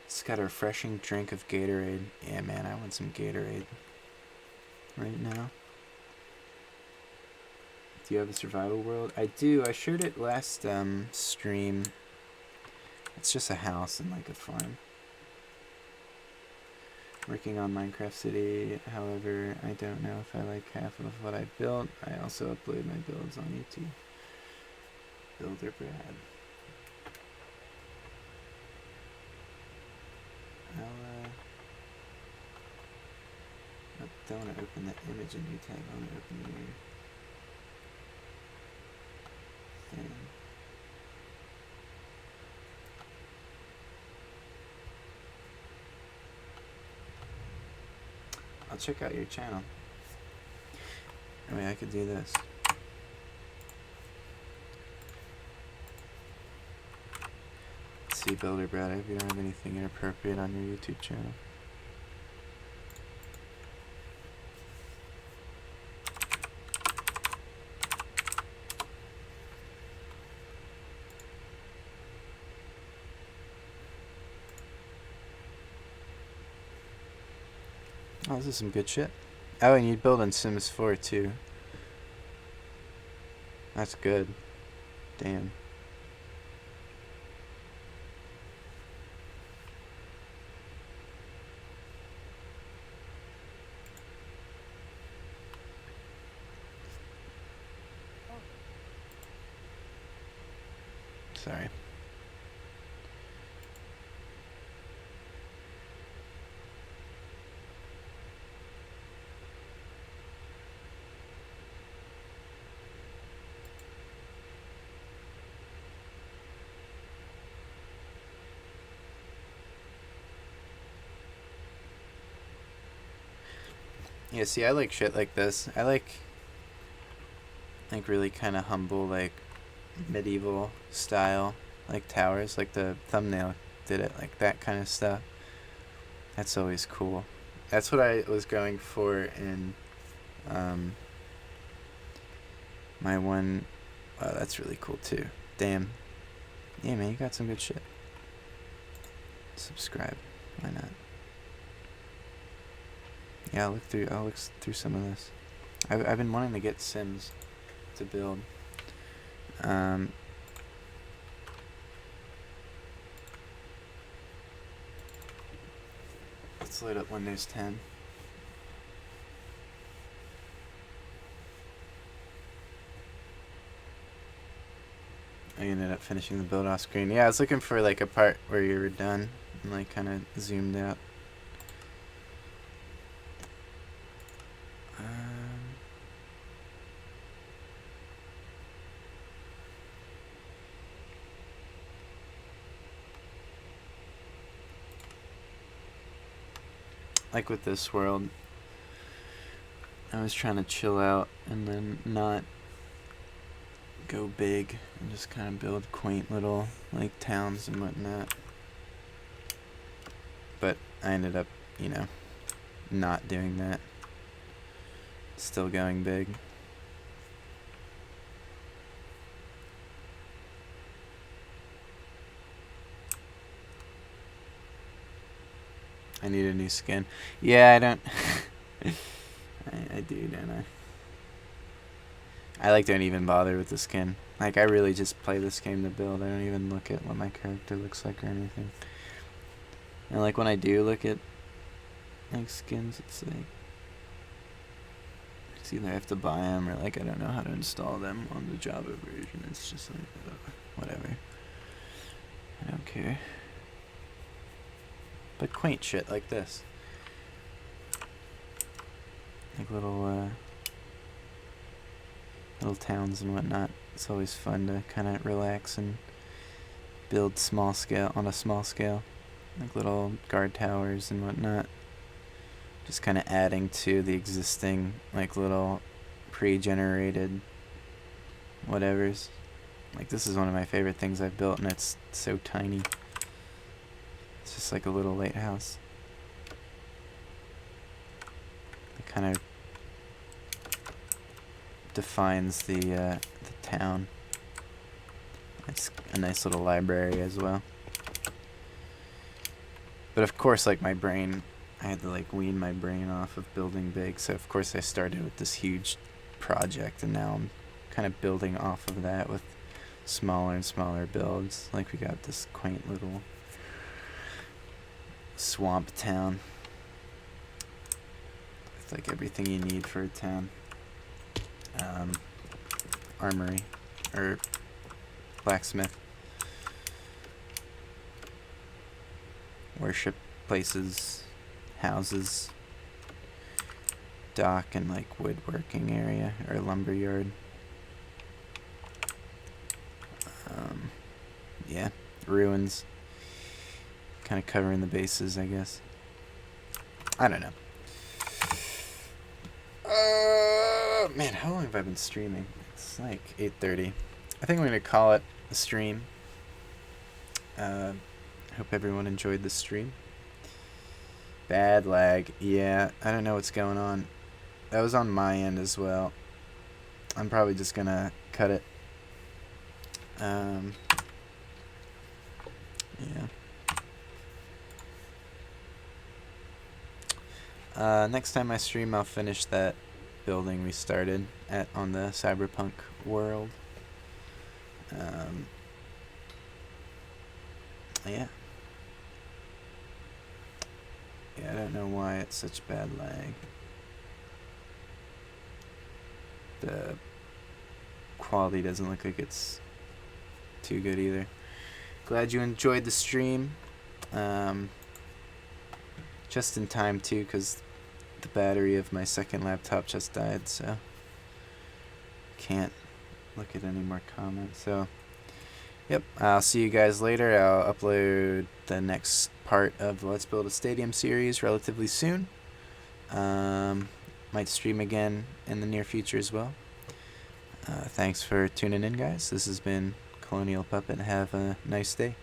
It's got a refreshing drink of Gatorade. Yeah, man, I want some Gatorade right now. Do you have a survival world? I do. I shared it last stream. It's just a house and like a farm. Working on Minecraft City. However, I don't know if I like half of what I built. I also upload my builds on YouTube. Builder Brad. I don't want to open the image in new tab. I want to open your thing. I'll check out your channel. I mean, I could do this. Let's see, Builder Brad, I hope you don't have anything inappropriate on your YouTube channel. Oh, this is some good shit. Oh, and you'd build in Sims 4 too. That's good. Damn. Sorry. Yeah, see, I like shit like this. I like really kind of humble, like medieval style, like towers, like the thumbnail did it, like that kind of stuff. That's always cool. That's what I was going for in my one. Wow, that's really cool too. Damn. Yeah, man, you got some good shit. Subscribe. Why not? Yeah, I'll look through some of this. I've been wanting to get Sims to build. Let's load up Windows 10. I ended up finishing the build off screen. Yeah, I was looking for like a part where you were done and like kind of zoomed out. Like with this world, I was trying to chill out and then not go big and just kind of build quaint little like towns and whatnot. But I ended up, not doing that. Still going big. I need a new skin. Yeah, I don't. I do, don't I? I like don't even bother with the skin. Like I really just play this game to build. I don't even look at what my character looks like or anything. And like when I do look at like skins, it's like it's either I have to buy them or like I don't know how to install them on the Java version. It's just like whatever. I don't care. But quaint shit like this. Like little towns and whatnot. It's always fun to kind of relax and build on a small scale. Like little guard towers and whatnot. Just kind of adding to the existing like little pre-generated whatevers. Like this is one of my favorite things I've built and it's so tiny. It's just like a little lighthouse. It kind of defines the town. It's a nice little library as well. But of course, like my brain, I had to like wean my brain off of building big. So of course I started with this huge project and now I'm kind of building off of that with smaller and smaller builds. Like we got this quaint little swamp town with like everything you need for a town. Armory or blacksmith, worship places, houses, dock, and like woodworking area or lumber yard. Yeah, ruins. Kind of covering the bases, I guess. I don't know. Man, how long have I been streaming? It's like 8:30. I think I'm going to call it a stream. Hope everyone enjoyed the stream. Bad lag. Yeah, I don't know what's going on. That was on my end as well. I'm probably just going to cut it. Yeah. Next time I stream, I'll finish that building we started on the Cyberpunk world. Yeah. Yeah, I don't know why it's such bad lag. The quality doesn't look like it's too good either. Glad you enjoyed the stream. Just in time too, because the battery of my second laptop just died, so can't look at any more comments. So yep, I'll see you guys later. I'll upload the next part of the Let's Build a Stadium series relatively soon. Might stream again in the near future as well. Thanks for tuning in, guys. This has been Colonial Puppet. Have a nice day.